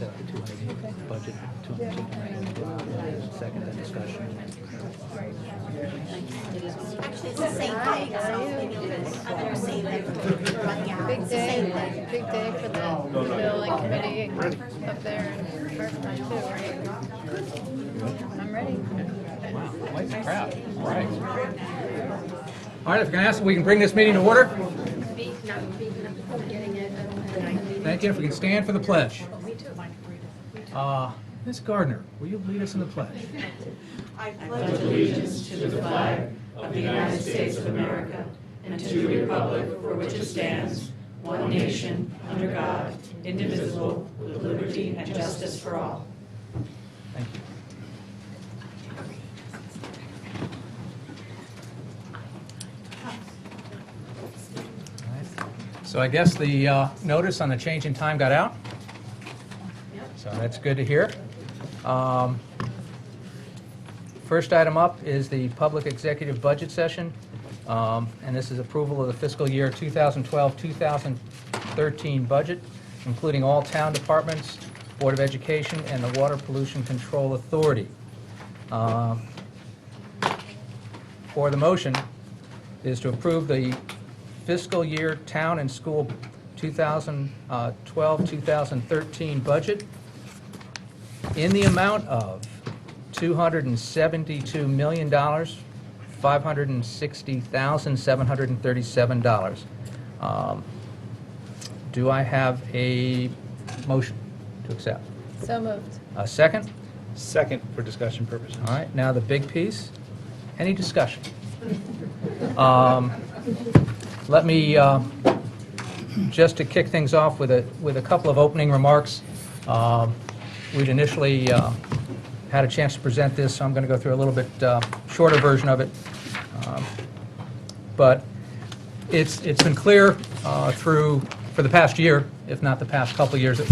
accept the 280 budget, 280. Second, the discussion. Actually, it's the same thing, so maybe I'm gonna save it for running out. Big It's the same thing. day, big day for the building committee up there in Hartford too, right? I'm ready. Wow, quite the crowd. All right. All right, if I can ask, we can bring this meeting to order. Thank you. If we can stand for the pledge. Ms. Gardner, will you lead us in the pledge? I pledge allegiance to the flag of the United States of America and to the republic for which it stands, one nation, under God, indivisible, with liberty and justice for all. Thank you. So I guess the notice on the change in time got out. So that's good to hear. First item up is the public executive budget session, and this is approval of the fiscal year 2012-2013 budget, including all town departments, Board of Education, and the Water Pollution Control Authority. For the motion is to approve the fiscal year town and school 2012-2013 budget in the amount of $272,560,737. Do I have a motion to accept? So moved. A second? Second, for discussion purposes. All right, now the big piece. Any discussion? Let me, just to kick things off with a couple of opening remarks. We'd initially had a chance to present this, so I'm going to go through a little bit shorter version of it. But it's been clear for the past year, if not the past couple of years, that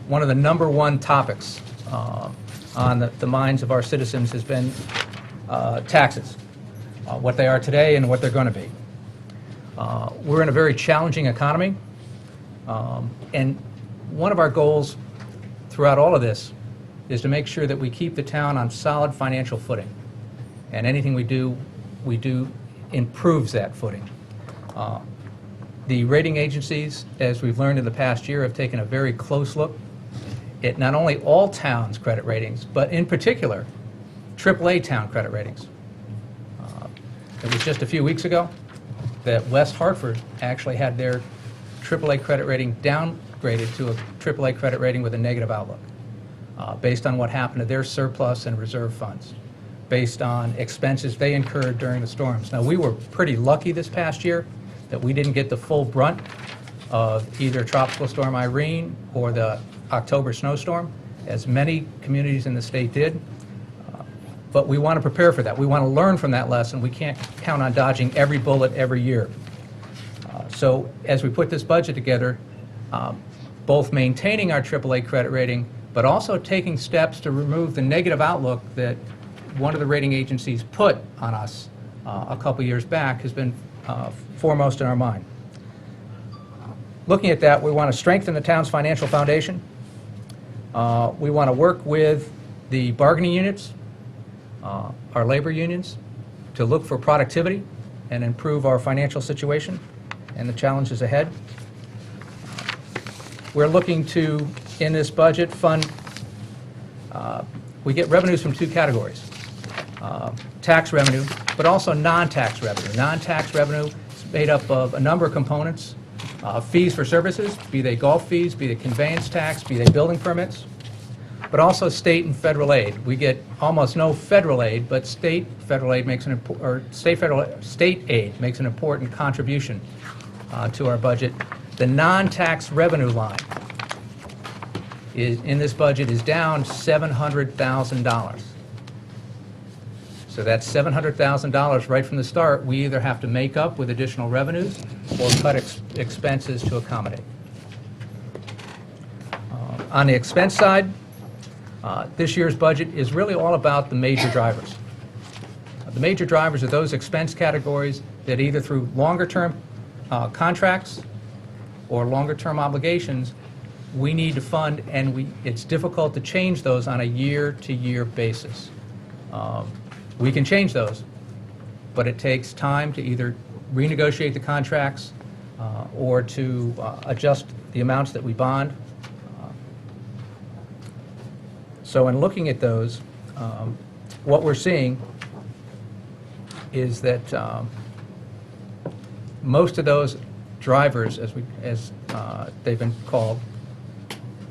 one of the number one topics on the minds of our citizens has been taxes, what they are today and what they're going to be. We're in a very challenging economy, and one of our goals throughout all of this is to make sure that we keep the town on solid financial footing, and anything we do improves that footing. The rating agencies, as we've learned in the past year, have taken a very close look at not only all towns' credit ratings, but in particular, AAA town credit ratings. It was just a few weeks ago that West Hartford actually had their AAA credit rating downgraded to a AAA credit rating with a negative outlook, based on what happened to their surplus and reserve funds, based on expenses they incurred during the storms. Now, we were pretty lucky this past year that we didn't get the full brunt of either Tropical Storm Irene or the October snowstorm, as many communities in the state did. But we want to prepare for that. We want to learn from that lesson. We can't count on dodging every bullet every year. So as we put this budget together, both maintaining our AAA credit rating, but also taking steps to remove the negative outlook that one of the rating agencies put on us a couple years back has been foremost in our mind. Looking at that, we want to strengthen the town's financial foundation. We want to work with the bargaining units, our labor unions, to look for productivity and improve our financial situation and the challenges ahead. We're looking to, in this budget, fund, we get revenues from two categories, tax revenue, but also non-tax revenue. Non-tax revenue is made up of a number of components, fees for services, be they golf fees, be they conveyance tax, be they building permits, but also state and federal aid. We get almost no federal aid, but state federal aid makes state aid makes an important contribution to our budget. The non-tax revenue line in this budget is down $700,000. So that's $700,000 right from the start. We either have to make up with additional revenues or cut expenses to accommodate. On the expense side, this year's budget is really all about the major drivers. The major drivers are those expense categories that either through longer-term contracts or longer-term obligations we need to fund, and it's difficult to change those on a year-to-year basis. We can change those, but it takes time to either renegotiate the contracts or to adjust the amounts that we bond. So in looking at those, what we're seeing is that most of those drivers, as they've been called,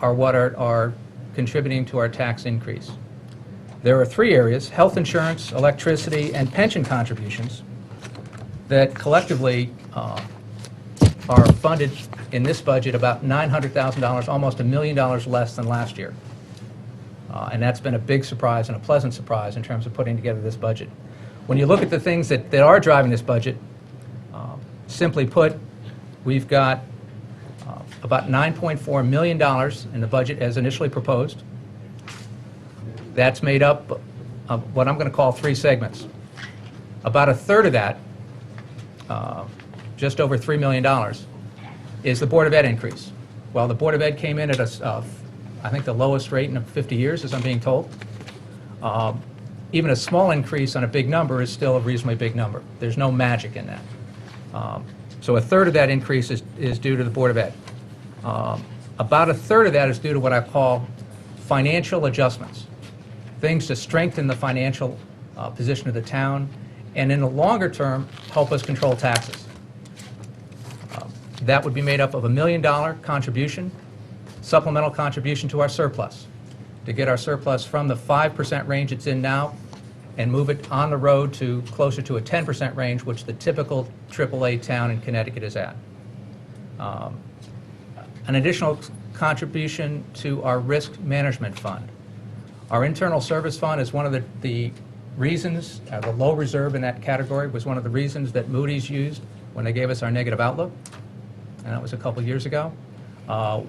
are what are contributing to our tax increase. There are three areas: health insurance, electricity, and pension contributions, that collectively are funded in this budget about $900,000, almost $1 million less than last year. And that's been a big surprise and a pleasant surprise in terms of putting together this budget. When you look at the things that are driving this budget, simply put, we've got about $9.4 million in the budget as initially proposed. That's made up of what I'm going to call three segments. About a third of that, just over $3 million, is the Board of Ed increase. Well, the Board of Ed came in at I think the lowest rate in 50 years, as I'm being told. Even a small increase on a big number is still a reasonably big number. There's no magic in that. So a third of that increase is due to the Board of Ed. About a third of that is due to what I call financial adjustments, things to strengthen the financial position of the town, and in the longer term, help us control taxes. That would be made up of $1 million contribution, supplemental contribution to our surplus, to get our surplus from the 5% range it's in now and move it on the road to closer to a 10% range, which the typical AAA town in Connecticut is at. An additional contribution to our risk management fund. Our internal service fund is one of the reasons, the low reserve in that category was one of the reasons that Moody's used when they gave us our negative outlook, and that was a couple years ago.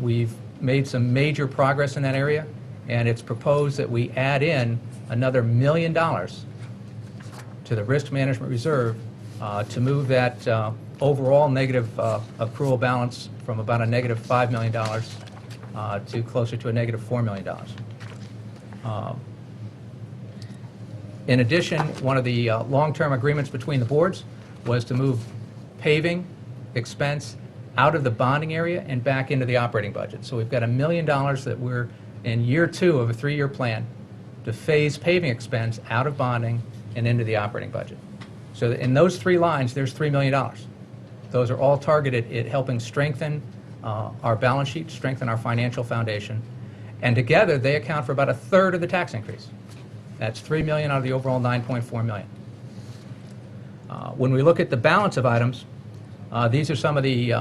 We've made some major progress in that area, and it's proposed that we add in another $1 million to the risk management reserve to move that overall negative accrual balance from about a negative $5 million to closer to a negative $4 million. In addition, one of the long-term agreements between the boards was to move paving expense out of the bonding area and back into the operating budget. So we've got $1 million that we're in year 2 of a 3-year plan to phase paving expense out of bonding and into the operating budget. So in those 3 lines, there's $3 million. Those are all targeted at helping strengthen our balance sheet, strengthen our financial foundation, and together they account for about a third of the tax increase. That's $3 million out of the overall $9.4 million. When we look at the balance of items, these are some of the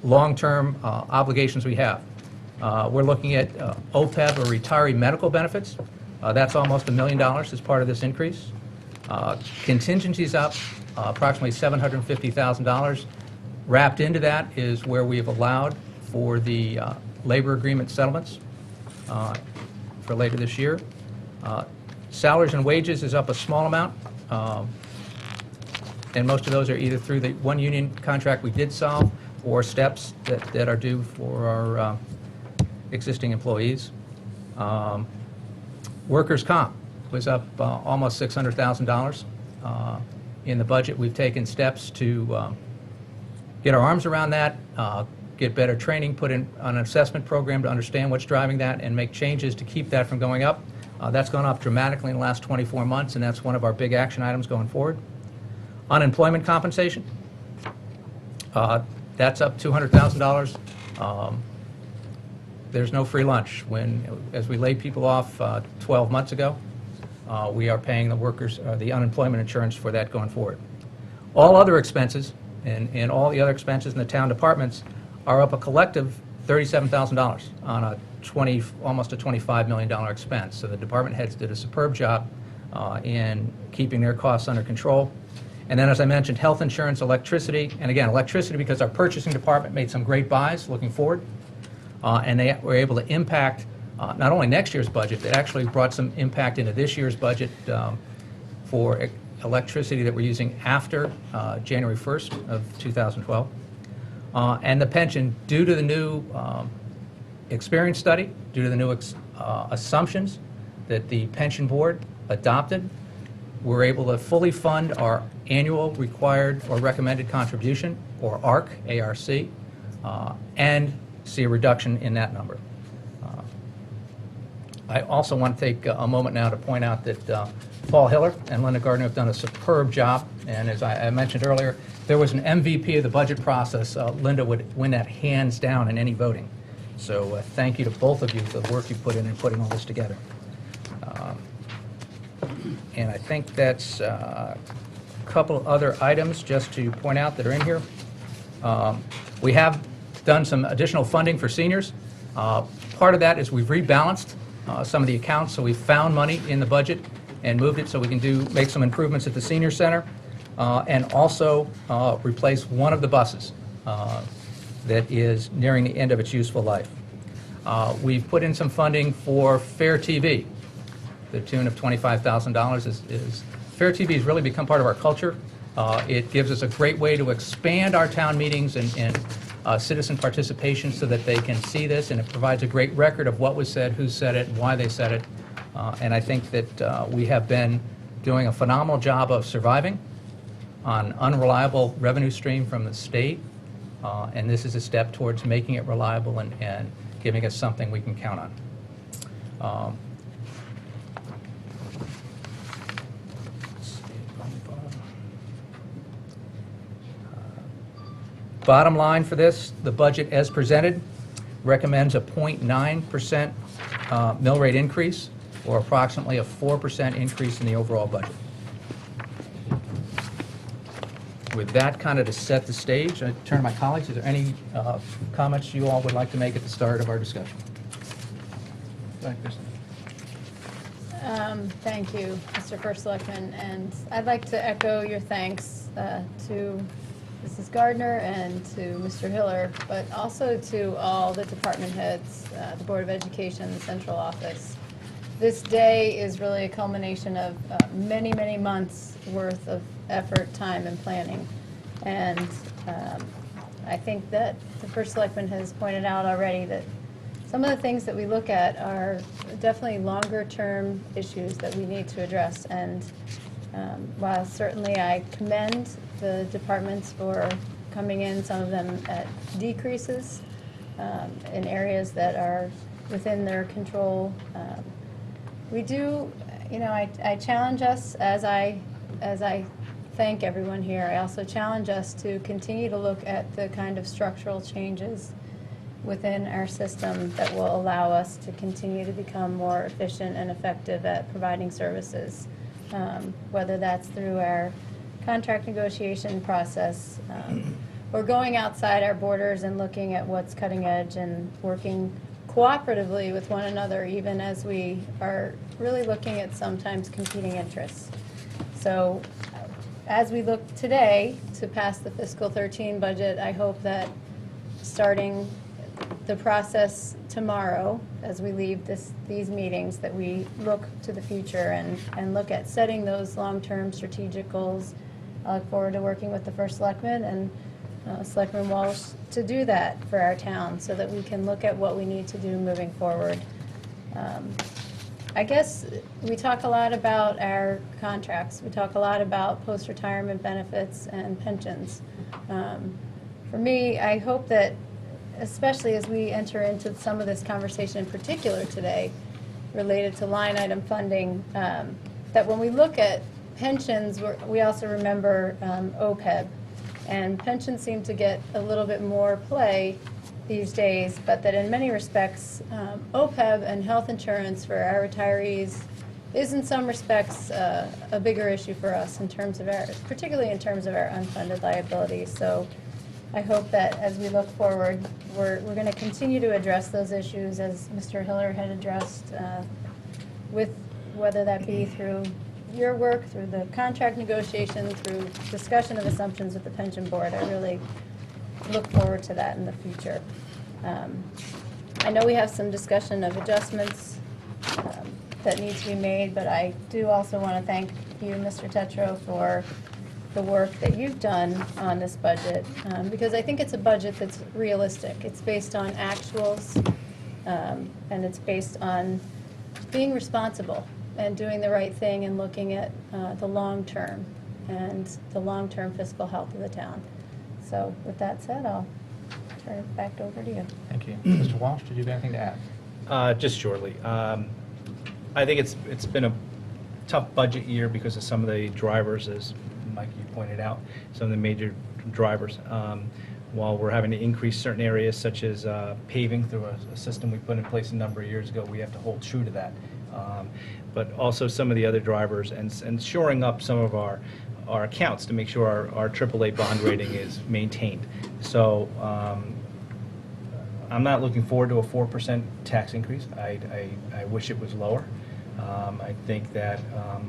long-term obligations we have. We're looking at OPEB, or retiree medical benefits. That's almost $1 million as part of this increase. Contingencies up approximately $750,000. Wrapped into that is where we have allowed for the labor agreement settlements for later this year. Salaries and wages is up a small amount, and most of those are either through the one union contract we did solve or steps that are due for our existing employees. Workers' comp was up almost $600,000. In the budget, we've taken steps to get our arms around that, get better training, put in an assessment program to understand what's driving that, and make changes to keep that from going up. That's gone up dramatically in the last 24 months, and that's one of our big action items going forward. Unemployment compensation, that's up $200,000. There's no free lunch. As we laid people off 12 months ago, we are paying the workers the unemployment insurance for that going forward. All other expenses and all the other expenses in the town departments are up a collective $37,000 on almost a $25 million expense. So the department heads did a superb job in keeping their costs under control. And then, as I mentioned, health insurance, electricity, and again, electricity because our purchasing department made some great buys looking forward, and they were able to impact not only next year's budget, but actually brought some impact into this year's budget for electricity that we're using after January 1st of 2012. And the pension, due to the new experience study, due to the new assumptions that the pension board adopted, we're able to fully fund our annual required or recommended contribution, or ARC, A-R-C, and see a reduction in that number. I also want to take a moment now to point out that Paul Hiller and Linda Gardner have done a superb job, and as I mentioned earlier, if there was an MVP of the budget process, Linda would win that hands down in any voting. So thank you to both of you for the work you put in putting all this together. And I think that's a couple of other items just to point out that are in here. We have done some additional funding for seniors. Part of that is we've rebalanced some of the accounts, so we found money in the budget and moved it so we can make some improvements at the senior center, and also replace one of the buses that is nearing the end of its useful life. We've put in some funding for Fair TV. The tune of $25,000 is Fair TV has really become part of our culture. It gives us a great way to expand our town meetings and citizen participation so that they can see this, and it provides a great record of what was said, who said it, and why they said it. And I think that we have been doing a phenomenal job of surviving on unreliable revenue stream from the state, and this is a step towards making it reliable and giving us something we can count on. Bottom line for this, the budget as presented recommends a 0.9% mill rate increase, or approximately a 4% increase in the overall budget. With that kind of to set the stage, I turn to my colleagues. Is there any comments you all would like to make at the start of our discussion? Go ahead, Kristen. Thank you, Mr. First Selectman, and I'd like to echo your thanks to Mrs. Gardner and to Mr. Hiller, but also to all the department heads, the Board of Education, the central office. This day is really a culmination of many, many months worth of effort, time, and planning. And I think that the First Selectman has pointed out already that some of the things that we look at are definitely longer-term issues that we need to address. And while certainly I commend the departments for coming in, some of them at decreases in areas that are within their control, we do, I challenge us as I thank everyone here. I also challenge us to continue to look at the kind of structural changes within our system that will allow us to continue to become more efficient and effective at providing services, whether that's through our contract negotiation process or going outside our borders and looking at what's cutting edge and working cooperatively with one another, even as we are really looking at sometimes competing interests. So as we look today to pass the fiscal 13 budget, I hope that starting the process tomorrow, as we leave these meetings, that we look to the future and look at setting those long-term strategic goals. I look forward to working with the First Selectman and Selectman Walsh to do that for our town so that we can look at what we need to do moving forward. I guess we talk a lot about our contracts. We talk a lot about post-retirement benefits and pensions. For me, I hope that, especially as we enter into some of this conversation in particular today related to line item funding, that when we look at pensions, we also remember OPEB. And pensions seem to get a little bit more play these days, but that in many respects, OPEB and health insurance for our retirees is in some respects a bigger issue for us in terms of particularly in terms of our unfunded liabilities. So I hope that as we look forward, we're going to continue to address those issues as Mr. Hiller had addressed, with whether that be through your work, through the contract negotiation, through discussion of assumptions with the pension board. I really look forward to that in the future. I know we have some discussion of adjustments that need to be made, but I do also want to thank you, Mr. Tetro, for the work that you've done on this budget, because I think it's a budget that's realistic. It's based on actuals, and it's based on being responsible and doing the right thing and looking at the long term and the long-term fiscal health of the town. So with that said, I'll turn it back over to you. Thank you. Mr. Walsh, did you have anything to add? Just shortly. I think it's been a tough budget year because of some of the drivers, as Mike, you pointed out, some of the major drivers. While we're having to increase certain areas such as paving through a system we put in place a number of years ago, we have to hold true to that. But also some of the other drivers and shoring up some of our accounts to make sure our AAA bond rating is maintained. So I'm not looking forward to a 4% tax increase. I wish it was lower. I think that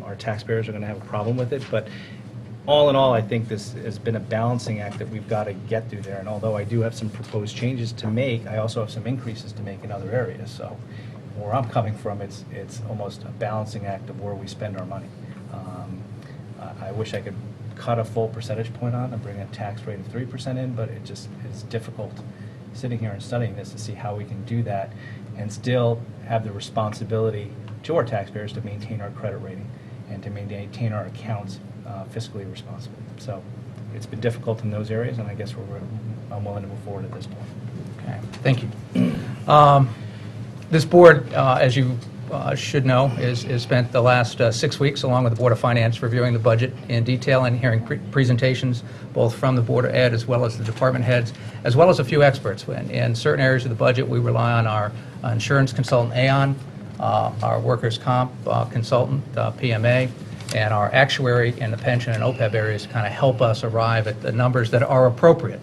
our taxpayers are going to have a problem with it, but all in all, I think this has been a balancing act that we've got to get through there. And although I do have some proposed changes to make, I also have some increases to make in other areas. So where I'm coming from, it's almost a balancing act of where we spend our money. I wish I could cut a full percentage point on and bring a tax rate of 3% in, but it just is difficult sitting here and studying this to see how we can do that and still have the responsibility to our taxpayers to maintain our credit rating and to maintain our accounts fiscally responsibly. So it's been difficult in those areas, and I guess I'm willing to move forward at this point. Okay, thank you. This board, as you should know, is spent the last 6 weeks, along with the Board of Finance, reviewing the budget in detail and hearing presentations both from the Board of Ed as well as the department heads, as well as a few experts. In certain areas of the budget, we rely on our insurance consultant, Aon, our workers' comp consultant, PMA, and our actuary in the pension and OPEB areas to kind of help us arrive at the numbers that are appropriate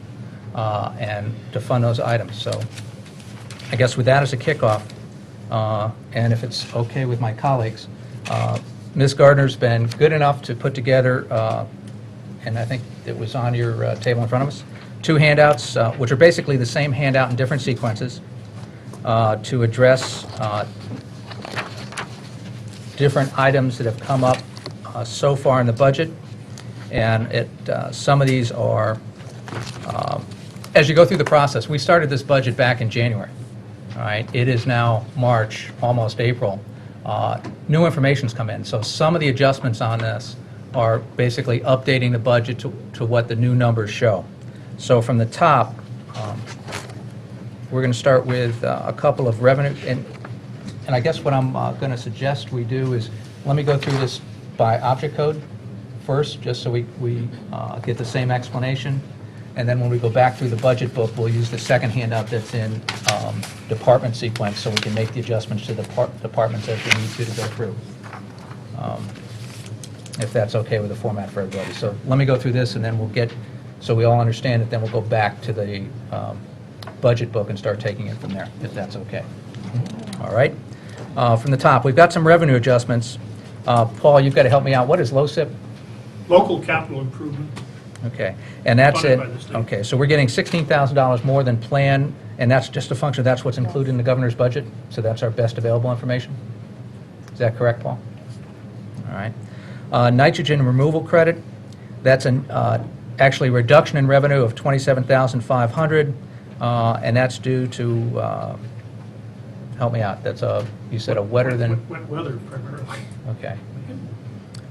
and to fund those items. So I guess with that as a kickoff, and if it's okay with my colleagues, Ms. Gardner's been good enough to put together, and I think it was on your table in front of us, 2 handouts, which are basically the same handout in different sequences, to address different items that have come up so far in the budget. And some of these are, as you go through the process, we started this budget back in January. All right, it is now March, almost April. New information's come in, so some of the adjustments on this are basically updating the budget to what the new numbers show. So from the top, we're going to start with a couple of revenue, and I guess what I'm going to suggest we do is, let me go through this by object code first, just so we get the same explanation. And then when we go back through the budget book, we'll use the second handout that's in department sequence, so we can make the adjustments to the departments as we need to go through, if that's okay with the format for everybody. So let me go through this, and then we'll get, so we all understand it, then we'll go back to the budget book and start taking it from there, if that's okay. All right. From the top, we've got some revenue adjustments. Paul, you've got to help me out. What is LoCIP? Local capital improvement. Okay, and that's it. Funded by the state. Okay, so we're getting $16,000 more than planned, and that's just a function, that's what's included in the governor's budget? So that's our best available information? Is that correct, Paul? All right. Nitrogen removal credit, that's an actually a reduction in revenue of $27,500, and that's due to, help me out, that's you said a wetter than... Wet weather primarily. Okay.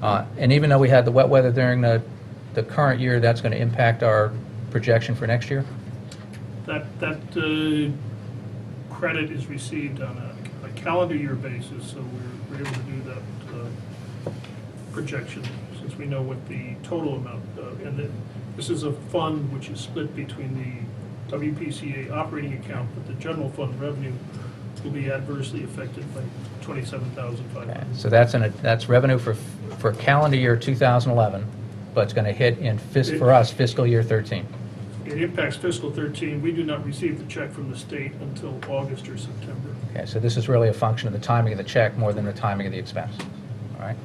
And even though we had the wet weather during the current year, that's going to impact our projection for next year? That credit is received on a calendar year basis, so we're able to do that projection, since we know what the total amount, and this is a fund which is split between the WPCA operating account, but the general fund revenue will be adversely affected by $27,500. Okay. So that's revenue for calendar year 2011, but it's going to hit in for us fiscal year 13. It impacts fiscal 13. We do not receive the check from the state until August or September. Okay, so this is really a function of the timing of the check more than the timing of the expense. All right.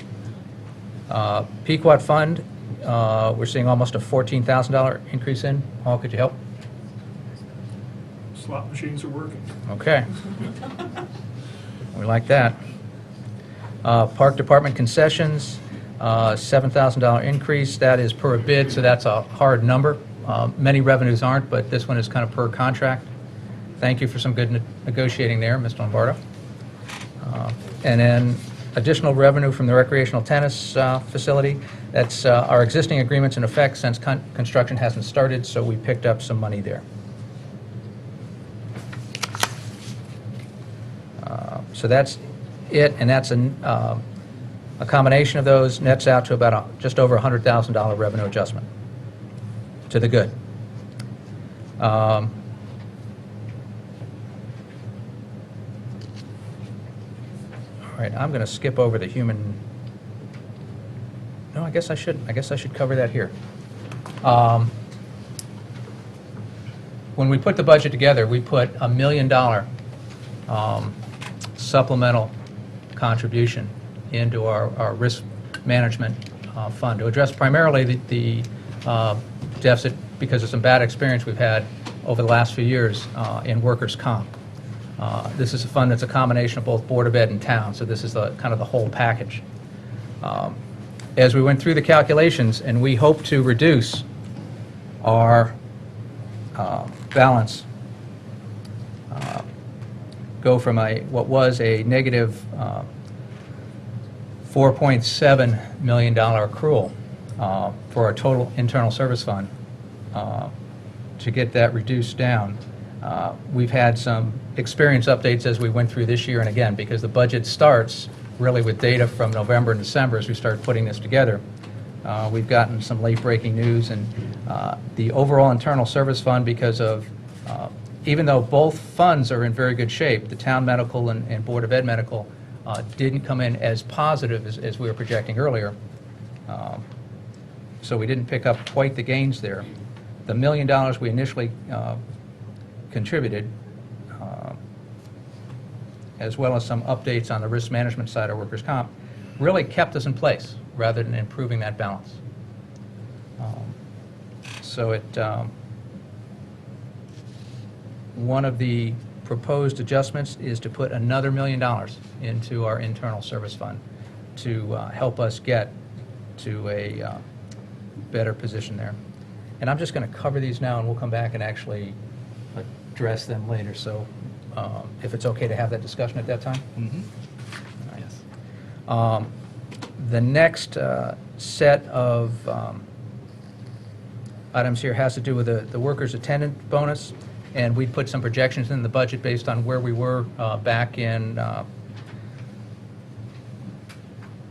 Pequot Fund, we're seeing almost a $14,000 increase in. Paul, could you help? Slot machines are working. Okay. We like that. Park Department concessions, $7,000 increase. That is per bid, so that's a hard number. Many revenues aren't, but this one is kind of per contract. Thank you for some good negotiating there, Mr. Lombardo. And then additional revenue from the recreational tennis facility. That's our existing agreements in effect since construction hasn't started, so we picked up some money there. So that's it, and that's a combination of those nets out to about just over $100,000 revenue adjustment to the good. All right, I'm going to skip over the human. No, I guess I should. I guess I should cover that here. When we put the budget together, we put $1 million supplemental contribution into our risk management fund to address primarily the deficit because of some bad experience we've had over the last few years in workers' comp. This is a fund that's a combination of both Board of Ed and town, so this is kind of the whole package. As we went through the calculations, and we hope to reduce our balance, go from what was a negative $4.7 million accrual for our total internal service fund to get that reduced down. We've had some experience updates as we went through this year, and again, because the budget starts really with data from November and December as we start putting this together. We've gotten some late-breaking news, and the overall internal service fund, because of, even though both funds are in very good shape, the town medical and Board of Ed medical didn't come in as positive as we were projecting earlier. So we didn't pick up quite the gains there. The $1 million we initially contributed, as well as some updates on the risk management side of workers' comp, really kept us in place rather than improving that balance. So one of the proposed adjustments is to put another $1 million into our internal service fund to help us get to a better position there. And I'm just going to cover these now, and we'll come back and actually address them later. So if it's okay to have that discussion at that time? Mm-hmm. Yes. The next set of items here has to do with the workers' attendant bonus, and we put some projections in the budget based on where we were back in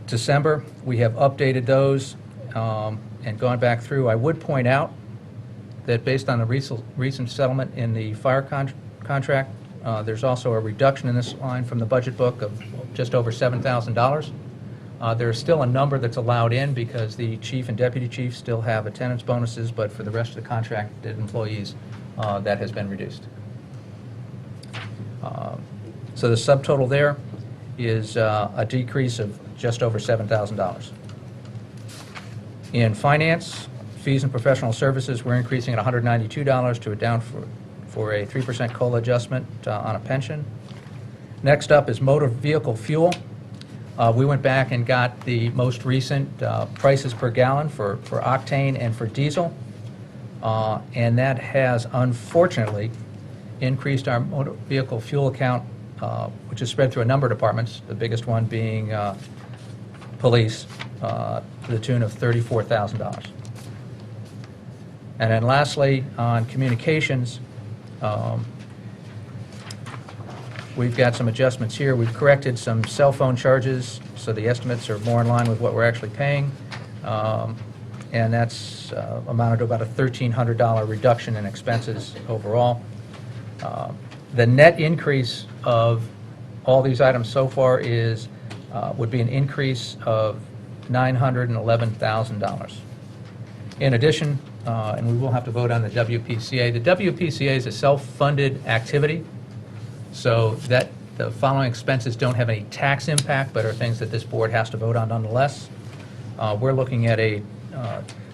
December. We have updated those and gone back through. I would point out that based on the recent settlement in the fire contract, there's also a reduction in this line from the budget book of just over $7,000. There's still a number that's allowed in because the chief and deputy chief still have attendance bonuses, but for the rest of the contracted employees, that has been reduced. So the subtotal there is a decrease of just over $7,000. In finance, fees and professional services, we're increasing at $192 to a down for a 3% COLA adjustment on a pension. Next up is motor vehicle fuel. We went back and got the most recent prices per gallon for octane and for diesel, and that has unfortunately increased our motor vehicle fuel account, which is spread through a number of departments, the biggest one being police, to the tune of $34,000. And then lastly, on communications, we've got some adjustments here. We've corrected some cell phone charges, so the estimates are more in line with what we're actually paying. And that's amounted to about a $1,300 reduction in expenses overall. The net increase of all these items so far would be an increase of $911,000. In addition, and we will have to vote on the WPCA. The WPCA is a self-funded activity, so that the following expenses don't have any tax impact, but are things that this board has to vote on nonetheless. We're looking at a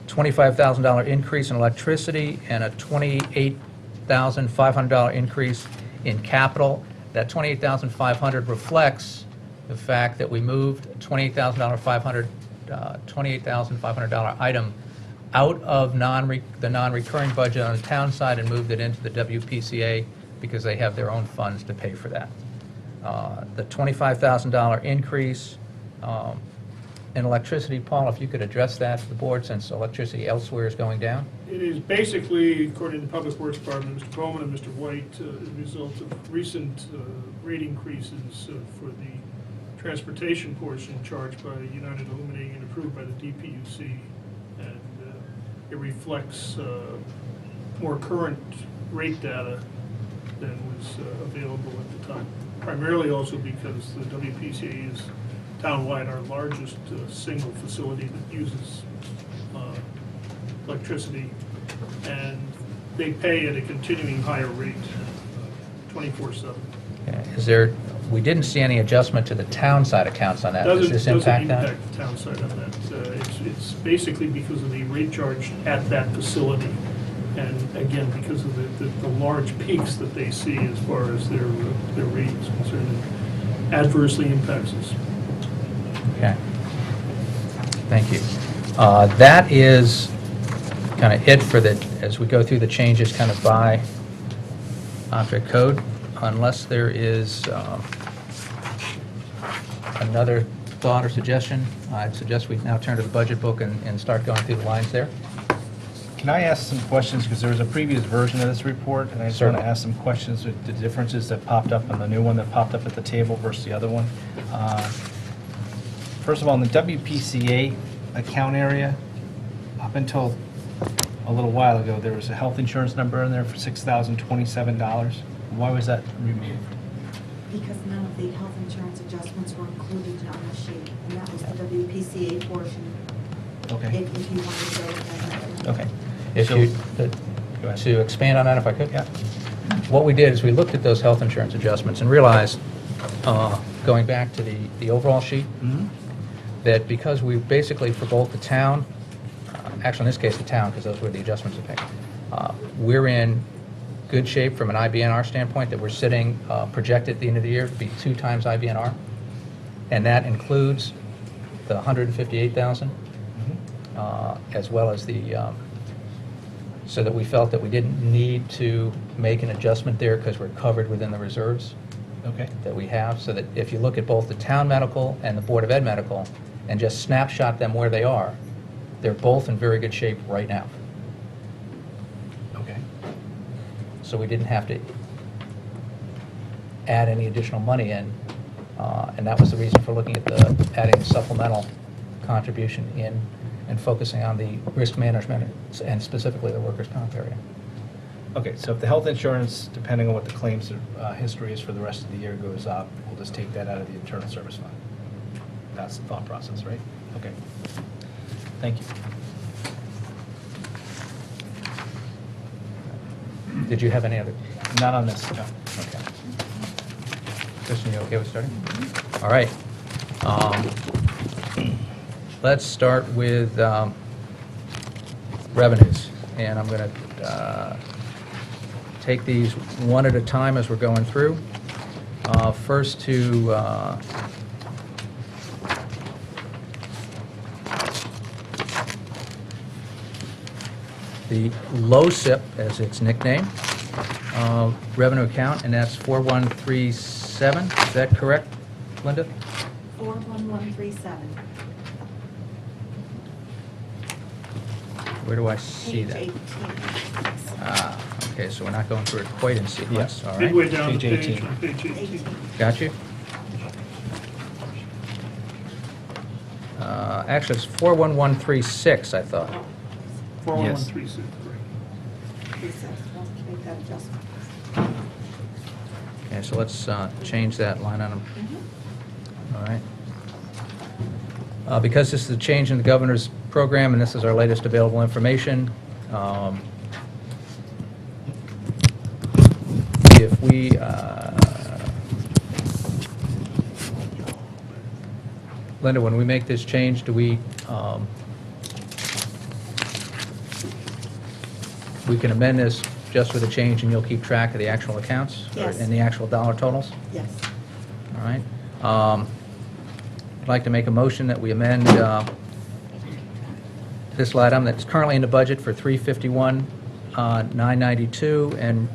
$25,000 increase in electricity and a $28,500 increase in capital. That $28,500 reflects the fact that we moved $28,500 $28,500 item out of the non-recurring budget on the town side and moved it into the WPCA because they have their own funds to pay for that. The $25,000 increase in electricity, Paul, if you could address that to the board, since electricity elsewhere is going down? It is basically, according to the Public Works Department, Mr. Bowman and Mr. White, a result of recent rate increases for the transportation portion charged by United Illuminating and approved by the DPUC. And it reflects more current rate data than was available at the time. Primarily also because the WPCA is townwide our largest single facility that uses electricity, and they pay at a continuing higher rate, 24/7. Okay. We didn't see any adjustment to the town side accounts on that. Does this impact that? Doesn't impact the town side on that. It's basically because of the rate charge at that facility, and again, because of the large peaks that they see as far as their rate is concerned, it adversely impacts us. Okay. Thank you. That is kind of it for as we go through the changes kind of by object code, unless there is another thought or suggestion. I'd suggest we now turn to the budget book and start going through the lines there. Can I ask some questions, because there was a previous version of this report, and I just want to Certainly. ask some questions with the differences that popped up on the new one that popped up at the table versus the other one. First of all, in the WPCA account area, up until a little while ago, there was a health insurance number in there for $6,027. Why was that removed? Because none of the health insurance adjustments were included on the sheet, and that was the WPCA portion, Okay. if you wanted to go with that. Okay. If So- you, Go ahead. to expand on that, if I could? Yeah. What we did is we looked at those health insurance adjustments and realized, going back to the overall sheet, Mhm. that because we basically, for both the town, actually in this case the town, because those were the adjustments we made, we're in good shape from an IBNR standpoint, that we're sitting projected at the end of the year to be 2 times IBNR, and that includes the $158,000, as well as so that we felt that we didn't need to make an adjustment there because we're covered within the reserves Okay. that we have, so that if you look at both the town medical and the Board of Ed medical and just snapshot them where they are, they're both in very good shape right now. Okay. So we didn't have to add any additional money in, and that was the reason for looking at adding the supplemental contribution in and focusing on the risk management and specifically the workers' comp area. Okay, so if the health insurance, depending on what the claims history is for the rest of the year, goes up, we'll just take that out of the internal service fund. That's the thought process, right? Okay. Thank you. Did you have any other? Not on this, no. Okay. Kristen, you okay with starting? All right. Let's start with revenues, and I'm going to take these one at a time as we're going through. First to the LoSiP, as it's nicknamed, revenue account, and that's 4137. Is that correct, Linda? 41137. Where do I see Page that? 18. Okay, so we're not going through it quite in sequence, all right? Midway down the Page page, 18. on page 18. 18. Got you? Actually, it's 41136, I thought. 41136, correct. 36. Let's make that adjustment. Okay, so let's change that line item. All right. Because this is a change in the governor's program, and this is our latest available information, if we, Linda, when we make this change, do we can amend this just with a change, and you'll keep track of the actual accounts? Yes. And the actual dollar totals? Yes. All right. I'd like to make a motion that we amend this line item that's currently in the budget for $351,992 and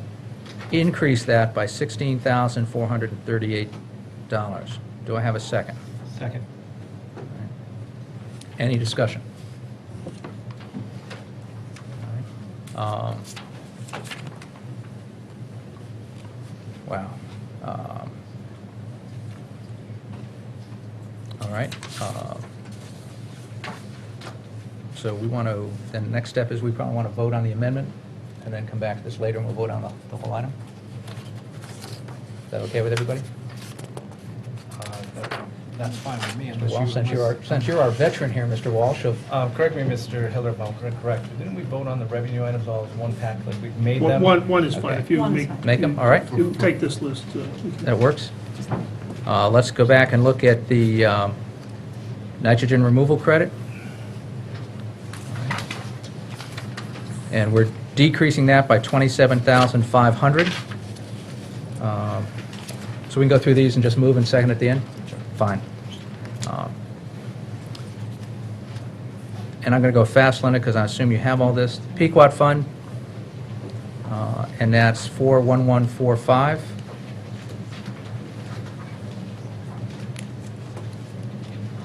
increase that by $16,438. Do I have a second? Second. Any discussion? Wow. All right. So we want to, then the next step is we probably want to vote on the amendment and then come back to this later and we'll vote on the whole item. Is that okay with everybody? That's fine with me. Mr. Walsh, since you're our veteran here, Mr. Walsh, of Correct me, Mr. Hiller, if I'm correct. Didn't we vote on the revenue items all as one pack, like we've made them? One is fine. Okay. If you One is fine. make them, all right? You take this list. That works. Let's go back and look at the nitrogen removal credit. And we're decreasing that by $27,500. So we can go through these and just move and second at the end? Fine. And I'm going to go fast, Linda, because I assume you have all this. Pequot Fund, and that's 41145.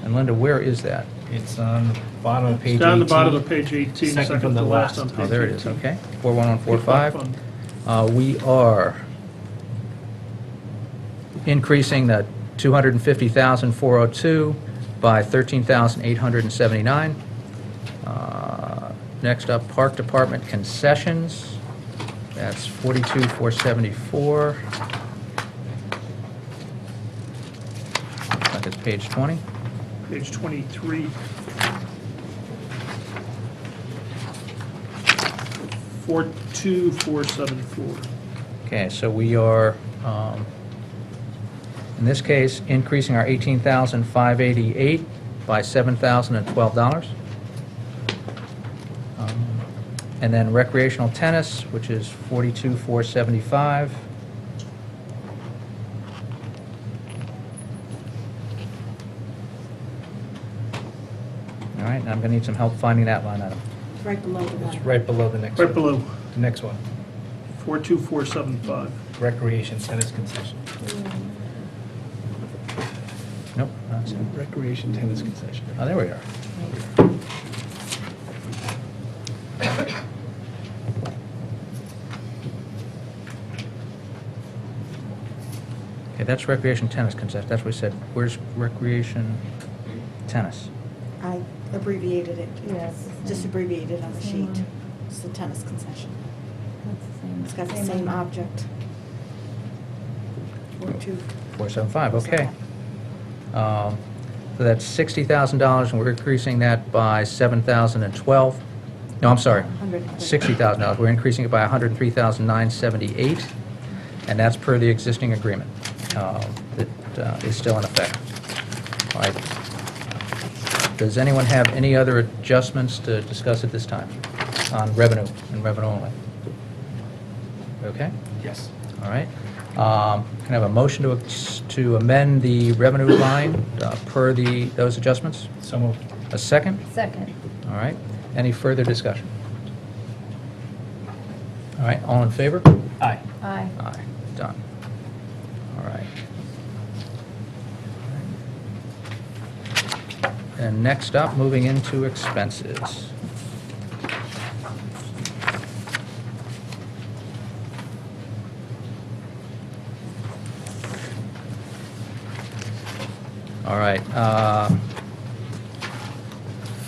And Linda, where is that? It's on the bottom of page 18. Down the bottom of page 18, Second from the to last. on page Oh, there it is, 18. okay. 41145. Fund. We are increasing the 250,402 by 13,879. Next up, Park Department concessions. That's 42,474. Like it's page 20. Page 23. 42474. Okay, so we are, in this case, increasing our $18,588 by $7,012. And then recreational tennis, which is $42,475. All right, now I'm going to need some help finding that line item. Right below the It's one. right below the next Right one. below, The next one, 42475. recreation tennis concession. Nope, that's it. Recreation tennis concession. Oh, there we are. Okay, that's recreation tennis concession. That's what we said. Where's recreation tennis? I abbreviated it. Yes. Just abbreviated on the Same sheet. one. It's the tennis concession. That's the same. It's got the same one. object. 475, okay. So that's $60,000, and we're increasing that by $7,012. No, I'm sorry, $60,000. We're increasing it by $103,978, and that's per the existing agreement that is still in effect. All right. Does anyone have any other adjustments to discuss at this time on revenue and revenue only? Okay? Yes. All right. Can I have a motion to amend the revenue line per those adjustments? So moved. A second? Second. All right. Any further discussion? All right, all in favor? Aye. Aye. Aye. Done. All right. And next up, moving into expenses. All right.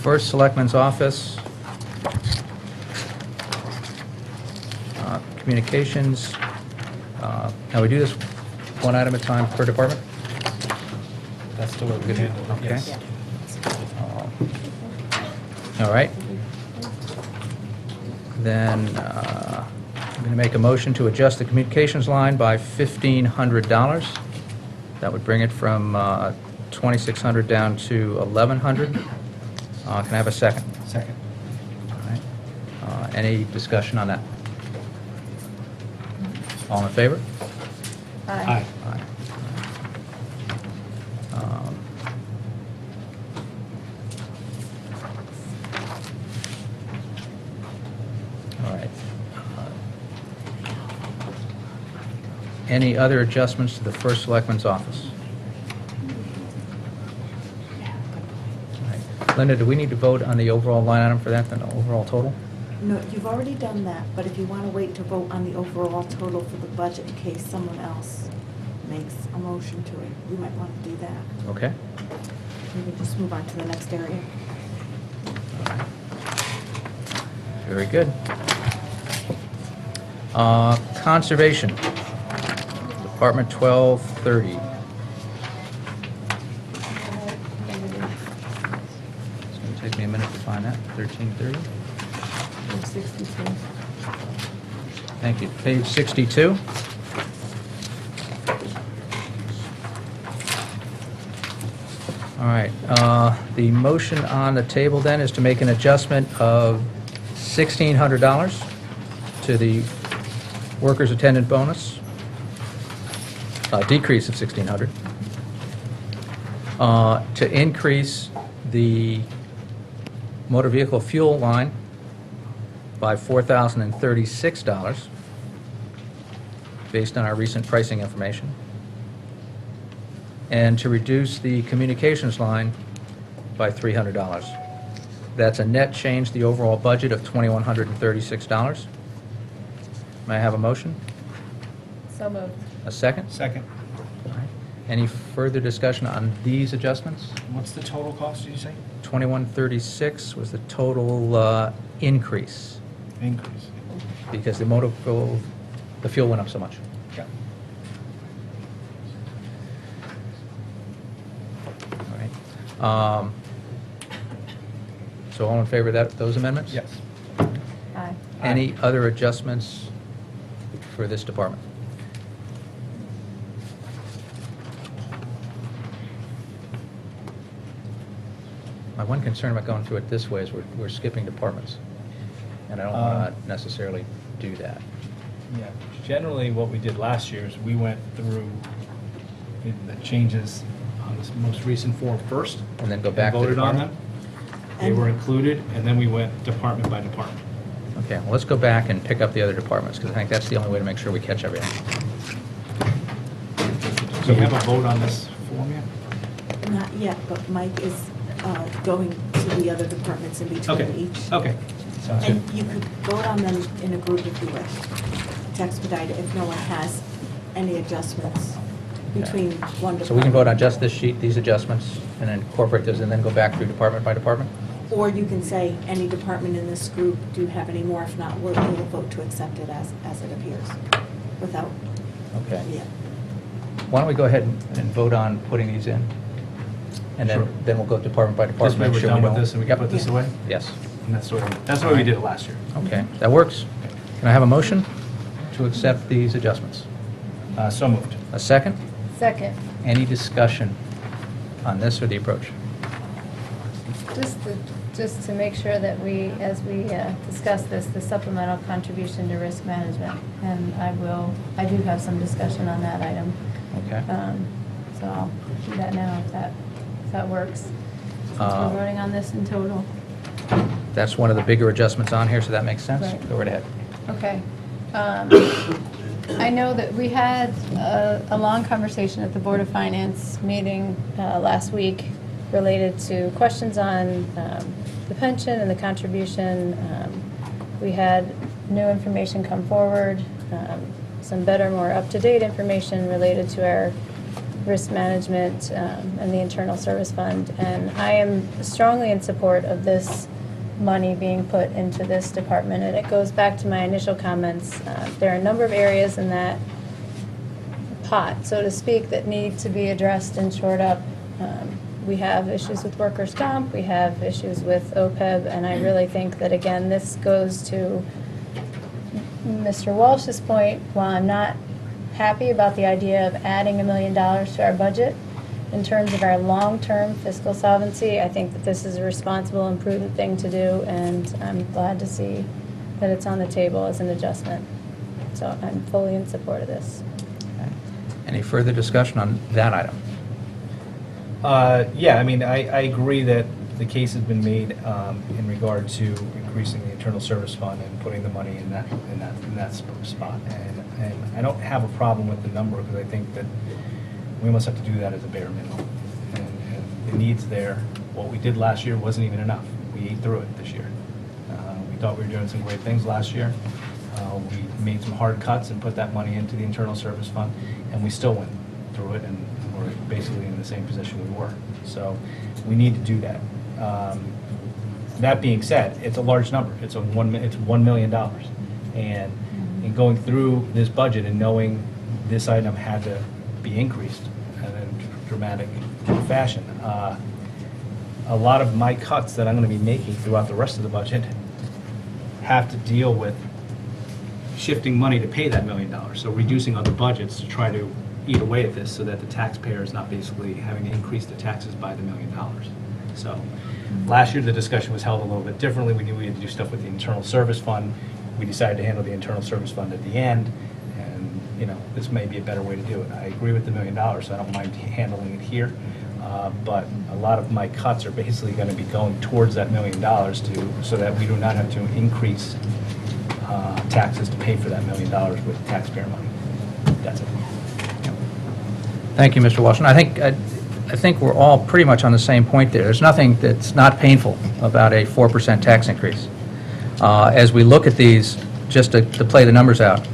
First, Selectmen's Office. Communications. Now, we do this one item at a time per department? That's the way we could handle it. Okay. Yes. All right. Then I'm going to make a motion to adjust the communications line by $1,500. That would bring it from $2,600 down to $1,100. Can I have a second? Second. All right. Any discussion on that? All in favor? Aye. Aye. Any other adjustments to the first selectman's office? All right. Linda, do we need to vote on the overall line item for that, the overall total? No, you've already done that, but if you want to wait to vote on the overall total for the budget in case someone else makes a motion to it, you might want to do that. Okay. We can just move on to the next area. Very good. Conservation, Department 1230. It's going to take me a minute to find that, 1330. Page 62. Thank you. Page 62. All right. The motion on the table then is to make an adjustment of $1,600 to the workers' attendant bonus, decrease of $1,600, to increase the motor vehicle fuel line by $4,036 based on our recent pricing information, and to reduce the communications line by $300. That's a net change to the overall budget of $2,136. May I have a motion? So moved. A second? Second. All right. Any further discussion on these adjustments? What's the total cost, did you say? 2136 was the total increase, Increase. because the the fuel went up so much. Yeah. All right. So all in favor of those amendments? Yes. Aye. Any other adjustments for this department? My one concern about going through it this way is we're skipping departments, and I don't want to necessarily do that. Yeah, generally what we did last year is we went through the changes on this most recent four first. And then go back to Voted on them. department? They were included, and then we went department by department. Okay, well, let's go back and pick up the other departments, because I think that's the only way to make sure we catch everything. Do we have a vote on this form yet? Not yet, but Mike is going to the other departments in between Okay, each. okay. Sounds good. And you could vote on them in a group if you wish, to expedite it if no one has any adjustments between one department. So we can vote on just this sheet, these adjustments, and then incorporate those, and then go back through department by department? Or you can say, any department in this group, do you have any more? If not, we'll vote to accept it as it appears, without, Okay. yeah. Why don't we go ahead and vote on putting these in? And Sure. then we'll go department by This department. way make we're sure done we with don't- this and we can Yep. put this Yeah. away? Yes. And that's the way we did it last year. Okay, that works. Can I have a motion to accept these adjustments? So moved. A second? Second. Any discussion on this or the approach? Just to make sure that we, as we discuss this, the supplemental contribution to risk management, and I do have some discussion on that item. Okay. So I'll do that now if that works. Since we're voting on this in total. That's one of the bigger adjustments on here, so that makes sense. Right. Go right ahead. Okay. I know that we had a long conversation at the Board of Finance meeting last week related to questions on the pension and the contribution. We had new information come forward, some better, more up-to-date information related to our risk management and the internal service fund. And I am strongly in support of this money being put into this department. And it goes back to my initial comments. There are a number of areas in that pot, so to speak, that need to be addressed and shored up. We have issues with workers' comp, we have issues with OPEB, and I really think that, again, this goes to Mr. Walsh's point. While I'm not happy about the idea of adding $1 million to our budget, in terms of our long-term fiscal solvency, I think that this is a responsible and prudent thing to do, and I'm glad to see that it's on the table as an adjustment. So I'm fully in support of this. Okay. Any further discussion on that item? Yeah, I mean, I agree that the case has been made in regard to increasing the internal service fund and putting the money in that spot. And I don't have a problem with the number, because I think that we must have to do that as a bare minimum. And the need's there. What we did last year wasn't even enough. We ate through it this year. We thought we were doing some great things last year. We made some hard cuts and put that money into the internal service fund, and we still went through it, and we're basically in the same position we were. So we need to do that. That being said, it's a large number. It's $1 million. And in going through this budget and knowing this item had to be increased in a dramatic fashion, a lot of my cuts that I'm going to be making throughout the rest of the budget have to deal with shifting money to pay that $1 million. So reducing other budgets to try to eat away at this, so that the taxpayer is not basically having to increase the taxes by the $1 million. So last year, the discussion was held a little bit differently. We knew we had to do stuff with the internal service fund. We decided to handle the internal service fund at the end, and, you know, this may be a better way to do it. I agree with the $1 million, so I don't mind handling it here. But a lot of my cuts are basically going to be going towards that $1 million so that we do not have to increase taxes to pay for that $1 million with taxpayer money. That's it. Thank you, Mr. Washington. I think we're all pretty much on the same point there. There's nothing that's not painful about a 4% tax increase. As we look at these, just to play the numbers out,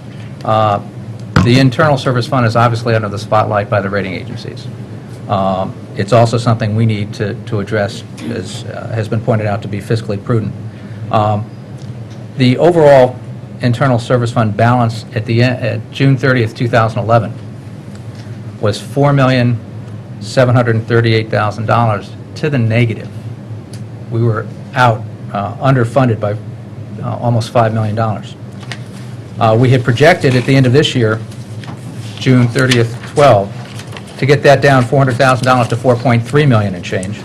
the internal service fund is obviously under the spotlight by the rating agencies. It's also something we need to address, as has been pointed out, to be fiscally prudent. The overall internal service fund balance at June 30th, 2011 was $4,738,000 to the negative. We were out underfunded by almost $5 million. We had projected at the end of this year, June 30th, 12, to get that down $400,000 to $4.3 million and change.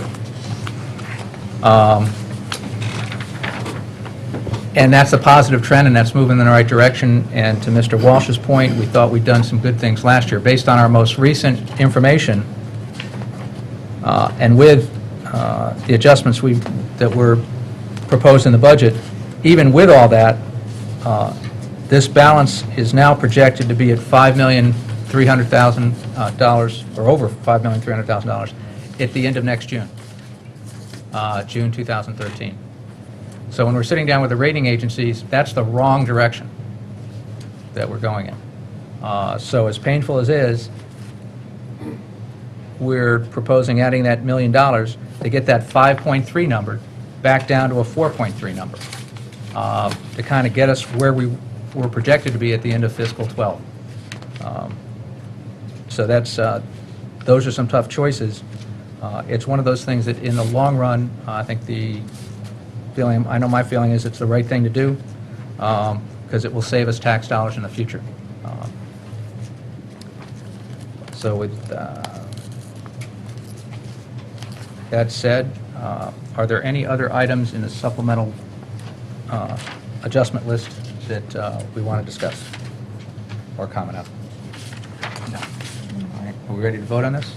And that's a positive trend, and that's moving in the right direction. And to Mr. Walsh's point, we thought we'd done some good things last year. Based on our most recent information, and with the adjustments that were proposed in the budget, even with all that, this balance is now projected to be at $5,300,000, or over $5,300,000 at the end of next June, June 2013. So when we're sitting down with the rating agencies, that's the wrong direction that we're going in. So as painful as it is, we're proposing adding that $1 million to get that 5.3 number back down to a 4.3 number, to kind of get us where we were projected to be at the end of fiscal 12. So that's those are some tough choices. It's one of those things that in the long run, I think I know my feeling is it's the right thing to do, because it will save us tax dollars in the future. So with that said, are there any other items in the supplemental adjustment list that we want to discuss or comment on? No. All right. Are we ready to vote on this?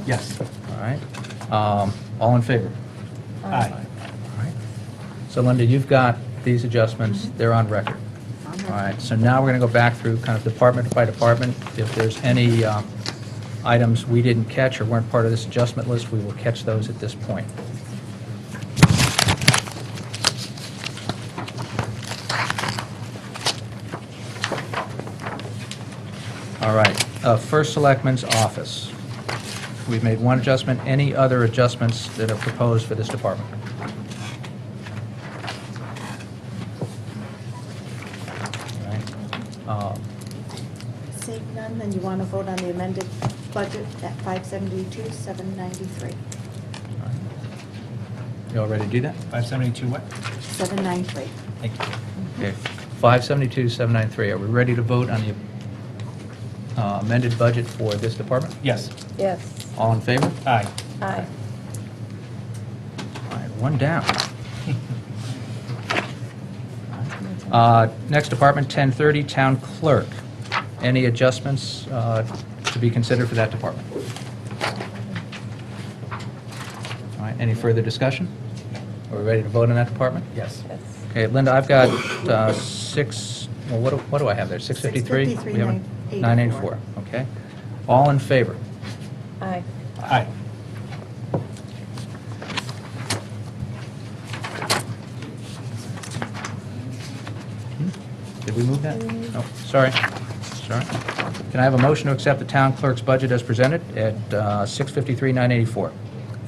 Yes. All right. All in favor? Aye. All right. So Linda, you've got these adjustments. They're on record. All right. So now we're going to go back through kind of department by department. If there's any items we didn't catch or weren't part of this adjustment list, we will catch those at this point. All right. First Selectman's office. We've made one adjustment. Any other adjustments that are proposed for this department? All right. Seeing none, then you want to vote on the amended budget at 572,793. You all ready to do that? 572 what? 793. Thank you. Okay. 572,793. Are we ready to vote on the amended budget for this department? Yes. Yes. All in favor? Aye. Aye. All right, one down. Next department, 1030, Town Clerk. Any adjustments to be considered for that department? All All right, any further discussion? Are we ready to vote on that department? Yes. Yes. Okay, Linda, I've got well, what do I have there? 653? 653, We have a- 984. 984, okay. All in favor? Aye. Aye. Did we move that? No, sorry. Sorry. Can I have a motion to accept the town clerk's budget as presented at 653,984?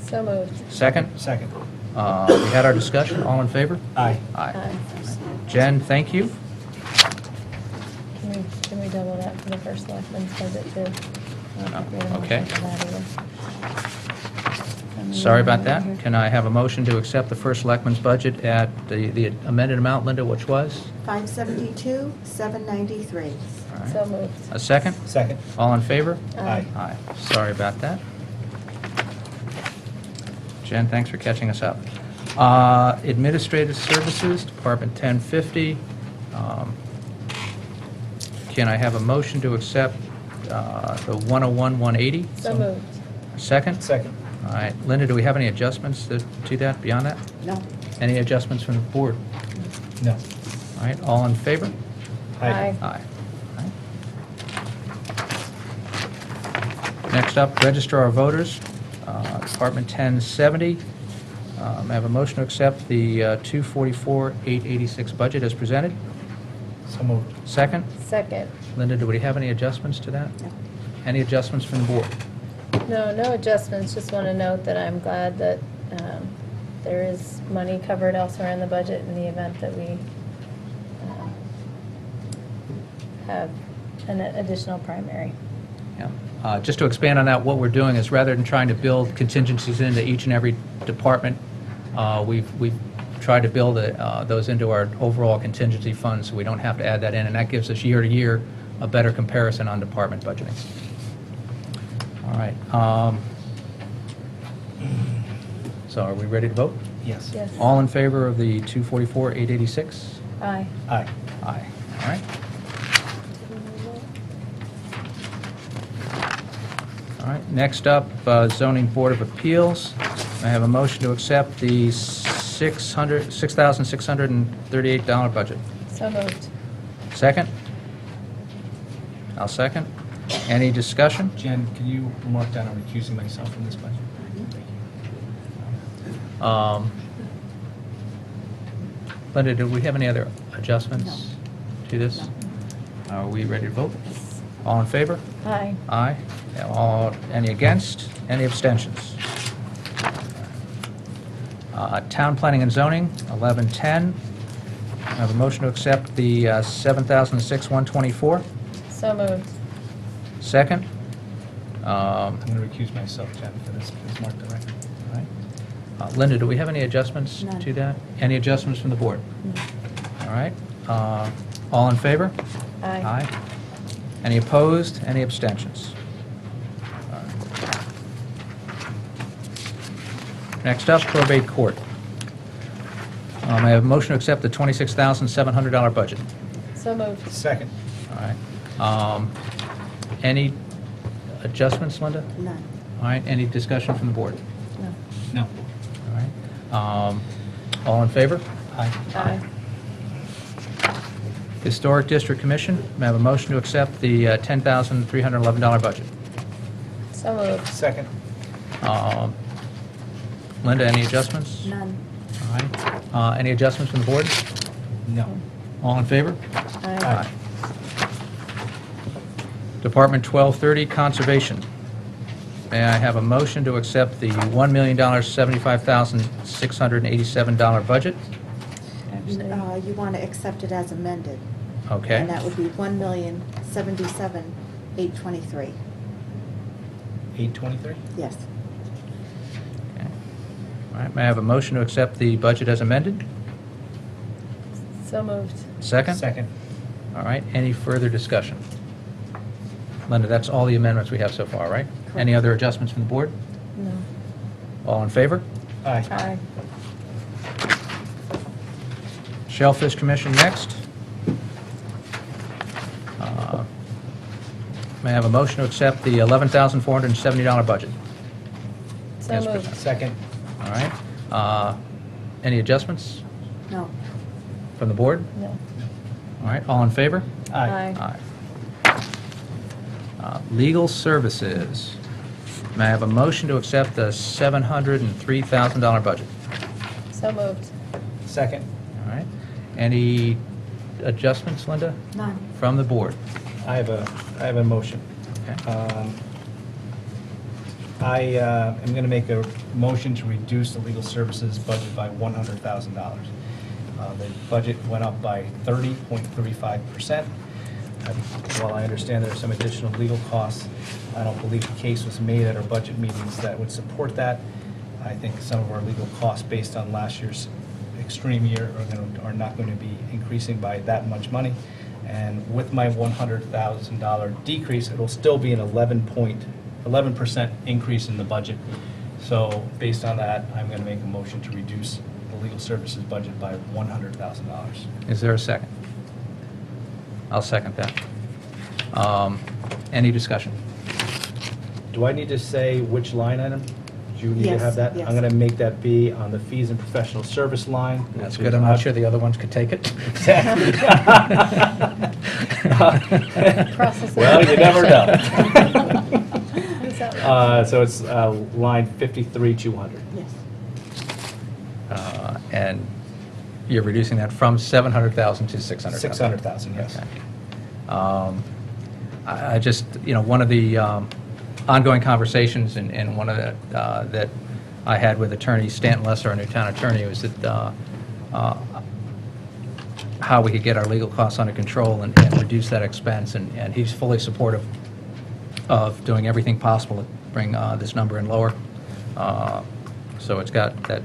So moved. Second? Second. We had our discussion. All in favor? Aye. Aye. Jen, thank you. Can we double that for the first selectmen's budget too? I don't think we had a motion Okay. for that either. Sorry about that. Can I have a motion to accept the first selectman's budget at the amended amount, Linda, which was? 572, 793. All right. So moved. A second? Second. All in favor? Aye. Aye. Sorry about that. Jen, thanks for catching us up. Administrative Services, Department 1050. Can I have a motion to accept the 101, 180? So moved. Second? Second. All right. Linda, do we have any adjustments to that, beyond that? No. Any adjustments from the board? No. All right, all in favor? Aye. Aye. Next up, register our voters, Department 1070. I have a motion to accept the 244,886 budget as presented. So moved. Second? Second. Linda, do we have any adjustments to that? No. Any adjustments from the board? No, no adjustments. Just want to note that I'm glad that there is money covered elsewhere in the budget in the event that we have an additional primary. Yeah. Just to expand on that, what we're doing is rather than trying to build contingencies into each and every department, we've tried to build those into our overall contingency fund so we don't have to add that in, and that gives us year to year a better comparison on department budgeting. All right. So are we ready to vote? Yes. Yes. All in favor of the 244,886? Aye. Aye. Aye. All right. All right, next up, Zoning Board of Appeals. I have a motion to accept the $6,638 budget. So moved. Second? I'll second. Any discussion? Jen, can you mark down I'm recusing myself from this budget? Linda, do we have any other adjustments to this? Are we ready to vote? All in favor? Aye. Aye. Any against? Any abstentions? Town Planning and Zoning, 1110. I have a motion to accept the 7,006-124. So moved. Second? I'm going to recuse myself, Jen, for this. Please mark the record. All right. Linda, do we have any adjustments None. to that? Any adjustments from the board? No. All right. All in favor? Aye. Any opposed? Any abstentions? All right. Next up, probate court. I have a motion to accept the $26,700 budget. So moved. Second. All right. Any adjustments, Linda? None. All right. Any discussion from the board? No. No. All right. All in favor? Aye. Aye. Historic District Commission, may I have a motion to accept the $10,311 budget? So moved. Second. Linda, any adjustments? None. All right. Any adjustments from the board? No. All in favor? Aye. Department 1230, Conservation. May I have a motion to accept the $1,075,687 budget? You want to accept it as amended. Okay. And that would be 1,077,823. 823? Yes. Okay. All right. May I have a motion to accept the budget as amended? So moved. Second? Second. All right. Any further discussion? Linda, that's all the amendments we have so far, right? Correct. Any other adjustments from the board? No. All in favor? Aye. Aye. Shellfish Commission next. May I have a motion to accept the $11,470 budget? So Yes, moved. Second. All right. Any adjustments No. from the board? No. All right, all in favor? Aye. Aye. Legal services. May I have a motion to accept the $703,000 budget? So moved. Second. All right. Any adjustments, Linda, None. from the board? I have a motion. Okay. I am going to make a motion to reduce the legal services budget by $100,000. The budget went up by 30.35%. While I understand there are some additional legal costs, I don't believe the case was made at our budget meetings that would support that. I think some of our legal costs, based on last year's extreme year, are not going to be increasing by that much money. And with my $100,000 decrease, it'll still be an 11% increase in the budget. So based on that, I'm going to make a motion to reduce the legal services budget by $100,000. Is there a second? I'll second that. Any discussion? Do I need to say which line item? Do you need to Yes, have that? yes. I'm going to make that be on the fees and professional service line. That's which good. is I'm not sure the other ones could take it. Exactly. Process Well, you never know. How does that work? So it's line 53,200. Yes. And you're reducing that from 700,000 to 600,000? 600,000, yes. Okay. I just, one of the ongoing conversations and one of the, that I had with Attorney Stanton Lesser, our new town attorney, was that how we could get our legal costs under control and reduce that expense, and he's fully supportive of doing everything possible to bring this number in lower. So it's got that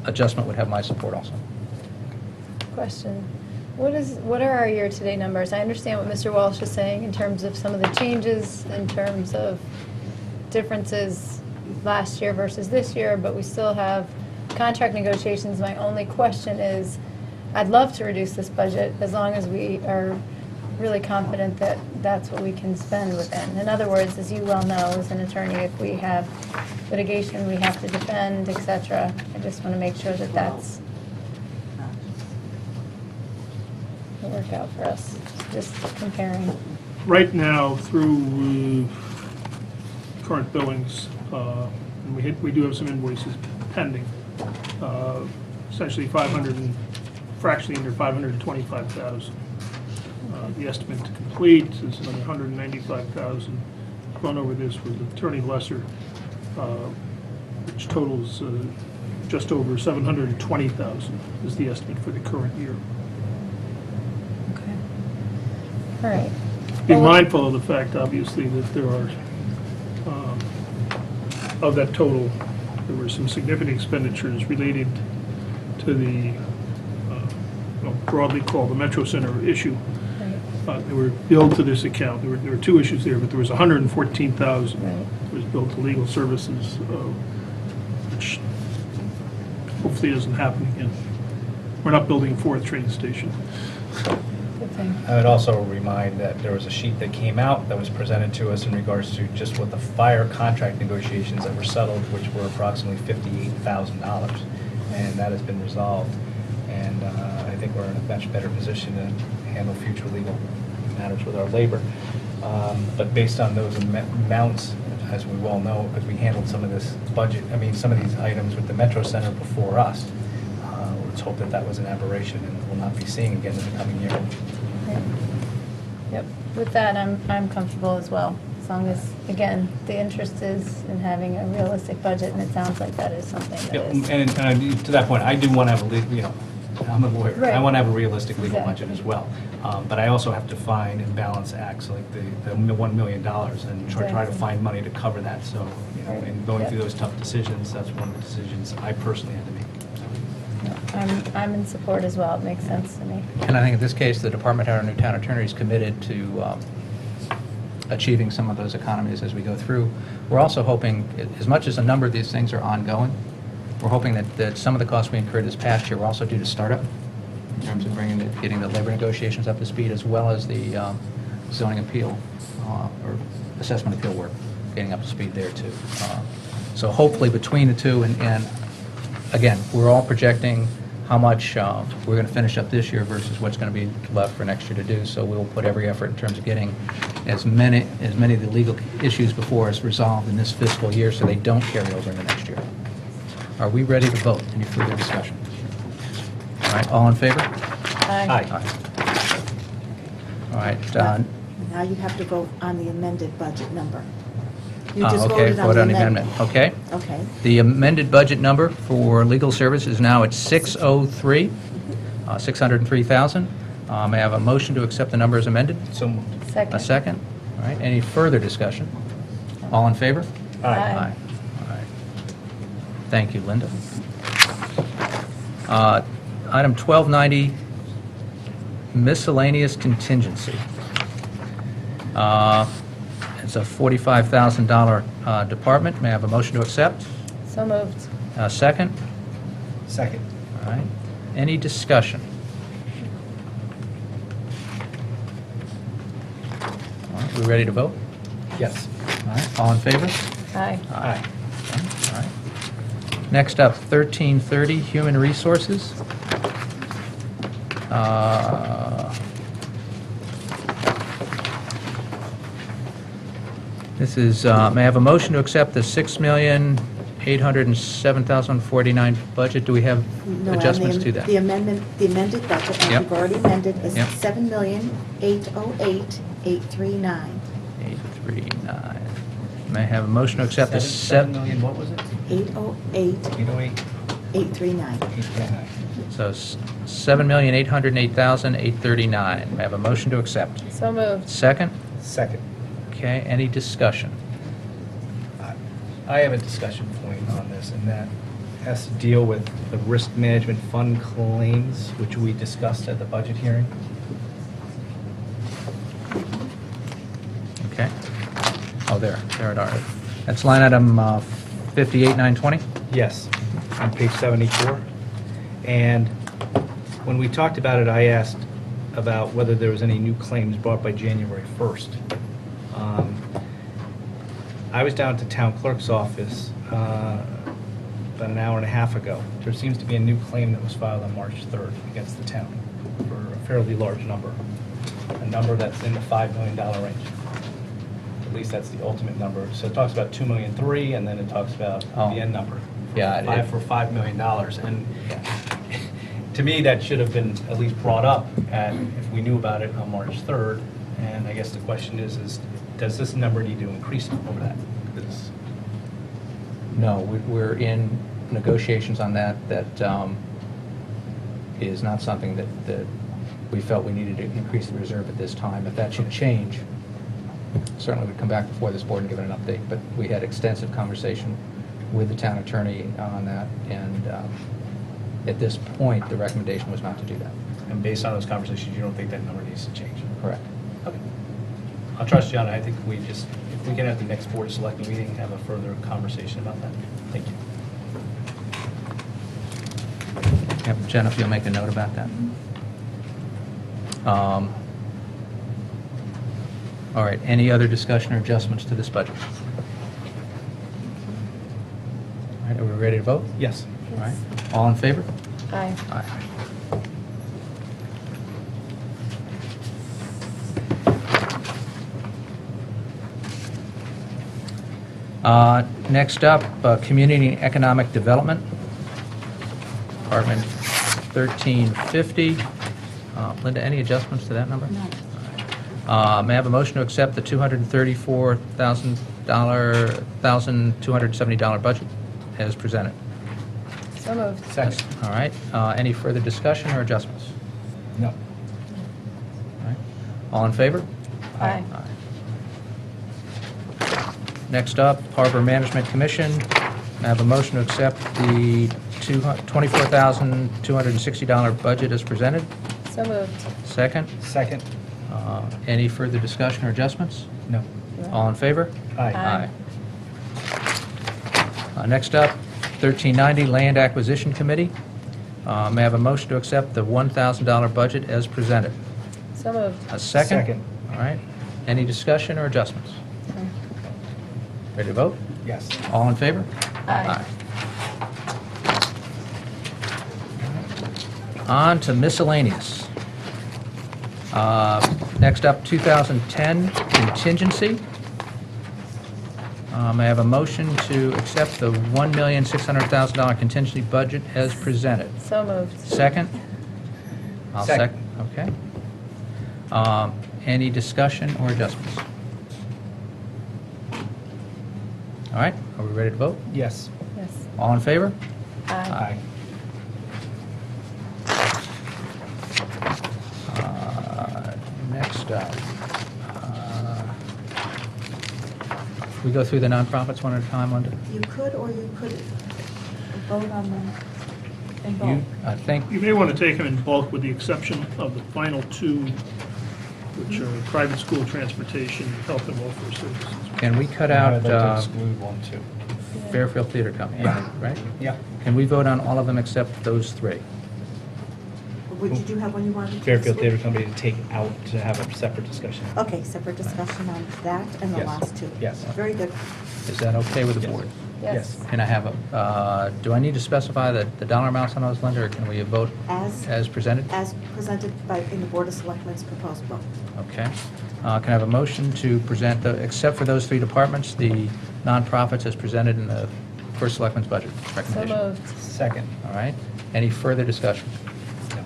adjustment would have my support also. Question. What are our year-to-date numbers? I understand what Mr. Walsh is saying in terms of some of the changes, in terms of differences last year versus this year, but we still have contract negotiations. My only question is, I'd love to reduce this budget as long as we are really confident that that's what we can spend within. In other words, as you well know, as an attorney, if we have litigation we have to defend, et cetera, I just want to make sure that that's will work out for us, just comparing. Right now, through current billings, and we do have some invoices pending, essentially fractionally under 525,000. The estimate to complete is another 195,000. Gone over this with Attorney Lesser, which totals just over 720,000 is the estimate for the current year. Okay. All right. Be Well, mindful of the fact, obviously, that there are, of that total, there were some significant expenditures related to the, broadly called the Metro Center issue. Right. They were billed to this account. There were two issues there, but there was 114,000 Right. that was billed to legal services, which hopefully doesn't happen again. We're not building a fourth train station. Good thing. I would also remind that there was a sheet that came out that was presented to us in regards to just what the fire contract negotiations that were settled, which were approximately $58,000. And that has been resolved. And I think we're in a much better position to handle future legal matters with our labor. But based on those amounts, as we well know, because we handled some of this budget, some of these items with the Metro Center before us, let's hope that that was an aberration and we'll not be seeing again in the coming year. Right. Yep. With that, I'm comfortable as well, as long as, again, the interest is in having a realistic budget, and it sounds like that is something that Yeah, is. and to that point, I do want to have I'm a lawyer. Right. I want to have a realistic legal Exactly. budget as well. But I also have to find and balance acts like the $1 million and try to Exactly. find money to cover that. So, Right. in going Yep. through those tough decisions, that's one of the decisions I personally had to make. No, I'm in support as well. It makes sense to me. And I think in this case, the department head, our new town attorney, is committed to achieving some of those economies as we go through. We're also hoping, as much as a number of these things are ongoing, we're hoping that some of the costs we incurred this past year were also due to startup, in terms of getting the labor negotiations up to speed, as well as the zoning appeal or assessment appeal work, getting up to speed there too. So hopefully between the two, and again, we're all projecting how much we're going to finish up this year versus what's going to be left for next year to do. So we'll put every effort in terms of getting as many of the legal issues before us resolved in this fiscal year so they don't carry over into next year. Are we ready to vote? Any further discussion? All right, all in favor? Aye. All right. Now you have to vote on the amended budget number. You Ah, just okay, voted vote on on the the amendment. Okay. Okay. The amended budget number for legal service is now at 603, 603,000. May I have a motion to accept the number as amended? So moved. Second. A second? All right, any further discussion? All in favor? Aye. All right. Thank you, Linda. Item 1290, miscellaneous contingency. It's a $45,000 department. May I have a motion to accept? So moved. Second? Second. All right. Any discussion? All right, we ready to vote? Yes. All right, all in favor? Aye. Aye. All right. Next up, 1330, Human Resources. This is, may I have a motion to accept the $6,807,049 budget? Do we have No, on adjustments to that? The amendment, the amended budget, as Yep. you've already amended, is Yep. $7,808,839. 839. May I have a motion to accept the 7 million, what was it? 808, 808, 839. 839. So $7,808,839. May I have a motion to accept? So moved. Second? Second. Okay, any discussion? I have a discussion point on this, and that has to deal with the risk management fund claims, which we discussed at the budget hearing. Okay. Oh, there it are. That's line item 58920? Yes, on page 74. And when we talked about it, I asked about whether there was any new claims brought by January 1st. I was down at the town clerk's office about an hour and a half ago. There seems to be a new claim that was filed on March 3rd against the town for a fairly large number, a number that's in the $5 million range. At least that's the ultimate number. So it talks about $2.3 million, and then it talks about Oh. the end number. Yeah, For $5 million. And to me, that should have been at least brought up if we knew about it on March 3rd. And I guess the question is does this number need to increase over that? 'Cause No, we're in negotiations on that. That is not something that we felt we needed to increase the reserve at this time. If that should change, certainly we'd come back before this board and give it an update. But we had extensive conversation with the town attorney on that, and at this point, the recommendation was not to do that. And based on those conversations, you don't think that number needs to change? Correct. Okay. I'll trust you on it. I think if we can at the next Board of Selectmen meeting, have a further conversation about that. Thank you. Yep, Jen, if you'll make a note about that. All right, any other discussion or adjustments to this budget? All right, are we ready to vote? Yes. All right, all in favor? Aye. Aye. Next up, Community and Economic Development, Department 1350. Linda, any adjustments to that number? No. May I have a motion to accept the $234,270 budget as presented? So moved. Second. All right, any further discussion or adjustments? No. All right. All in favor? Aye. Next up, Harbor Management Commission. I have a motion to accept the $24,260 budget as presented. So moved. Second. Second. Any further discussion or adjustments? No. All in favor? Aye. Next up, 1390 Land Acquisition Committee. May I have a motion to accept the $1,000 budget as presented? So moved. A second? Second. All right. Any discussion or adjustments? Ready to vote? Yes. All in favor? Aye. On to miscellaneous. Next up, 2010 contingency. I have a motion to accept the $1,600,000 contingency budget as presented. So moved. Second? I'll Second. Okay. Any discussion or adjustments? All right, are we ready to vote? Yes. Yes. All in favor? Aye. Next up, we go through the nonprofits one at a time, Linda? You could, or you could vote on them in You, bulk. I think, You may want to take them in bulk with the exception of the final two, which are private school transportation, health and welfare services. can we cut I'd out like to exclude one, too. Fairfield Theater Company, Yeah. right? Yeah. Can we vote on all of them except those three? Did you have one you wanted to? Fairfield exclude? Theater Company to take out, to have a separate discussion. Okay, separate discussion on that and the Yes. last two. Yes. Very good. Is that okay with the Yes. board? Yes. Can I have a, do I need to specify the dollar amounts on those, Linda, or can we vote as presented? As presented in the Board of Selectmen's proposed vote. Okay. Can I have a motion to present, except for those three departments, the nonprofits as presented in the first selectmen's budget So recommendation? moved. Second. All right. Any further discussion? No.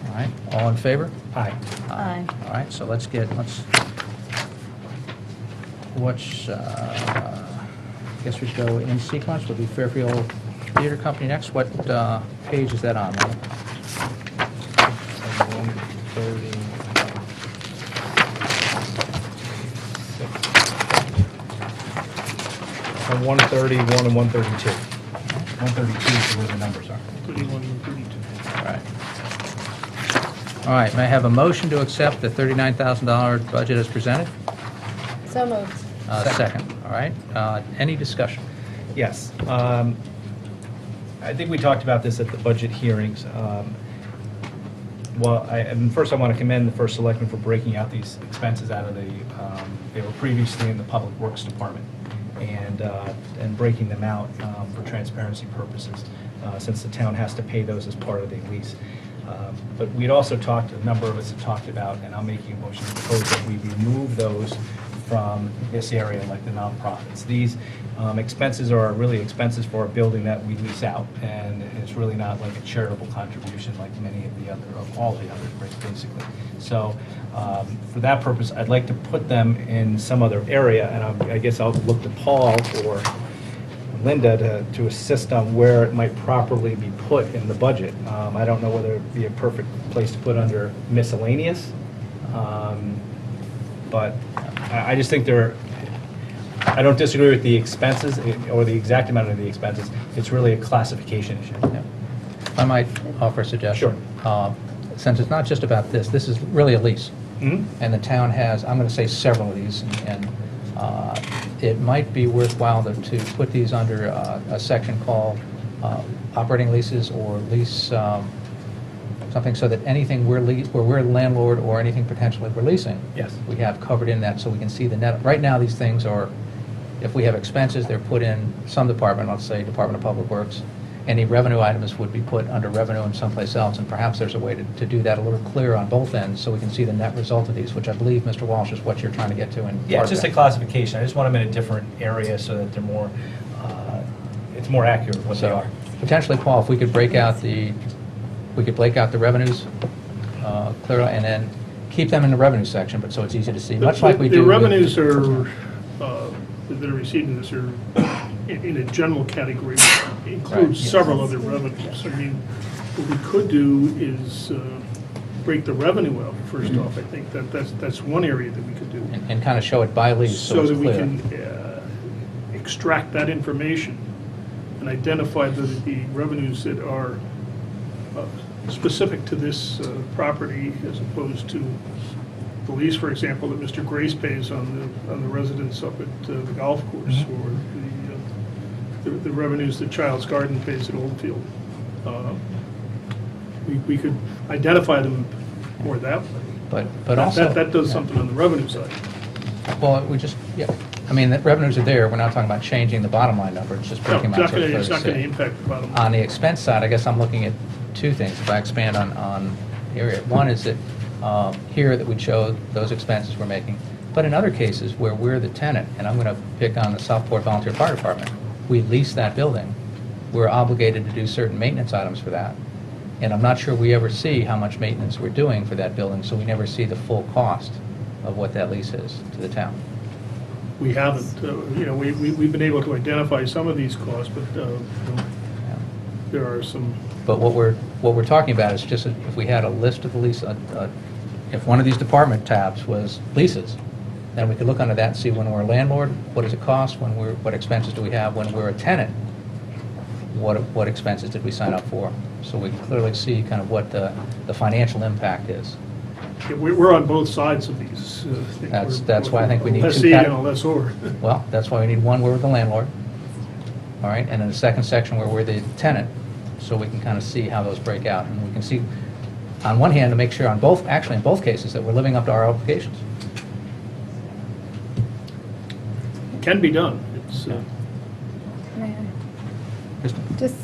All right. All in favor? Aye. Aye. All right, so let's, I guess we should go in sequence. Will be Fairfield Theater Company next. What page is that on? Linda? 130. On 131 and 132. 132 is where the numbers are. 31 and 32. All right. All right, may I have a motion to accept the $39,000 budget as presented? So moved. Second, all right. Any discussion? Yes. I think we talked about this at the budget hearings. Well, first I want to commend the first selectman for breaking out these expenses out of they were previously in the Public Works Department, and breaking them out for transparency purposes, since the town has to pay those as part of the lease. But we'd also talked, a number of us had talked about, and I'm making a motion to propose that we remove those from this area, like the nonprofits. These expenses are really expenses for a building that we lease out, and it's really not like a charitable contribution like many of the other, of all the others, basically. So for that purpose, I'd like to put them in some other area, and I guess I'll look to Paul or Linda to assist on where it might properly be put in the budget. I don't know whether it'd be a perfect place to put under miscellaneous, but I just think I don't disagree with the expenses or the exact amount of the expenses. It's really a classification issue. Yeah. I might offer a suggestion. Since it's not just about this, this is really a lease. Mhm. And the town has, I'm going to say several of these, and it might be worthwhile to put these under a section called operating leases or lease, something so that anything where we're a landlord or anything potentially we're leasing, Yes. we have covered in that so we can see the net. Right now, these things are, if we have expenses, they're put in some department, let's say Department of Public Works. Any revenue items would be put under revenue in someplace else, and perhaps there's a way to do that a little clearer on both ends so we can see the net result of these, which I believe, Mr. Walsh, is what you're trying to get to in Yeah, part it's of just a that. classification. I just want them in a different area so that they're more, it's more accurate what they So are. potentially, Paul, if we could break out the revenues clearly, and then keep them in the revenue section, but so it's easy to see, much like we do The with- revenues are, that are received in this are in a general category, Right, includes yes. several other revenues. I mean, what we could do is break the revenue out, first off. I think that's one area that we could do. and kind of show it by lease so So it's that we clear. can extract that information and identify the revenues that are specific to this property as opposed to the lease, for example, that Mr. Grace pays on the residents up at the golf course, or the revenues that Child's Garden pays at Oldfield. We could identify them more that way. But also... That does yeah. something on the revenue side. Well, we just, yeah, I mean, the revenues are there, we're not talking about changing the bottom line number, it's just No, breaking them out. it's not going to impact the bottom line. On the expense side, I guess I'm looking at two things, if I expand on area. One is that here that we show those expenses we're making, but in other cases where we're the tenant, and I'm going to pick on the Southport Volunteer Fire Department, we lease that building, we're obligated to do certain maintenance items for that, and I'm not sure we ever see how much maintenance we're doing for that building, so we never see the full cost of what that lease is to the town. We haven't, we've been able to identify some of these costs, but there are some, But what we're talking about is just if we had a list of the lease, if one of these department tabs was leases, then we could look under that and see when we're a landlord, what does it cost, what expenses do we have, when we're a tenant, what expenses did we sign up for? So we can clearly see kind of what the financial impact is. we're on both sides of these. I think That's why I think we need two Lessee and a lessor. Well, that's why we need one where we're the landlord, all right, and then a second section where we're the tenant, so we can kind of see how those break out. And we can see, on one hand, to make sure actually in both cases, that we're living up to our obligations. Can be done. It's, Just,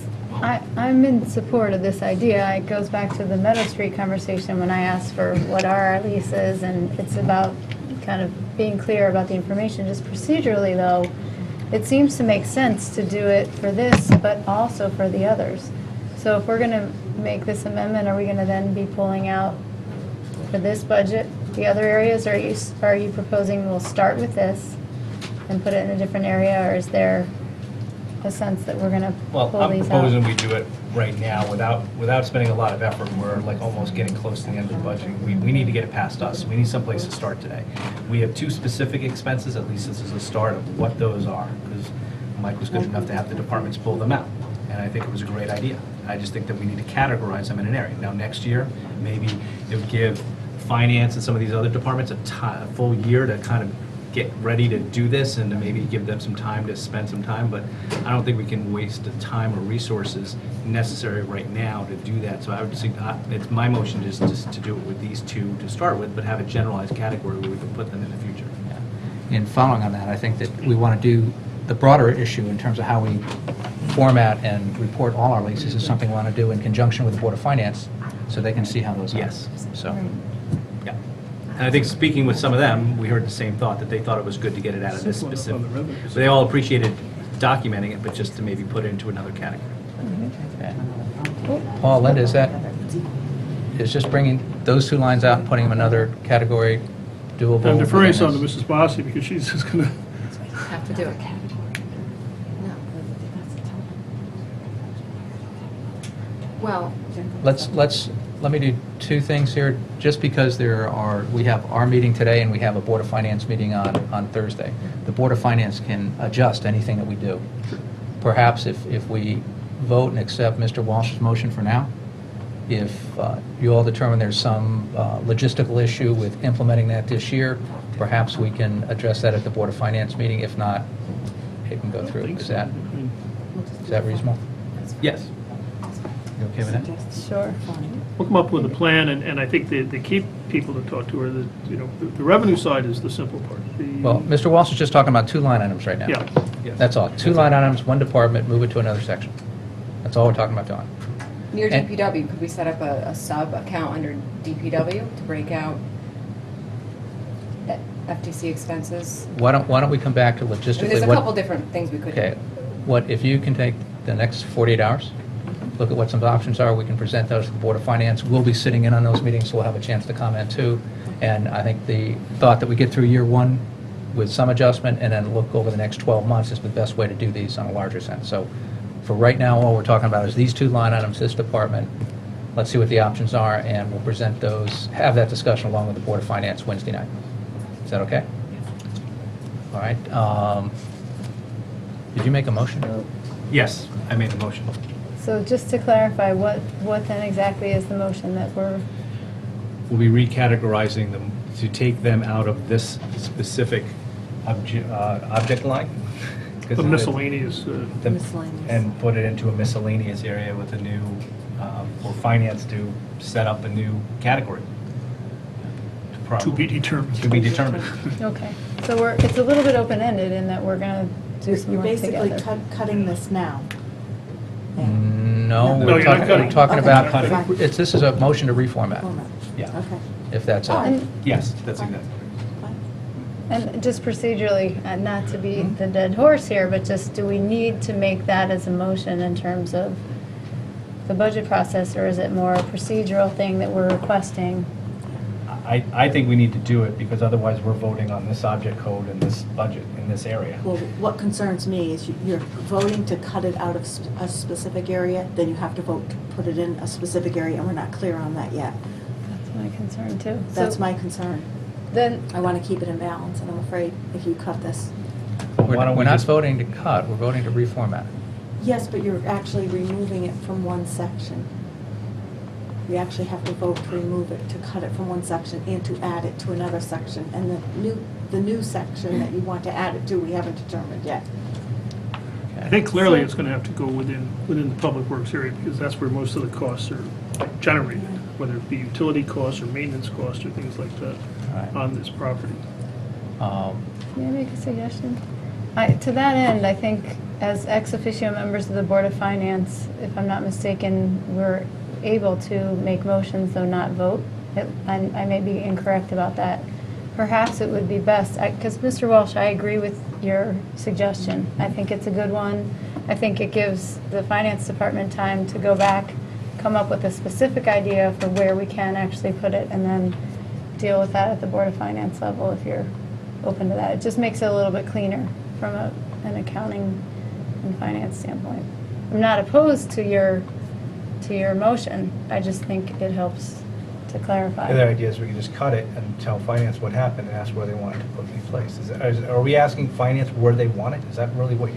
I'm in support of this idea. It goes back to the Meadow Street conversation when I asked for what are our leases, and it's about kind of being clear about the information. Just procedurally, though, it seems to make sense to do it for this, but also for the others. So if we're going to make this amendment, are we going to then be pulling out for this budget the other areas? Or are you proposing we'll start with this and put it in a different area, or is there a sense that we're going to Well, pull I'm these proposing out? we do it right now without spending a lot of effort. We're like almost getting close to the end of the budget. We need to get it past us. We need someplace to start today. We have two specific expenses, at least this is a start of what those are, because Mike was good enough to have the departments pull them out. And I think it was a great idea. I just think that we need to categorize them in an area. Now, next year, maybe it would give finance and some of these other departments a full year to kind of get ready to do this and to maybe give them some time to spend some time, but I don't think we can waste the time or resources necessary right now to do that. So I would say, it's my motion just to do it with these two to start with, but have a generalized category where we can put them in the future. And following on that, I think that we want to do the broader issue in terms of how we format and report all our leases is something we want to do in conjunction with the Board of Finance, so they can see how those are. Yes. So, Yeah. And I think speaking with some of them, we heard the same thought, that they thought it was good to get it out of this Simple enough specific. on the revenues. They all appreciated documenting it, but just to maybe put it into another category. okay. Paul, Linda, is just bringing those two lines out and putting them in another category doable? I'm deferring within some to this? Mrs. Bossy because she's just going to, Have to do it. Well, Let me do two things here, just because we have our meeting today and we have a Board of Finance meeting on Thursday. The Board of Finance can adjust anything that we do. Perhaps if we vote and accept Mr. Walsh's motion for now, if you all determine there's some logistical issue with implementing that this year, perhaps we can address that at the Board of Finance meeting. If not, it can go through. Is that reasonable? Yes. You okay with that? Sure. we'll come up with a plan, and I think the key people to talk to are the revenue side is the simple part. Well, Mr. Walsh is just talking about two line items right now. Yeah. That's all. Two line items, one department, move it to another section. That's all we're talking about doing. near And- DPW, could we set up a sub-account under DPW to break out FTC expenses? Why don't we come back to I mean, logistically? there's a what- couple different things we could do. Okay, if you can take the next 48 hours, look at what some options are, we can present those to the Board of Finance. We'll be sitting in on those meetings, so we'll have a chance to comment too. And I think the thought that we get through year one with some adjustment and then look over the next 12 months is the best way to do these on a larger sense. So for right now, all we're talking about is these two line items, this department. Let's see what the options are, and we'll present those, have that discussion along with the Board of Finance Wednesday night. Is that okay? All right. Did you make a motion? Yes, I made the motion. So just to clarify, what then exactly is the motion that we're, We'll be recategorizing them to take them out of this specific object line. 'Cause The of miscellaneous, the- Miscellaneous. And put it into a miscellaneous area with a new, for finance to set up a new category. to be determined. To be determined. okay. So it's a little bit open-ended in that we're going to do some You're work basically together. cutting this now. Yeah. No, No, we're you're not talking, cutting. about, Okay, fine. this is a motion to reformat, Format. Yeah. Okay. if that's All all. right. And- Yes, that's exactly. Fine. And just procedurally, not to beat Mhm. the dead horse here, but just, do we need to make that as a motion in terms of the budget process, or is it more a procedural thing that we're requesting? I think we need to do it because otherwise we're voting on this object code and this budget in this area. Well, what concerns me is you're voting to cut it out of a specific area, then you have to vote to put it in a specific area, and we're not clear on that yet. That's my concern, too. That's So my concern. Then, I want to keep it in balance, and I'm afraid if you cut this. Why don't We're we not just- voting to cut, we're voting to reformat. Yes, but you're actually removing it from one section. You actually have to vote to remove it, to cut it from one section and to add it to another section. And the new section that you want to add it to, we haven't determined yet. I think clearly it's going to have to go within the public works area, because that's where most of the costs are generated, whether it be utility costs or maintenance costs or things like that Right. on this property. may I make a suggestion? To that end, I think as ex officio members of the Board of Finance, if I'm not mistaken, we're able to make motions, though not vote. I may be incorrect about that. Perhaps it would be best, because Mr. Walsh, I agree with your suggestion. I think it's a good one. I think it gives the Finance Department time to go back, come up with a specific idea for where we can actually put it, and then deal with that at the Board of Finance level if you're open to that. It just makes it a little bit cleaner from an accounting and finance standpoint. I'm not opposed to your motion. I just think it helps to clarify. The other idea is we can just cut it and tell finance what happened and ask where they want it to put in place. Are we asking finance where they want it? Is that really what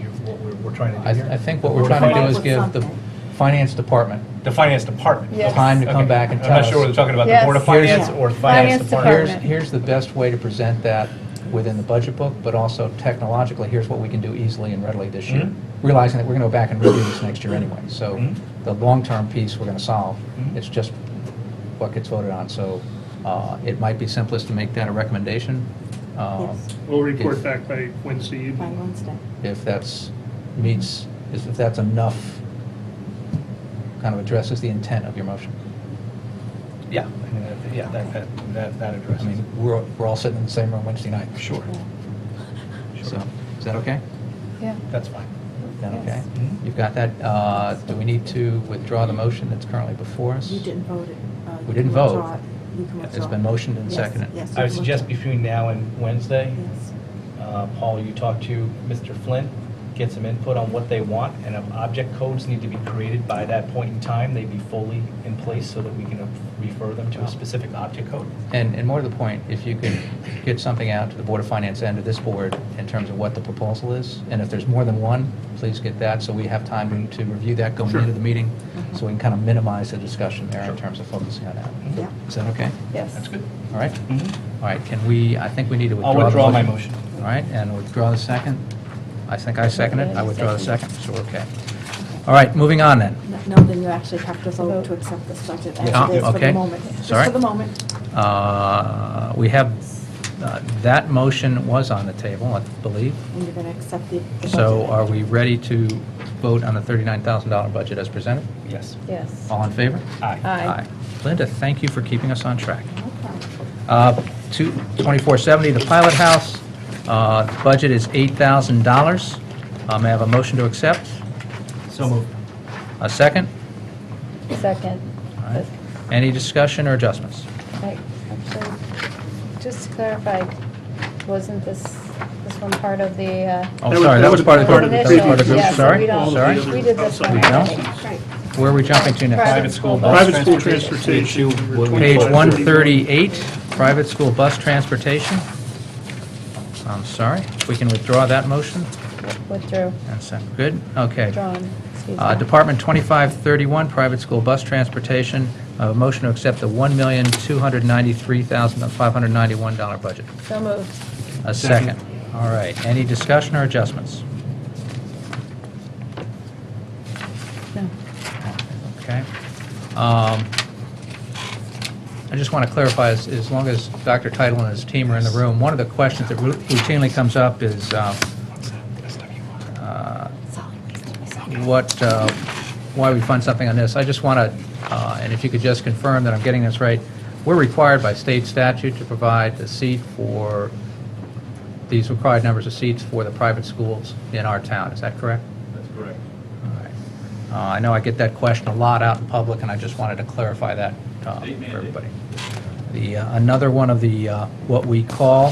we're trying to do here? I think what The we're Board of trying to do Finance? is give the Something. Finance Department The finance department? Yes. time to come Okay. back and tell I'm us. not sure whether we're talking about the Yes. Board of Here's- Finance or the finance Finance department. Department. Here's the best way to present that within the budget book, but also technologically, here's what we can do easily and readily this year. Mhm. Realizing that we're going to go back and review this next year anyway. So Mhm. the long-term piece we're going to solve. Mhm. It's just what gets voted on. So it might be simplest to make that a recommendation. Yes. We'll report If- back by Wednesday By evening. Wednesday. If that's enough, kind of addresses the intent of your motion. Yeah, I mean, that addresses I mean, it. we're all sitting in the same room Wednesday night. Sure. Yeah. So, is that okay? Yeah. That's fine. Is that okay? Yes. Mhm. You've got that. Do we need to withdraw the motion that's currently before us? You didn't vote it. We You didn't can vote. withdraw it. You can It's withdraw been it. motioned and Yes, seconded. yes, you I would can suggest withdraw. between now and Wednesday, Yes. Paul, you talk to Mr. Flynn, get some input on what they want, and if object codes need to be created by that point in time, they be fully in place so that we can refer them to a specific object code. And more to the point, if you could get something out to the Board of Finance and to this board in terms of what the proposal is, and if there's more than one, please get that, so we have time to review that going Sure. into the meeting, Mhm. so we can kind of minimize the discussion there in terms of focusing on that. Yeah. Is that okay? Yes. That's good. All right? Mhm. All right, I think we need to withdraw I'll the withdraw my motion. All right, and withdraw the second. I think I second it. I withdraw the second, so we're okay. All right, moving on then. No, then you actually have to vote to accept this budget as Yeah, it is for okay. the moment. Just Sorry. for the moment. We have, that motion was on the table, I believe. And you're going to accept the budget. So are we ready to vote on the $39,000 budget as presented? Yes. Yes. All in favor? Aye. Aye. Linda, thank you for keeping us on track. No problem. 2470, the Pilot House, budget is $8,000. May I have a motion to accept? So moved. A second? Second. All right. Any discussion or adjustments? Right, actually, just to clarify, wasn't this one part of the? Oh, sorry, that was part of the group. That was part of the group, Yeah, so sorry, we don't- sorry. We did this one. We already. don't? Right. Where are we jumping to next? Private school bus. Private school transportation. Page 138, private school bus transportation. I'm sorry, if we can withdraw that motion. Withdrew, That's good, okay. withdrawn, excuse me. Department 2531, private school bus transportation, a motion to accept the $1,293,591 budget. So moved. A second. All right, any discussion or adjustments? No. Okay. I just want to clarify, as long as Dr. Title and his team are in the room, one of the questions that routinely comes up is why we fund something on this. I just want to, and if you could just confirm that I'm getting this right, we're required by state statute to provide a seat for these required numbers of seats for the private schools in our town. Is that correct? That's correct. All right. I know I get that question a lot out in public, and I just wanted to clarify that for everybody. Another one of the, what we call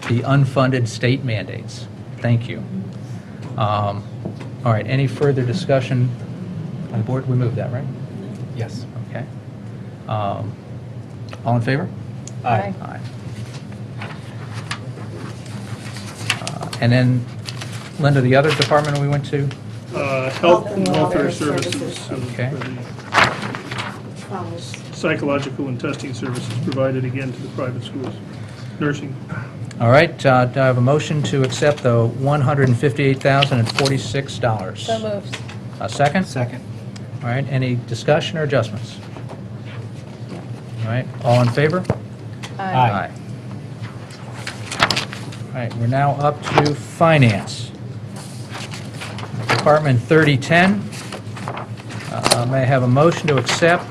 the unfunded state mandates. Thank you. All right, any further discussion on the board? We moved that, right? Yes. Okay. All in favor? Aye. Aye. And then, Linda, the other department we went to? Health and welfare services. Okay. Follows. Psychological and testing services provided again to the private schools. Nursing. All right, do I have a motion to accept the $158,046? So moved. A second? Second. All right, any discussion or adjustments? All right, all in favor? Aye. All right, we're now up to finance. Department 3010, may I have a motion to accept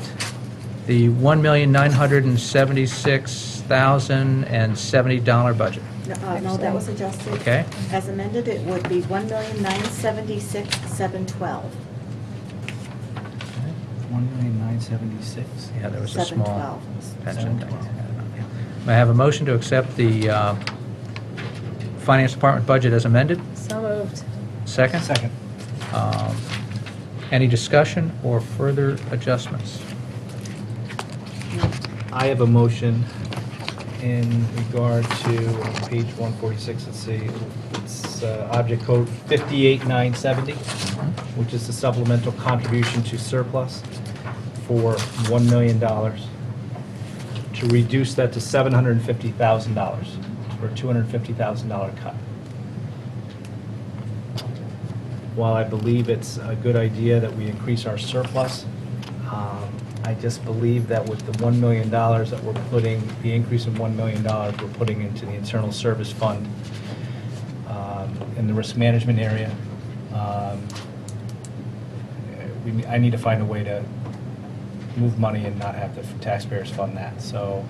the $1,976,070 budget? No, that was adjusted. Okay. As amended, it would be $1,976,712. 1,976. Yeah, there was a small 712. pension thing. May I have a motion to accept the finance department budget as amended? So moved. Second? Second. Any discussion or further adjustments? I have a motion in regard to page 146, let's see, it's object code 58970, which is the supplemental contribution to surplus for $1 million, to reduce that to $750,000 for a $250,000 cut. While I believe it's a good idea that we increase our surplus, I just believe that with the $1 million that we're putting, the increase in $1 million we're putting into the internal service fund in the risk management area, I need to find a way to move money and not have the taxpayers fund that. So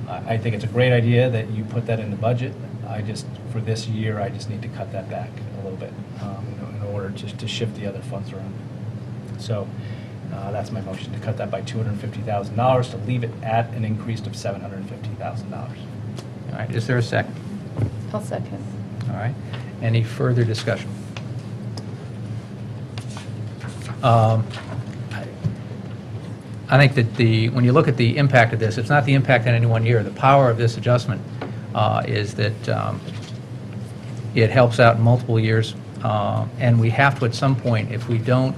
I think it's a great idea that you put that in the budget. For this year, I just need to cut that back a little bit in order to shift the other funds around. So that's my motion, to cut that by $250,000, to leave it at an increase of $750,000. All right, is there a second? I'll second. All right, any further discussion? I think that when you look at the impact of this, it's not the impact in any one year. The power of this adjustment is that it helps out in multiple years, and we have to, at some point, if we don't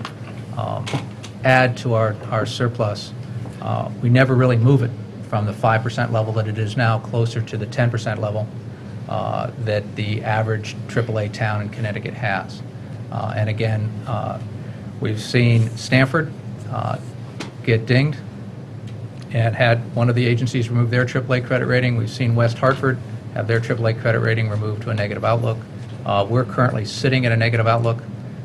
add to our surplus, we never really move it from the 5% level that it is now, closer to the 10% level that the average AAA town in Connecticut has. And again, we've seen Stamford get dinged and had one of the agencies remove their AAA credit rating. We've seen West Hartford have their AAA credit rating removed to a negative outlook. We're currently sitting at a negative outlook.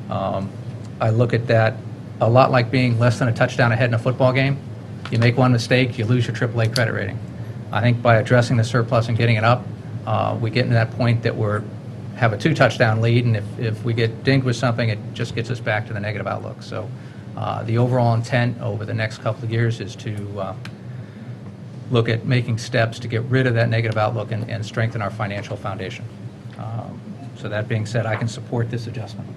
I look at that a lot like being less than a touchdown ahead in a football game. You make one mistake, you lose your AAA credit rating. I think by addressing the surplus and getting it up, we get to that point that we have a 2-touchdown lead, and if we get dinged with something, it just gets us back to the negative outlook. So the overall intent over the next couple of years is to look at making steps to get rid of that negative outlook and strengthen our financial foundation. So that being said, I can support this adjustment.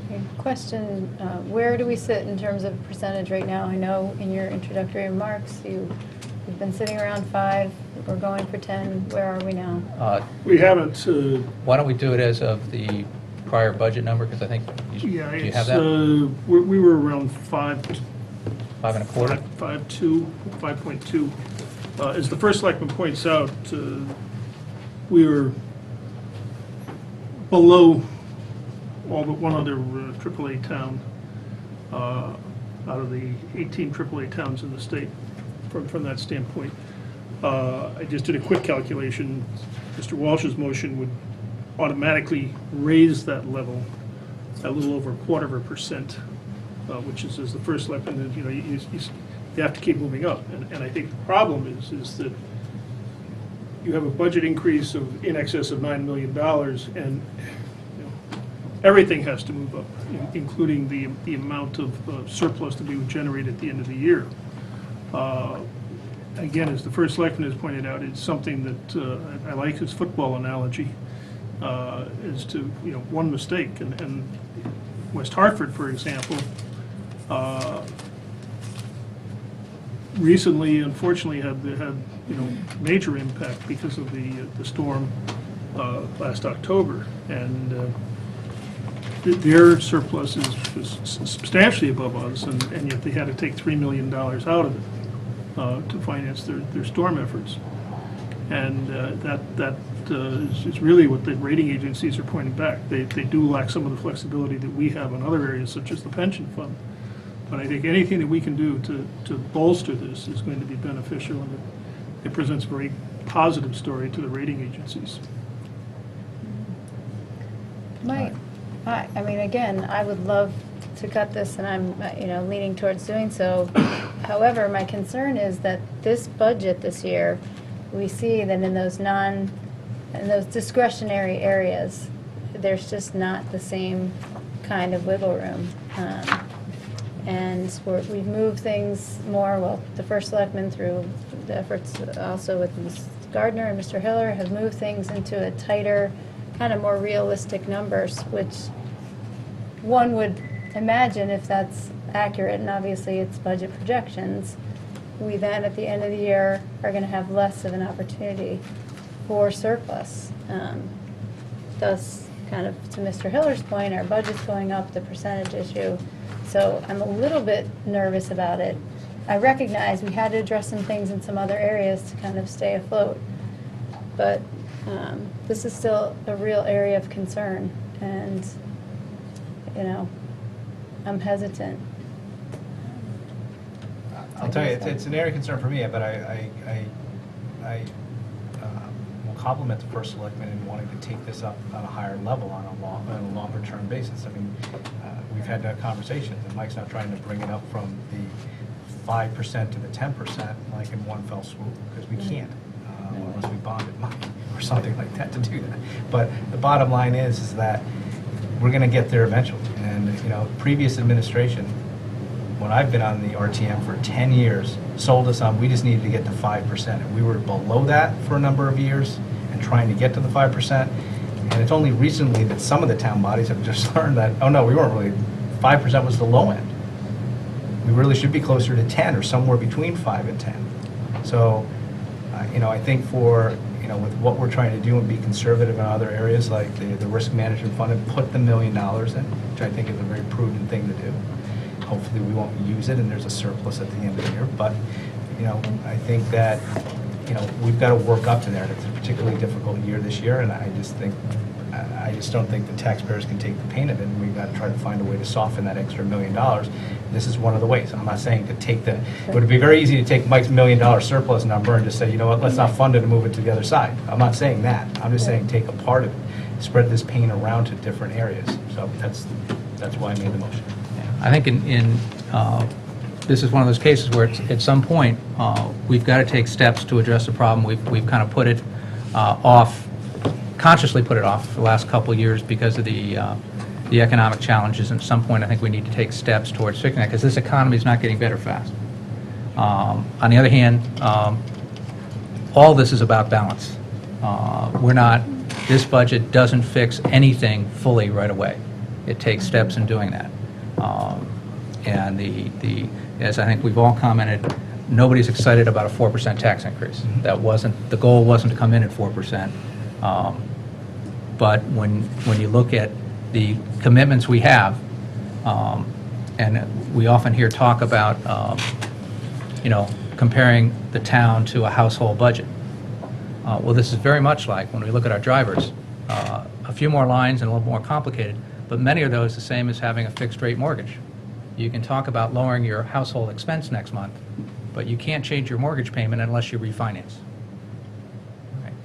Okay, question, where do we sit in terms of percentage right now? I know in your introductory remarks, you've been sitting around 5, we're going for 10. Where are we now? We haven't, Why don't we do it as of the prior budget number, because I think, do you have that? we were around 5, 5.25? 5.2. As the first selectman points out, we were below all but one other AAA town out of the 18 AAA towns in the state from that standpoint. I just did a quick calculation. Mr. Walsh's motion would automatically raise that level a little over 0.25%, which is, as the first selectman, you know, you have to keep moving up. And I think the problem is that you have a budget increase of in excess of $9 million, and you know, everything has to move up, including the amount of surplus that we would generate at the end of the year. Again, as the first selectman has pointed out, it's something that I like his football analogy, as to, you know, one mistake. And West Hartford, for example, recently, unfortunately, had you know, major impact because of the storm last October, and their surplus is substantially above us, and yet they had to take $3 million out of it to finance their storm efforts. And that is really what the rating agencies are pointing back. They do lack some of the flexibility that we have in other areas, such as the pension fund. But I think anything that we can do to bolster this is going to be beneficial, and it presents a very positive story to the rating agencies. I mean, again, I would love to cut this, and I'm, you know, leaning towards doing so. However, my concern is that this budget this year, we see that in those discretionary areas, there's just not the same kind of wiggle room. And we've moved things more, well, the first selectman, through the efforts also with Ms. Gardner and Mr. Hiller, have moved things into a tighter, kind of more realistic numbers, which one would imagine, if that's accurate, and obviously it's budget projections, we then at the end of the year are going to have less of an opportunity for surplus. Thus, kind of to Mr. Hiller's point, our budget's going up, the percentage issue. So I'm a little bit nervous about it. I recognize we had to address some things in some other areas to kind of stay afloat, but this is still a real area of concern, and, you know, I'm hesitant. I'll tell you, it's an area of concern for me, but I will compliment the first selectman in wanting to take this up on a higher level on a longer-term basis. I mean, we've had conversations, and Mike's not trying to bring it up from the 5% to the 10% like in one fell swoop, because we can't, unless we bonded money or something like that to do that. But the bottom line is that we're going to get there eventually. And, you know, previous administration, when I've been on the RTM for 10 years, sold us on we just needed to get to 5%. And we were below that for a number of years and trying to get to the 5%. And it's only recently that some of the town bodies have just learned that, oh no, we weren't really, 5% was the low end. We really should be closer to 10 or somewhere between 5 and 10. So, you know, I think for, you know, with what we're trying to do and be conservative in other areas like the risk management fund and put the $1 million in, which I think is a very prudent thing to do. Hopefully we won't use it and there's a surplus at the end of the year. But, you know, I think that, you know, we've got to work up to there. It's a particularly difficult year this year, and I just don't think the taxpayers can take the pain of it, and we've got to try to find a way to soften that extra $1 million. This is one of the ways. I'm not saying to take it would be very easy to take Mike's $1 million surplus number and just say, you know what, let's not fund it and move it to the other side. I'm not saying that. I'm just saying take a part of it, spread this pain around to different areas. So that's why I made the motion. I think this is one of those cases where at some point, we've got to take steps to address the problem. We've kind of put it off, consciously put it off for the last couple of years because of the economic challenges. And at some point, I think we need to take steps towards fixing that, because this economy is not getting better fast. On the other hand, all this is about balance. This budget doesn't fix anything fully right away. It takes steps in doing that. And as I think we've all commented, nobody's excited about a 4% tax increase. The goal wasn't to come in at 4%. But when you look at the commitments we have, and we often hear talk about, you know, comparing the town to a household budget. Well, this is very much like when we look at our drivers. A few more lines and a little more complicated, but many of those the same as having a fixed rate mortgage. You can talk about lowering your household expense next month, but you can't change your mortgage payment unless you refinance.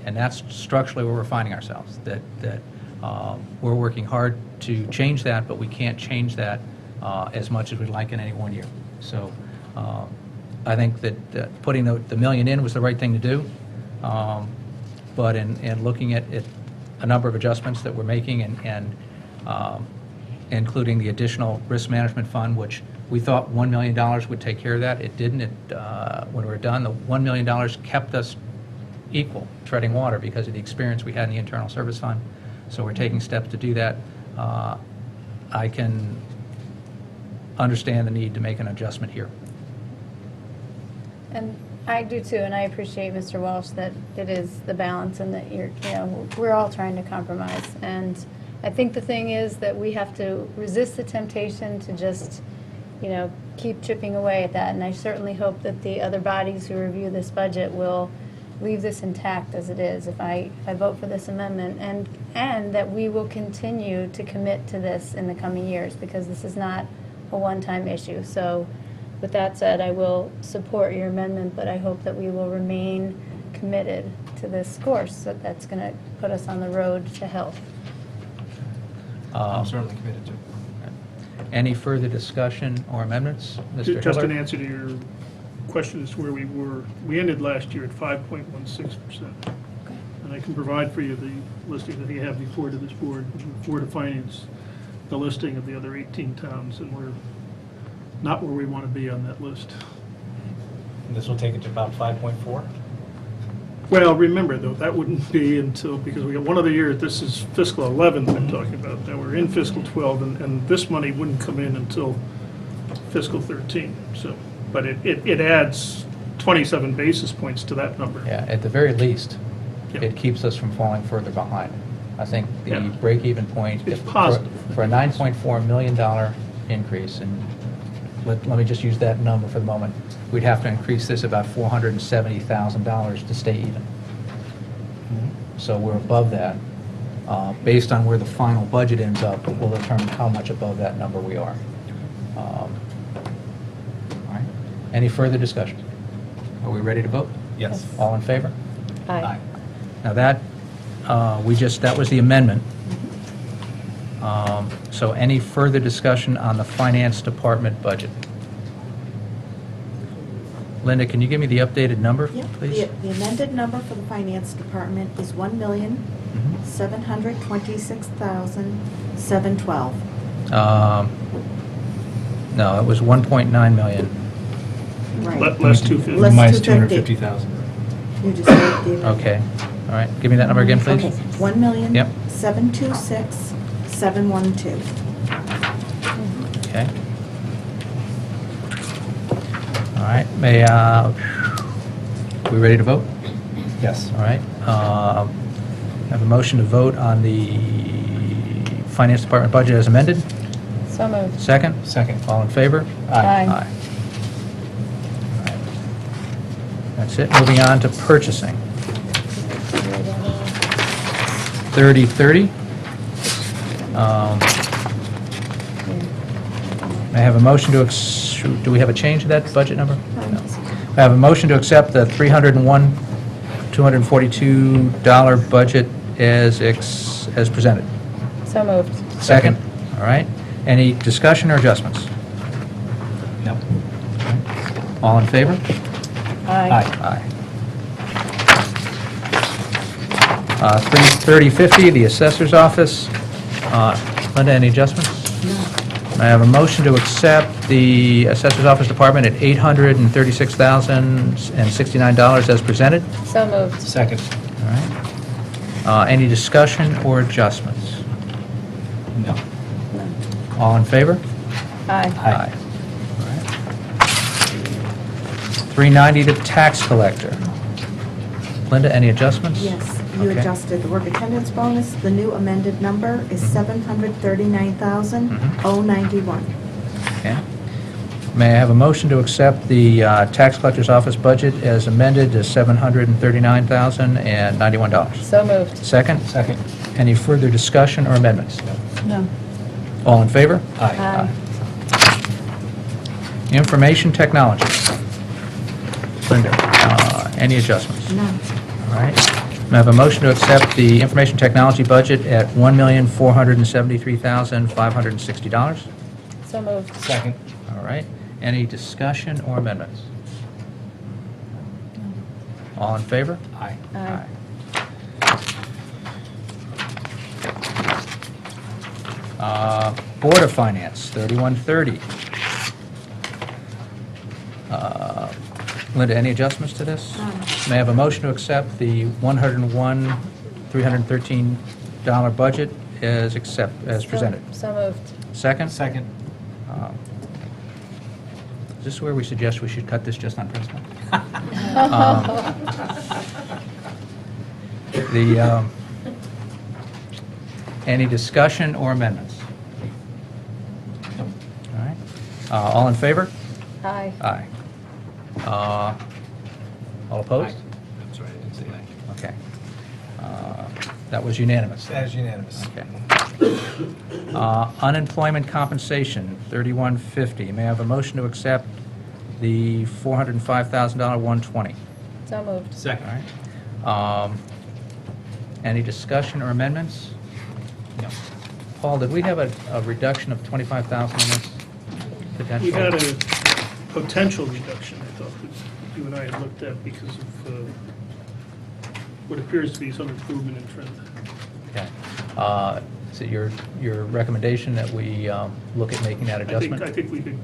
And that's structurally where we're finding ourselves, that we're working hard to change that, but we can't change that as much as we'd like in any one year. So I think that putting the $1 million in was the right thing to do. But in looking at a number of adjustments that we're making and including the additional risk management fund, which we thought $1 million would take care of that. It didn't. When we were done, the $1 million kept us equal, treading water, because of the experience we had in the internal service fund. So we're taking steps to do that. I can understand the need to make an adjustment here. And I do too, and I appreciate, Mr. Walsh, that it is the balance and that we're all trying to compromise. And I think the thing is that we have to resist the temptation to just, keep chipping away at that. And I certainly hope that the other bodies who review this budget will leave this intact as it is if I vote for this amendment, and that we will continue to commit to this in the coming years, because this is not a one-time issue. So with that said, I will support your amendment, but I hope that we will remain committed to this course that's going to put us on the road to health. I'm certainly committed to it. Any further discussion or amendments? Mr. Just an Hiller? answer to your question as to where we were. We ended last year at 5.16%. And I can provide for you the listing that you have before to this board, before to finance, the listing of the other 18 towns, and we're not where we want to be on that list. And this will take it to about 5.4? Well, remember, though, that wouldn't be until, because we got one other year, this is fiscal 11 that I'm talking about. Now, we're in fiscal 12, and this money wouldn't come in until fiscal 13. So, but it adds 27 basis points to that number. Yeah, at the very least, Yeah. it keeps us from falling further behind. I think the Yeah. break-even point It's positive. for a $9.4 million increase, and let me just use that number for the moment, we'd have to increase this about $470,000 to stay even. So we're above that. Based on where the final budget ends up, will determine how much above that number we are. All right. Any further discussion? Are we ready to vote? Yes. All in favor? Aye. Now that, that was the amendment. So any further discussion on the Finance Department budget? Linda, can you give me the updated number, Yep. please? The amended number for the finance department is $1,726,712. No, it was 1.9 million. Right. Less 250. Less Minus 250. 250,000. You just gave the amendment. Okay, all right. Give me that number again, please. Okay, 1,726,712. Okay. All right, we ready to vote? Yes. All right. Have a motion to vote on the Finance Department budget as amended? So moved. Second? Second. All in favor? Aye. All right. That's it. Moving on to purchasing. 3030. May I have a motion to, do we have a change to that budget number? No. I have a motion to accept the $301,242 budget as presented. So moved. Second? All right. Any discussion or adjustments? No. All in favor? Aye. Aye. 3050, the Assessor's Office. Linda, any adjustments? No. I have a motion to accept the Assessor's Office Department at $836,069 as presented. So moved. Second. All right. Any discussion or adjustments? No. All in favor? Aye. Aye. All right. 390, the Tax Collector. Linda, any adjustments? Yes, you Okay. adjusted the work attendance bonus. The new amended number is $739,091. Okay. May I have a motion to accept the Tax Collector's Office budget as amended to $739,091? So moved. Second? Second. Any further discussion or amendments? No. All in favor? Aye. Information Technology. Linda, any adjustments? No. All right. May I have a motion to accept the information technology budget at $1,473,560? So moved. Second. All right. Any discussion or amendments? All in favor? Aye. Aye. Board of Finance, 3130. Linda, any adjustments to this? May I have a motion to accept the $101,313 budget as presented? So moved. Second? Second. Is this where we suggest we should cut this just on principle? Any discussion or amendments? All right. All in favor? Aye. Aye. All opposed? I'm sorry, I didn't say that. Okay. That was unanimous. That is unanimous. Okay. Unemployment compensation, 3150. May I have a motion to accept the $405,000 120? So moved. All Second. right. Any discussion or amendments? No. Paul, did we have a reduction of 25,000 in this potential? We had a potential reduction, I thought, that you and I had looked at because of what appears to be some improvement in trend. Okay. Is it your recommendation that we look at making that adjustment? I think we could,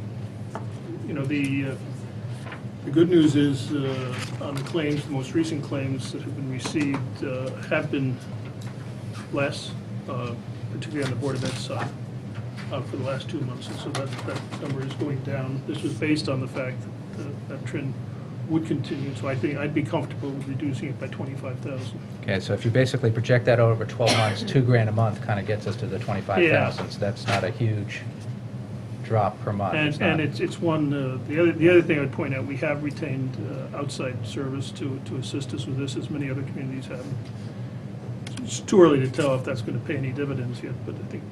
the good news is on the claims, the most recent claims that have been received have been less, particularly on the Board of Ed side, for the last 2 months. And so that number is going down. This was based on the fact that that trend would continue. So I think I'd be comfortable with reducing it by 25,000. Okay, so if you basically project that over 12 months, $2,000 a month kind of gets us to the 25,000. Yeah. So that's not a huge drop per month. And it's one, the other thing I'd point out, we have retained outside service to assist us with this, as many other communities have. It's too early to tell if that's going to pay any dividends yet, but I think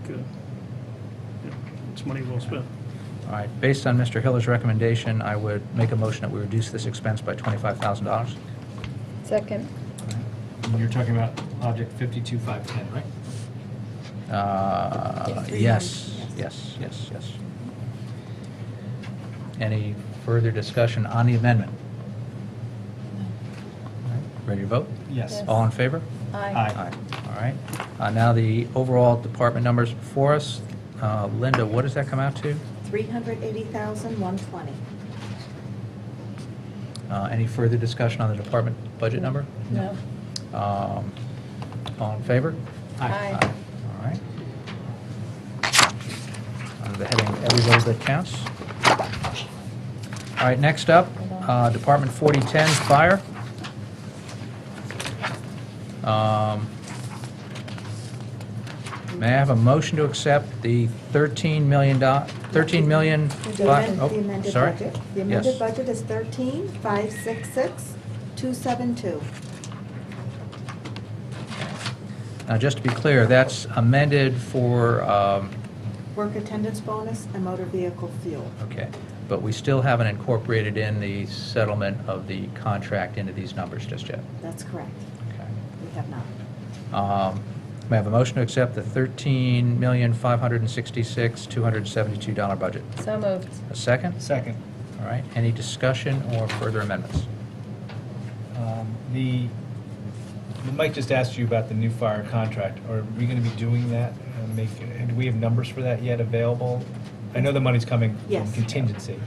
it's money well spent. All right, based on Mr. Hiller's recommendation, I would make a motion that we reduce this expense by $25,000. Second. And you're talking about object 52510, right? Yes. Any further discussion on the amendment? All right, ready to vote? Yes. Yes. All in favor? Aye. Aye. All right. Now the overall department numbers before us. Linda, what does that come out to? $380,120. Any further discussion on the department budget number? No. All in favor? Aye. All right. Under the heading, every vote that counts. All right, next up, Department 4010, Fire. May I have a motion to accept the $13 million? The amended Sorry? budget. The Yes. amended budget is 13,566,272. Now, just to be clear, that's amended for, Work attendance bonus and motor vehicle fuel. okay, but we still haven't incorporated in the settlement of the contract into these numbers just yet. That's correct. Okay. We have not. May I have a motion to accept the $13,566,272 budget? So moved. A second? Second. All right, any discussion or further amendments? Mike just asked you about the new fire contract. Are we going to be doing that? Do we have numbers for that yet available? I know the money's coming from Yes. contingency.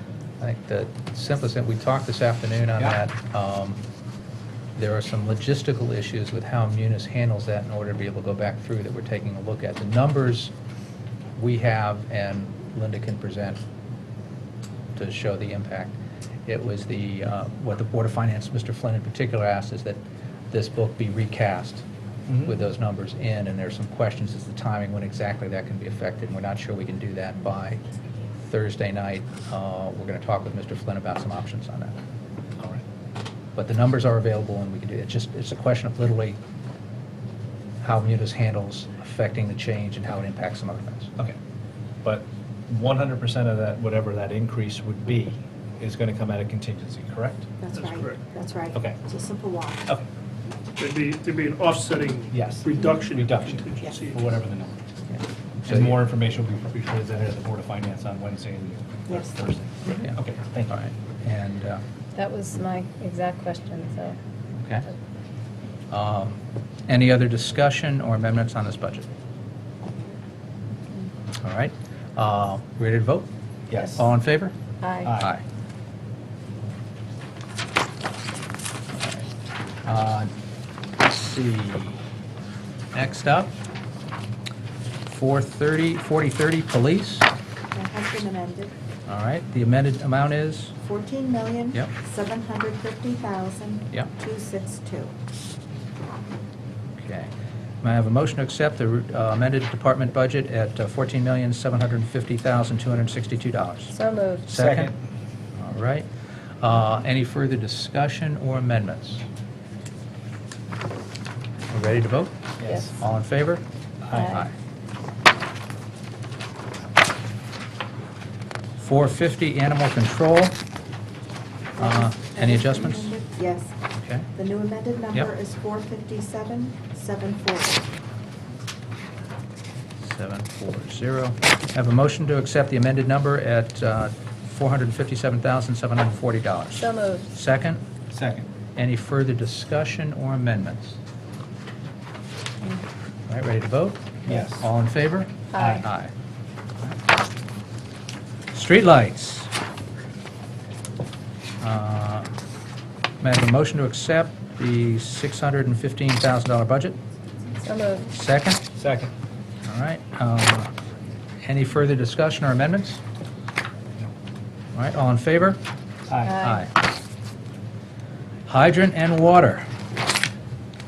I think the simplest thing, we talked this afternoon on Yeah. that. There are some logistical issues with how Munis handles that in order to be able to go back through that we're taking a look at. The numbers we have, and Linda can present to show the impact. It was what the Board of Finance, Mr. Flynn in particular, asked is that this book be recast Mhm. with those numbers in, and there's some questions as to timing when exactly that can be affected. And we're not sure we can do that by Thursday night. We're going to talk with Mr. Flynn about some options on that. All right. But the numbers are available and we can do it. It's a question of literally how Munis handles affecting the change and how it impacts some other things. Okay. But 100% of that, whatever that increase would be, is going to come out of contingency, correct? That's That's right. correct. That's right. Okay. It's a simple wash. Okay. There'd be an offsetting Yes. reduction in Reduction. contingency. For whatever the number. So And you- more information will be presented at the Board of Finance on Wednesday and Yes. Thursday. Yeah. Okay, thank you. All right, and, That was my exact question, so. okay. Any other discussion or amendments on this budget? All right, ready to vote? Yes. All in favor? Aye. Aye. Let's see. Next up, 4030 police. That has been amended. All right, the amended amount is? 14,750,262. Yep. Okay. May I have a motion to accept the amended department budget at $14,750,262? So moved. Second. All right. Any further discussion or amendments? Ready to vote? Yes. All in favor? Aye. 450 animal control. Any adjustments? Yes. Okay. The new amended number Yep. is 457,740. 740. Have a motion to accept the amended number at $457,740. So moved. Second. Second. Any further discussion or amendments? All right, ready to vote? Yes. All in favor? Aye. Aye. Streetlights. May I have a motion to accept the $615,000 budget? So moved. Second? Second. All right. Any further discussion or amendments? All right, all in favor? Aye. Hydrant and water.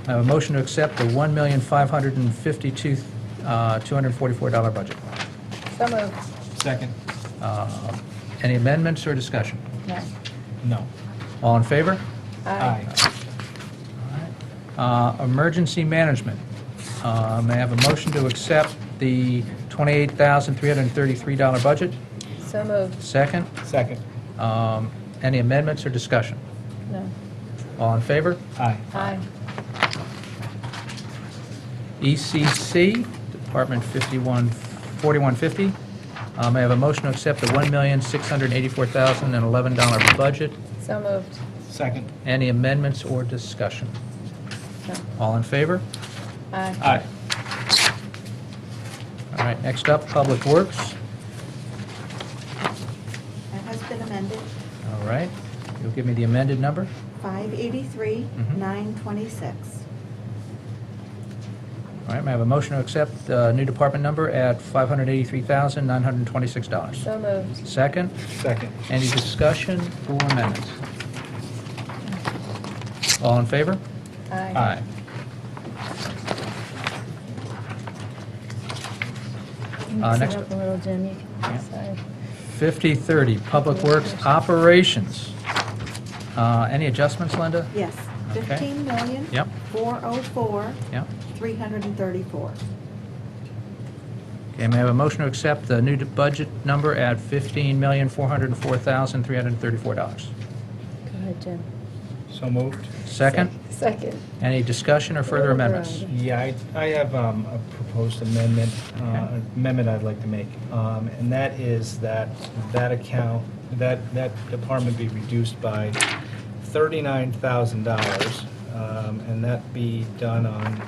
I have a motion to accept the $1,552,244 budget. So moved. Second. Any amendments or discussion? No. No. All in favor? Aye. Emergency management. May I have a motion to accept the $28,333 budget? So moved. Second. Second. Any amendments or discussion? No. All in favor? Aye. Aye. ECC, Department 4150. May I have a motion to accept the $1,684,011 budget? So moved. Second. Any amendments or discussion? No. All in favor? Aye. Aye. Uh, All right, next up, Public Works. That has been amended. All right, you'll give me the amended number? 583,926. All right, may I have a motion to accept the new department number at $583,926? So moved. Second, Second. any discussion or amendments? All in favor? Aye. You can Next sit up. up a little, Jim. You Yeah. can, sorry. 5030, Public Works Operations. Any adjustments, Linda? Yes. Okay. 15,000,000. Yep. 404. Yep. 334. Okay, may I have a motion to accept the new budget number at $15,404,334? Go ahead, Jim. So moved. Second, Second. any discussion or further amendments? Yeah, I have a proposed amendment, Okay. amendment I'd like to make, and that is that account, that department be reduced by $39,000, and that be done on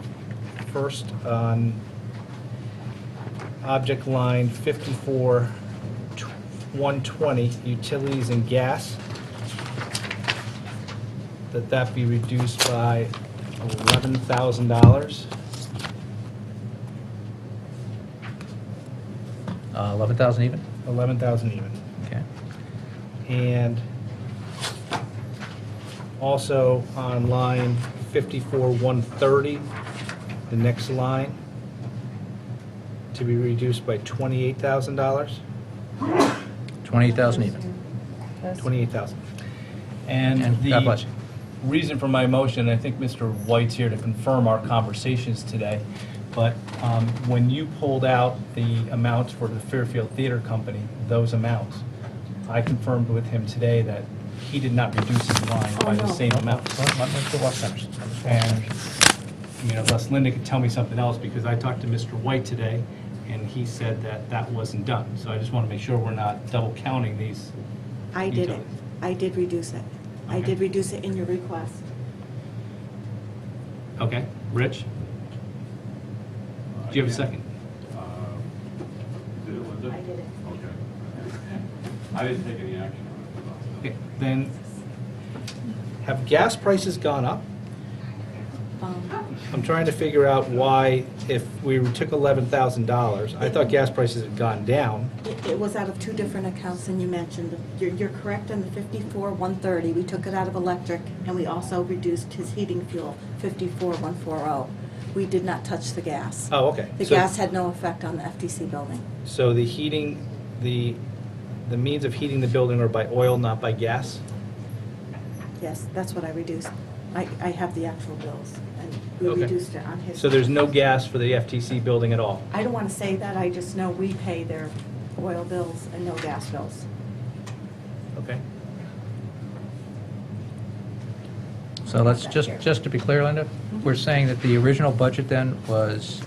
object line 54-120, utilities and gas, that be reduced by $11,000. 11,000 even? 11,000 even. Okay. And also on line 54-130, the next line, to be reduced by $28,000. 28,000 even. That's- 28,000. And God bless you. the reason for my motion, I think Mr. White's here to confirm our conversations today, but when you pulled out the amounts for the Fairfield Theater Company, those amounts, I confirmed with him today that he did not reduce his line Oh, by the no. same amount. Let Mr. West finish. And, I mean, unless Linda could tell me something else, because I talked to Mr. White today, and he said that that wasn't done. So I just want to make sure we're not double counting these. I did it. utilities. I did reduce it. I Okay. did reduce it in your request. Okay, Rich, do you have a second? Did it, Linda? I did it. Okay. I didn't take any action on it. Okay, then, have gas prices gone up? I'm trying to figure out why, if we took $11,000, I thought gas prices had gone down. It was out of two different accounts, and you mentioned, you're correct on the 54,130. We took it out of electric, and we also reduced his heating fuel, 54,140. We did not touch the gas. Oh, okay. The So- gas had no effect on the FTC building. So the heating, the means of heating the building are by oil, not by gas? Yes, that's what I reduced. I have the actual bills, and we Okay. reduced it on his. So there's no gas for the FTC building at all? I don't want to say that, I just know we pay their oil bills and no gas bills. Okay. So let's, just to be clear, Linda, we're saying that the original budget then was,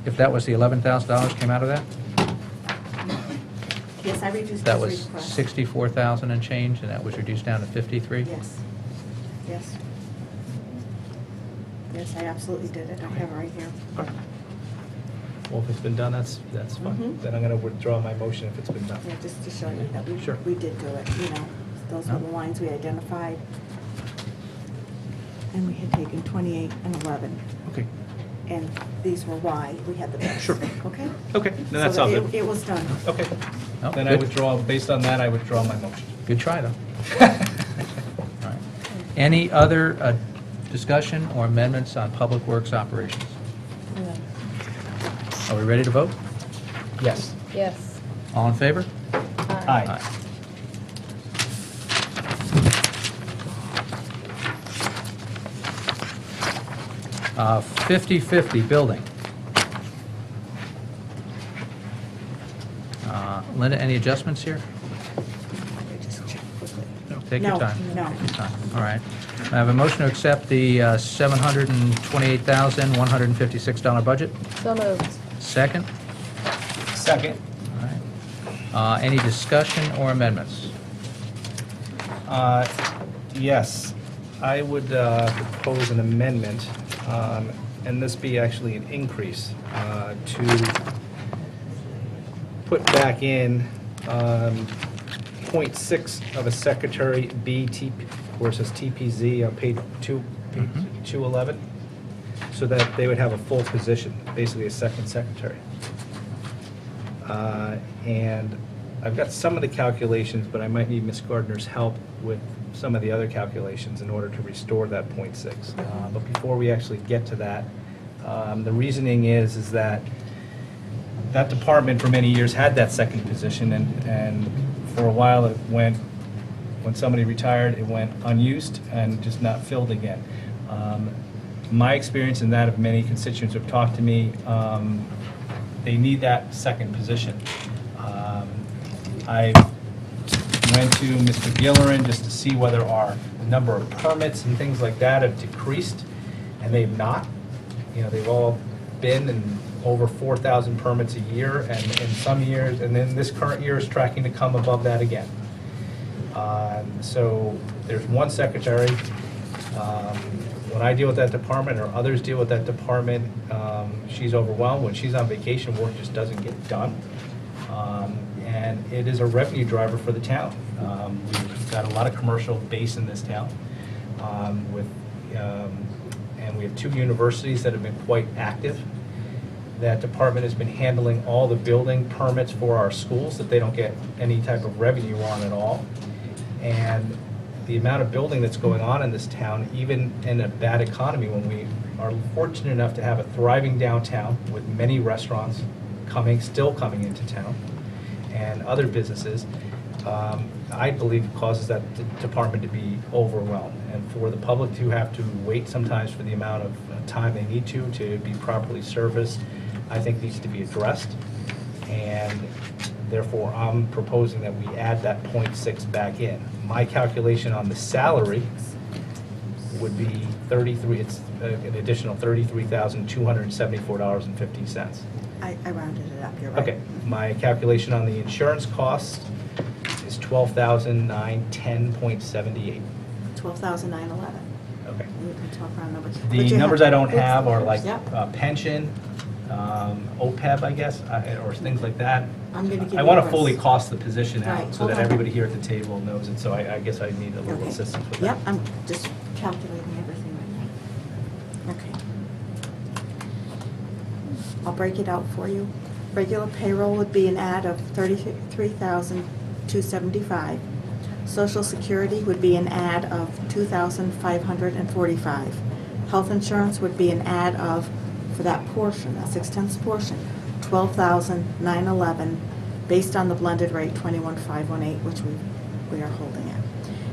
if that was the $11,000 came out of that, Yes, I reduced that his was request. 64,000 and change, and that was reduced down to 53? Yes, yes. Yes, I absolutely did it, I have it right here. Well, if it's been done, that's fine. Mhm. Then I'm going to withdraw my motion if it's been done. Yeah, just to show you that Sure. we did do it, you know. Those were No. the lines we identified. And we had taken 28 and 11, Okay. and these were why we had the bills. Sure. Okay? Okay, then that's So all it- good. It was done. Okay. No, Then I good. withdraw, based on that, I withdraw my motion. Good try, though. All right. Any other discussion or amendments on Public Works operations? Are we ready to vote? Yes. Yes. All in favor? Aye. 50/50 building. Linda, any adjustments here? Let me just check quickly. Take your No, time. no. Take your time. All right. I have a motion to accept the $728,156 budget. So moved. Second? Second. All right. Any discussion or amendments? Yes, I would propose an amendment, and this be actually an increase, to put back in .6 of a secretary B, where it says TPZ on page 211, so that they would have a full position, basically a second secretary. And I've got some of the calculations, but I might need Ms. Gardner's help with some of the other calculations in order to restore that .6. But before we actually get to that, the reasoning is that that department for many years had that second position, and for a while it went, when somebody retired, it went unused and just not filled again. My experience and that of many constituents who have talked to me, they need that second position. I went to Mr. Gillerin just to see whether our number of permits and things like that have decreased, and they've not. You know, they've all been in over 4,000 permits a year, and in some years, and then this current year is tracking to come above that again. So there's one secretary. When I deal with that department, or others deal with that department, she's overwhelmed. When she's on vacation, work just doesn't get done. And it is a revenue driver for the town. We've got a lot of commercial base in this town, and we have two universities that have been quite active. That department has been handling all the building permits for our schools that they don't get any type of revenue on at all. And the amount of building that's going on in this town, even in a bad economy, when we are fortunate enough to have a thriving downtown with many restaurants still coming into town, and other businesses, I believe causes that department to be overwhelmed. And for the public to have to wait sometimes for the amount of time they need to be properly serviced, I think needs to be addressed. And Therefore, I'm proposing that we add that .6 back in. My calculation on the salary would be 33, it's an additional $33,274.50. I rounded it up, you're right. Okay, my calculation on the insurance cost is $12,910.78. 12,911. Okay. You can talk around numbers. But The you numbers I don't have are like Yep. pension, OPEB, I guess, or things like that. I'm gonna give I you want to ours. fully cost the position out Right, so hold that on. everybody here at the table knows it, so I guess I need a little Okay. assistance with that. Yep, I'm just calculating everything right now. Okay. I'll break it out for you. Regular payroll would be an add of $33,275. Social Security would be an add of $2,545. Health insurance would be an add of, for that portion, that 6/10 portion, $12,911, based on the blended rate 21,518, which we are holding at.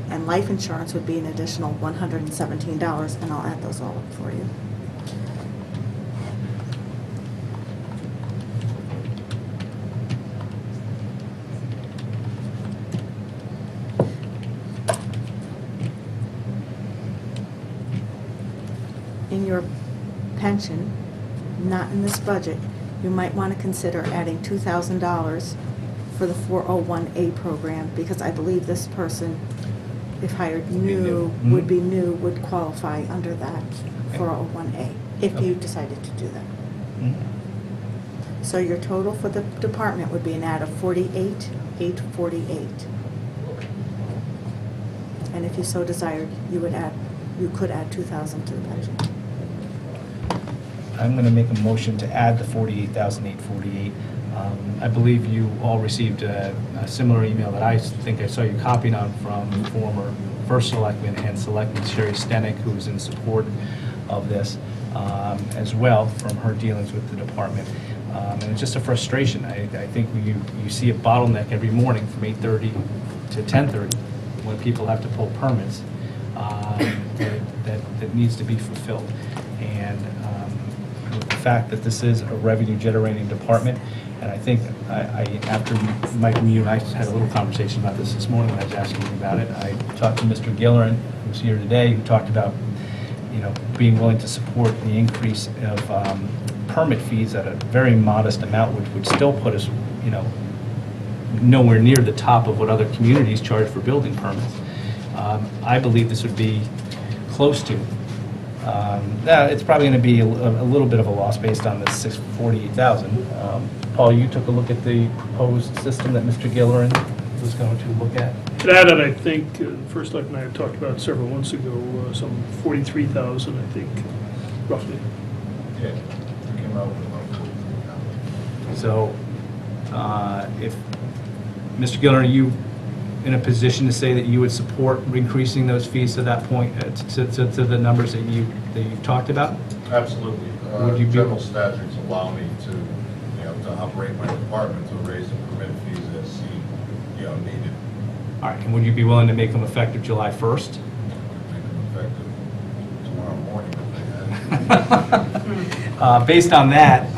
And life insurance would be an additional $117, and I'll add those all up for you. In your pension, not in this budget, you might want to consider adding $2,000 for the 401A program, because I believe this person, if hired new, new. would be new, would qualify under that 401A, if you decided to do that. Mhm. So your total for the department would be an add of 48,848. And if you so desired, you could add 2,000 to the pension. I'm going to make a motion to add the $48,848. I believe you all received a similar email that I think I saw you copied on from former First Selectman and Selectman Sherry Stenick, who is in support of this, as well, from her dealings with the department. And it's just a frustration. I think you see a bottleneck every morning from 8:30 to 10:30 when people have to pull permits that needs to be fulfilled. And the fact that this is a revenue-generating department, and I think after Mike and you and I had a little conversation about this morning when I was asking you about it, I talked to Mr. Gillerin, who's here today, who talked about, being willing to support the increase of permit fees at a very modest amount, which would still put us, nowhere near the top of what other communities charge for building permits. I believe this would be close to. It's probably going to be a little bit of a loss based on the 648,000. Paul, you took a look at the proposed system that Mr. Gillerin was going to look at. To add it, I think, First Selectman and I had talked about several months ago, some 43,000, I think, roughly. Yeah, we came out with about 40,000. So, if, Mr. Gillerin, are you in a position to say that you would support increasing those fees to that point, to the numbers that you've talked about? Absolutely. Would you be- General statutes allow me to, to operate my department to raise the permit fees as seen, needed. All right, and would you be willing to make them effective July 1st? I would make them effective tomorrow morning if they had. Based on that,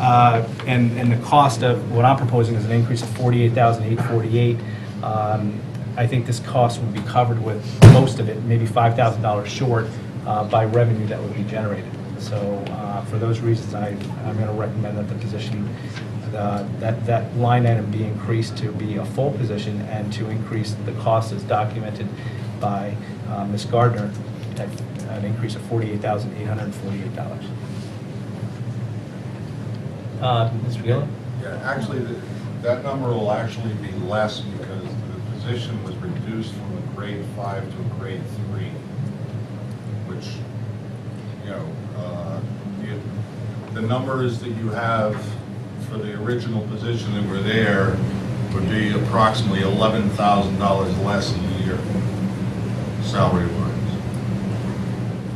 and the cost of, what I'm proposing is an increase of $48,848, I think this cost would be covered with most of it, maybe $5,000 short, by revenue that would be generated. So for those reasons, I'm going to recommend that the position, that line item be increased to be a full position and to increase the cost as documented by Ms. Gardner, at an increase of $48,848. Mr. Gillum? Yeah, actually, that number will actually be less because the position was reduced from a grade 5 to a grade 3, which, the numbers that you have for the original position that were there would be approximately $11,000 less a year, salary-wise,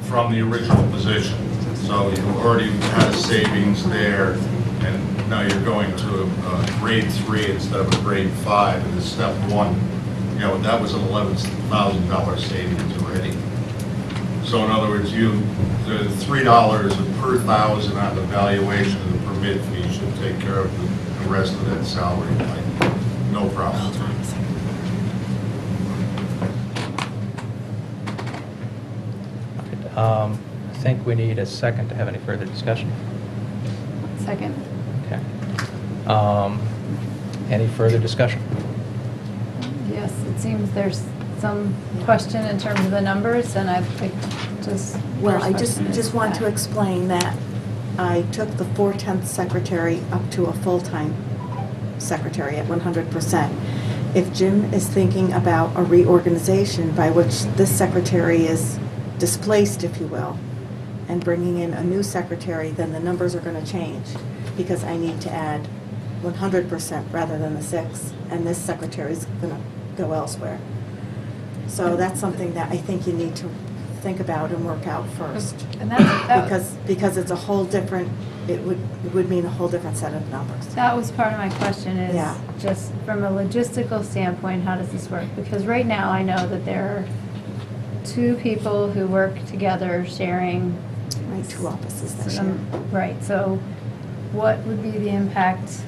from the original position. So you already had a savings there, and now you're going to a grade 3 instead of a grade 5 in the step 1. That was an $11,000 savings already. So in other words, the $3 per thousand on the valuation of the permit fee should take care of the rest of that salary line. no problem. I think we need a second to have any further discussion. Second. Okay. Any further discussion? Yes, it seems there's some question in terms of the numbers, and I'd like just. Well, first I just question is want to that. explain that I took the 4/10 secretary up to a full-time secretary at 100%. If Jim is thinking about a reorganization by which this secretary is displaced, if you will, and bringing in a new secretary, then the numbers are going to change, because I need to add 100% rather than the 6, and this secretary's going to go elsewhere. So that's something that I think you need to think about and work out first. And that Because it's a whole different, it would mean a whole different set of numbers. that was part of my question is Yeah. just from a logistical standpoint, how does this work? Because right now I know that there are 2 people who work together sharing. Right, 2 offices that share. Right, so what would be the impact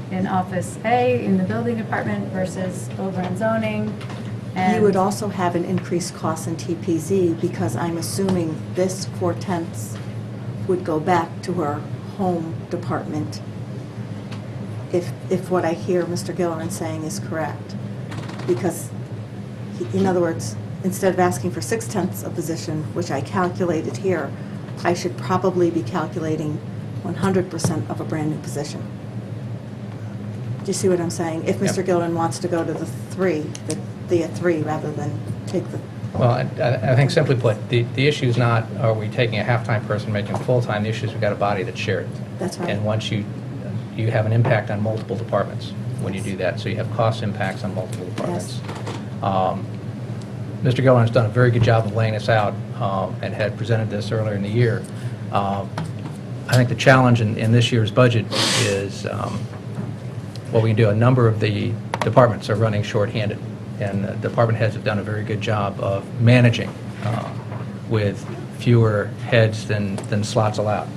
in Office A in the building department versus over in zoning? And You would also have an increased cost in TPZ, because I'm assuming this 4/10 would go back to her home department, if what I hear Mr. Gillerin saying is correct. Because, in other words, instead of asking for 6/10 a position, which I calculated here, I should probably be calculating 100% of a brand-new position. Do you see what I'm saying? If Mr. Yep. Gillerin wants to go to the 3, the 3 rather than take the, Well, I think simply put, the issue is not, are we taking a half-time person, making them full-time? The issue is we've got a body that's shared. That's right. And once you have an impact on multiple departments when you do that, so you have cost impacts on multiple departments. Mr. Gillerin has done a very good job of laying this out and had presented this earlier in the year. I think the challenge in this year's budget is what we can do. A number of the departments are running shorthanded, and the department heads have done a very good job of managing with fewer heads than slots allowed.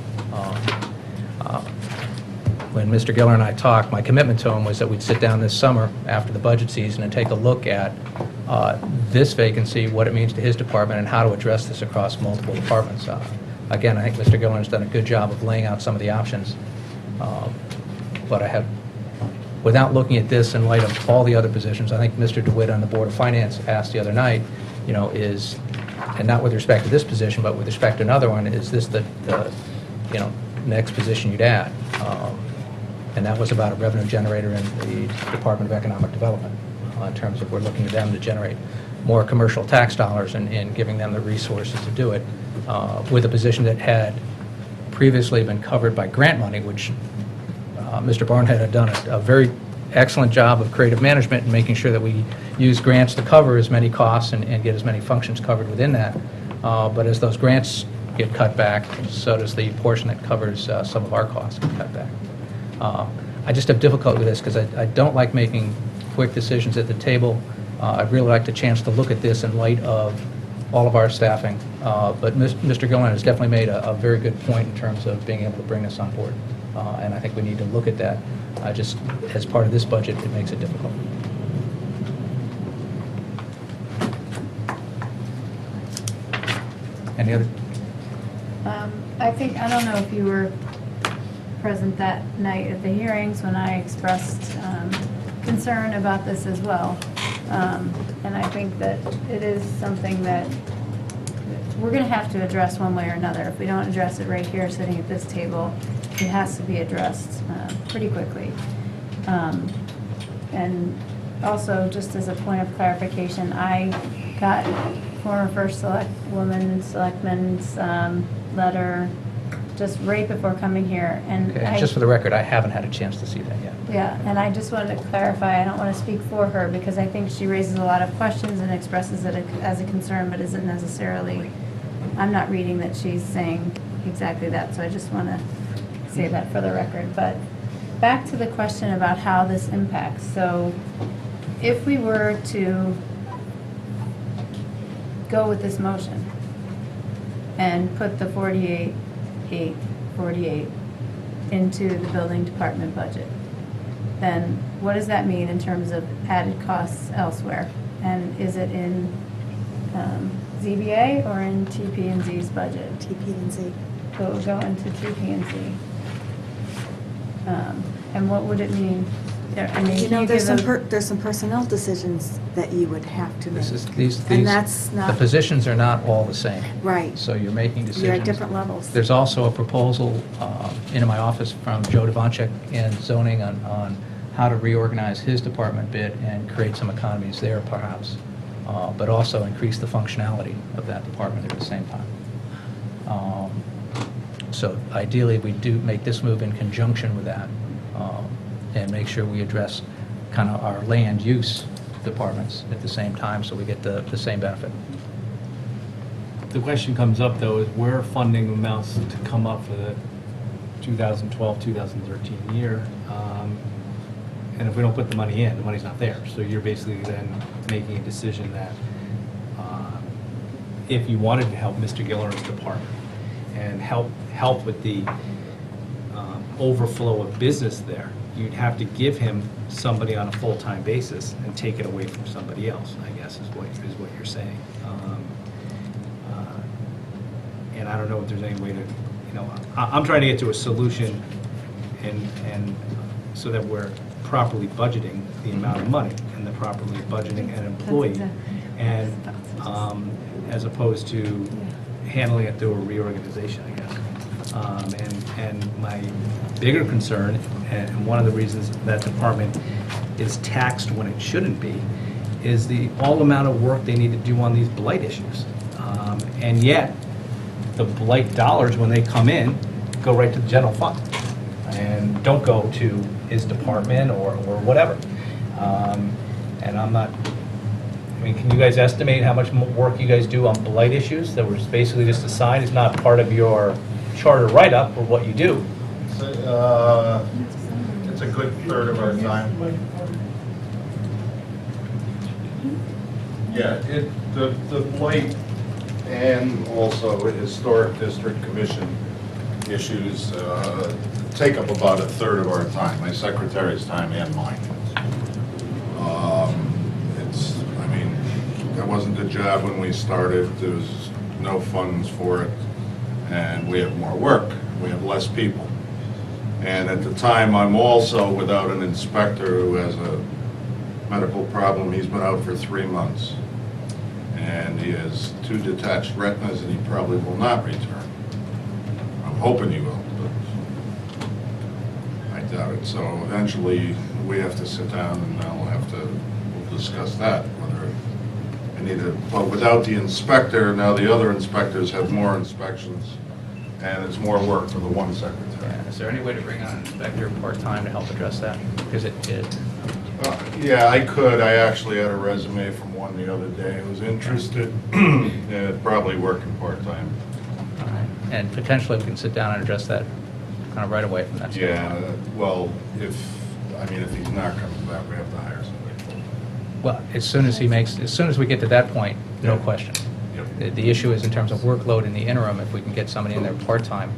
When Mr. Giller and I talked, my commitment to him was that we'd sit down this summer after the budget season and take a look at this vacancy, what it means to his department, and how to address this across multiple departments. Again, I think Mr. Giller has done a good job of laying out some of the options, but I have, without looking at this in light of all the other positions, I think Mr. DeWitt on the Board of Finance asked the other night, is, and not with respect to this position, but with respect to another one, is this the next position you'd add? And that was about a revenue generator in the Department of Economic Development, in terms of we're looking to them to generate more commercial tax dollars and giving them the resources to do it, with a position that had previously been covered by grant money, which Mr. Barnhead had done a very excellent job of creative management and making sure that we use grants to cover as many costs and get as many functions covered within that. But as those grants get cut back, so does the portion that covers some of our costs get cut back. I just have difficulty with this because I don't like making quick decisions at the table. I'd really like the chance to look at this in light of all of our staffing. But Mr. Gillen has definitely made a very good point in terms of being able to bring this on board. And I think we need to look at that. Just as part of this budget, it makes it difficult. Any other? I don't know if you were present that night at the hearings when I expressed concern about this as well. And I think that it is something that we're going to have to address one way or another. If we don't address it right here, sitting at this table, it has to be addressed pretty quickly. And also, just as a point of clarification, I got former First Selectman's letter just right before coming here. And Okay, just for the record, I haven't had a chance to see that yet. yeah, and I just wanted to clarify, I don't want to speak for her, because I think she raises a lot of questions and expresses it as a concern, but isn't necessarily, I'm not reading that she's saying exactly that, so I just want to say that for the record. But back to the question about how this impacts. So if we were to go with this motion and put the 48 into the building department budget, then what does that mean in terms of added costs elsewhere? And is it in ZBA or in TP&Z's budget? TP&Z. So it would go into TP&Z. And what would it mean? I mean, You can know, you there's give some, a- there's some personnel decisions that you would have to make. This is, these, And that's the not, positions are not all the same. right. So you're making decisions. You're at different levels. There's also a proposal into my office from Joe Devonchek in zoning on how to reorganize his department bit and create some economies there perhaps, but also increase the functionality of that department at the same time. So ideally, we do make this move in conjunction with that and make sure we address kind of our land use departments at the same time so we get the same benefit. The question comes up, though, is where are funding amounts to come up for the 2012, 2013 year? And if we don't put the money in, the money's not there. So you're basically then making a decision that if you wanted to help Mr. Gilleran's department and help with the overflow of business there, you'd have to give him somebody on a full-time basis and take it away from somebody else, I guess, is what you're saying. And I don't know if there's any way to, I'm trying to get to a solution and so that we're properly budgeting the amount of money and the properly budgeting an employee. And as opposed to handling it through a reorganization, I guess. And my bigger concern, and one of the reasons that department is taxed when it shouldn't be, is the all amount of work they need to do on these blight issues. And yet, the blight dollars, when they come in, go right to the general fund and don't go to his department or whatever. And I'm not, can you guys estimate how much work you guys do on blight issues that was basically just assigned? It's not part of your charter write-up or what you do. It's a good third of our time. Yeah, the blight and also historic district commission issues take up about a third of our time, my secretary's time and mine. That wasn't the job when we started. There was no funds for it, and we have more work. We have less people. And at the time, I'm also without an inspector who has a medical problem. He's been out for 3 months. And he has 2 detached retinas, and he probably will not return. I'm hoping he will, but I doubt it. So eventually, we have to sit down and we'll discuss that, whether I need to, but without the inspector, now the other inspectors have more inspections, and it's more work for the one secretary. Yeah, is there any way to bring on an inspector part-time to help address that? Because it Yeah, I could. I actually had a resume from one the other day who was interested. Yeah, probably working part-time. all right. And potentially we can sit down and address that kind of right away from that standpoint. Yeah, well, if he's not coming back, we have to hire somebody. Well, as soon as we get to that point, no Yeah. question. Yep. The issue is in terms of workload in the interim, if we can get somebody in there part-time,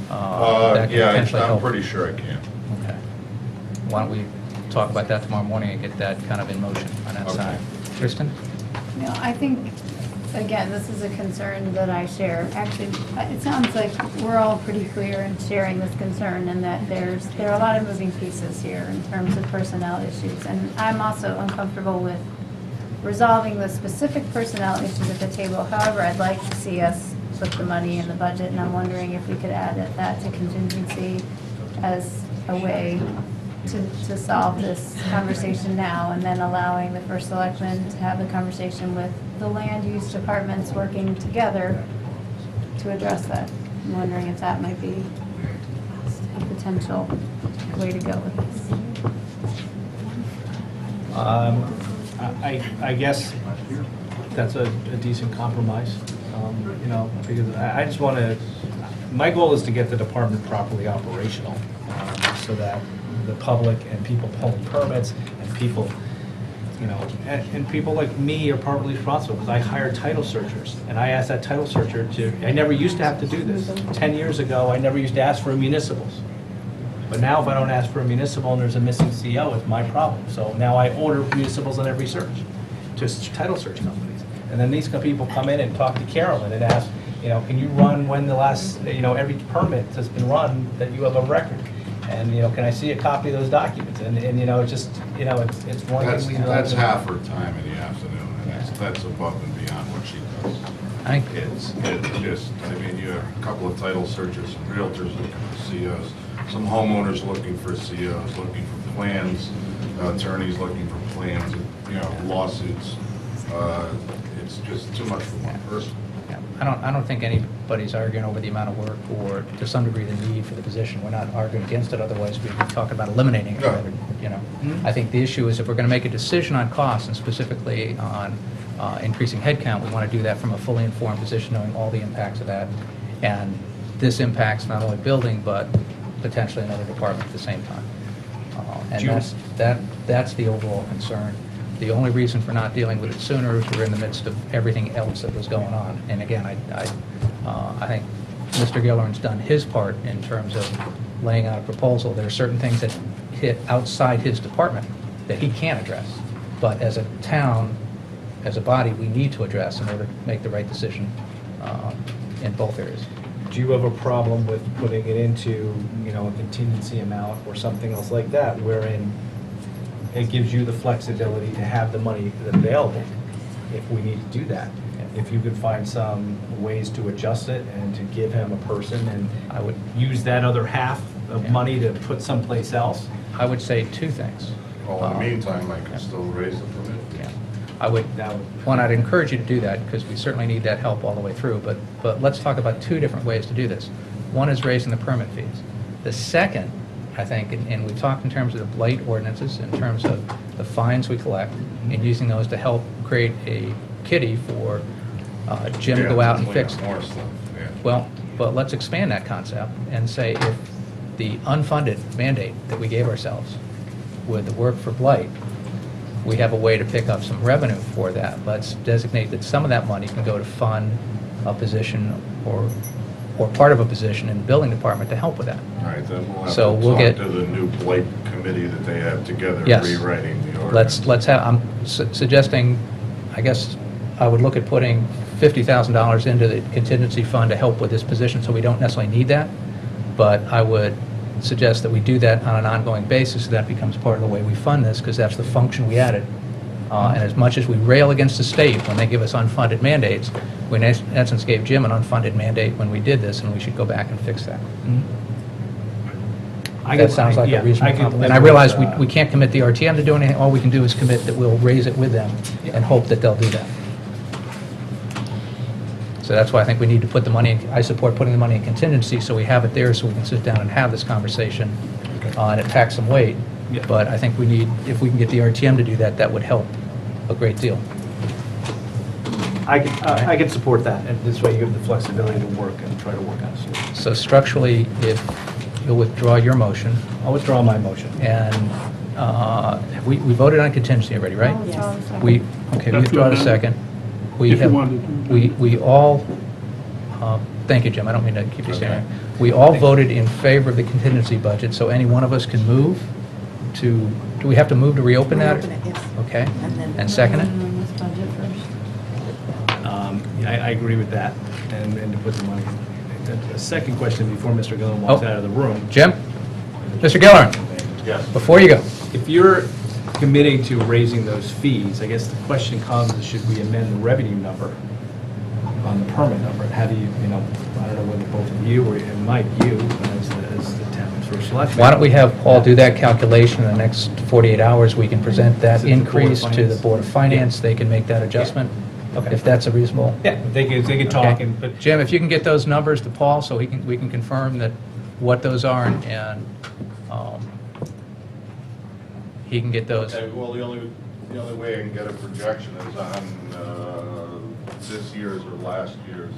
that could Yeah, potentially I'm help. pretty sure I can. Okay. Why don't we talk about that tomorrow morning and get that kind of in motion on that Okay. side. Kristen? I think, again, this is a concern that I share. Actually, it sounds like we're all pretty clear in sharing this concern and that there are a lot of moving pieces here in terms of personnel issues. And I'm also uncomfortable with resolving the specific personnel issues at the table. However, I'd like to see us put the money in the budget, and I'm wondering if we could add that to contingency as a way to solve this conversation now, and then allowing the first selectman to have the conversation with the land use departments working together to address that. I'm wondering if that might be a potential way to go with this. I guess that's a decent compromise, because I just want to, my goal is to get the department properly operational, so that the public and people pulling permits and people, and people like me are partly responsible because I hire title searchers, and I asked that title searcher I never used to have to do this. 10 years ago, I never used to ask for municipals. But now if I don't ask for a municipal and there's a missing CO, it's my problem. So now I order municipals on every search, just title search companies. And then these people come in and talk to Carolyn and ask, can you run when the last, every permit has been run that you have a record? And, can I see a copy of those documents? And just, it's one That's, thing we that's half her time in the afternoon, and that's above and beyond what she does. It's just, you have a couple of title searchers, some realtors looking for COs, some homeowners looking for COs, looking for plans, attorneys looking for plans, lawsuits. It's just too much for one person. Yeah. I don't think anybody's arguing over the amount of work or, to some degree, the need for the position. We're not arguing against it, otherwise we'd be talking about eliminating it. No. Mm-hmm. I think the issue is if we're going to make a decision on costs and specifically on increasing headcount, we want to do that from a fully informed position, knowing all the impacts of that. And this impacts not only building, but potentially another department at the same time. And June. that's the overall concern. The only reason for not dealing with it sooner is we're in the midst of everything else that was going on. And again, I think Mr. Gilleran's done his part in terms of laying out a proposal. There are certain things that hit outside his department that he can't address. But as a town, as a body, we need to address in order to make the right decision in both areas. Do you have a problem with putting it into, a contingency amount or something else like that, wherein it gives you the flexibility to have the money available if we need to do that? If you could find some ways to adjust it and to give him a person and I would use that other half of money to put someplace else? I would say two things. Well, in the meantime, I can still raise the permit. Yeah. I would, That would- one, I'd encourage you to do that, because we certainly need that help all the way through, but let's talk about two different ways to do this. One is raising the permit fees. The second, I think, and we talked in terms of the blight ordinances, in terms of the fines we collect, and using those to help create a kitty for Jim to go out and fix. More stuff, yeah. Well, but let's expand that concept and say if the unfunded mandate that we gave ourselves with the work for blight, we have a way to pick up some revenue for that. Let's designate that some of that money can go to fund a position or part of a position in the building department to help with that. All right, then we'll have So to we'll talk get- to the new blight committee that they have together, Yes. rewriting the ordinance. Let's have, I'm suggesting, I guess, I would look at putting $50,000 into the contingency fund to help with this position, so we don't necessarily need that. But I would suggest that we do that on an ongoing basis, so that becomes part of the way we fund this, because that's the function we added. And as much as we rail against the state when they give us unfunded mandates, we in essence gave Jim an unfunded mandate when we did this, and we should go back and fix that. That sounds like a reasonable compromise. And I realize we can't commit the RTM to do anything, all we can do is commit that we'll raise it with them and hope that they'll do that. So that's why I think we need to put the money, I support putting the money in contingency, so we have it there, so we can sit down and have this conversation, and it packs some weight. Yeah. But I think we need, if we can get the RTM to do that, that would help a great deal. I can support that, and this way you have the flexibility to work and try to work on a solution. So structurally, if you'll withdraw your motion, I'll withdraw my motion. and we voted on contingency already, right? Yes. We withdraw the second. We If you have, wanted to. we all, thank you, Jim, I don't mean to keep you standing. We all voted in favor of the contingency budget, so any one of us can move to, do we have to move to reopen that? Reopen it, yes. Okay, And then- and second it? I agree with that, and to put the money. A second question before Mr. Gillen walks Oh. out of the room. Jim? Mr. Gilleran, Yes. before you go. If you're committing to raising those fees, I guess the question comes, is should we amend the revenue number on the permit number? How do you, I don't know whether both of you or Mike, you, as the town's first selectman. Why don't we have Paul do that calculation in the next 48 hours? We can present that Is it the Board of increase to the Finance? Board of Finance. They can make that adjustment, Okay. if that's a reasonable. Yeah, they can talk, Okay. and, but Jim, if you can get those numbers to Paul, so we can confirm that what those are, and he can get those. Okay, well, the only way I can get a projection is on this year's or last year's,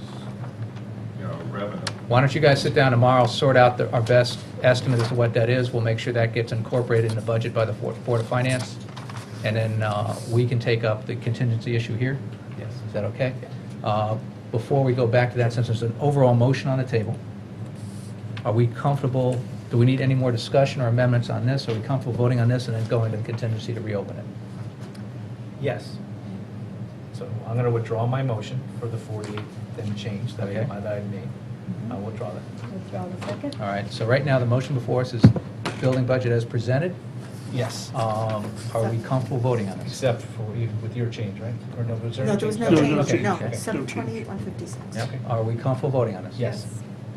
revenue. Why don't you guys sit down tomorrow, sort out our best estimate as to what that is. We'll make sure that gets incorporated in the budget by the Board of Finance, and then we can take up the contingency issue here. yes. Is that okay? Before we go back to that, since there's an overall motion on the table, are we comfortable Do we need any more discussion or amendments on this? Are we comfortable voting on this and then going to the contingency to reopen it? Yes. So I'm going to withdraw my motion for the 48 and change that Okay. I made. I'll withdraw that. Withdraw the second. All right, so right now, the motion before us is building budget as presented. Yes. Are we comfortable voting on this? Except for with your change, right? Or no, was there No, a there was change? no No, no change, change. no, Okay. 728, 156. Okay. Are we comfortable voting on this? Yes.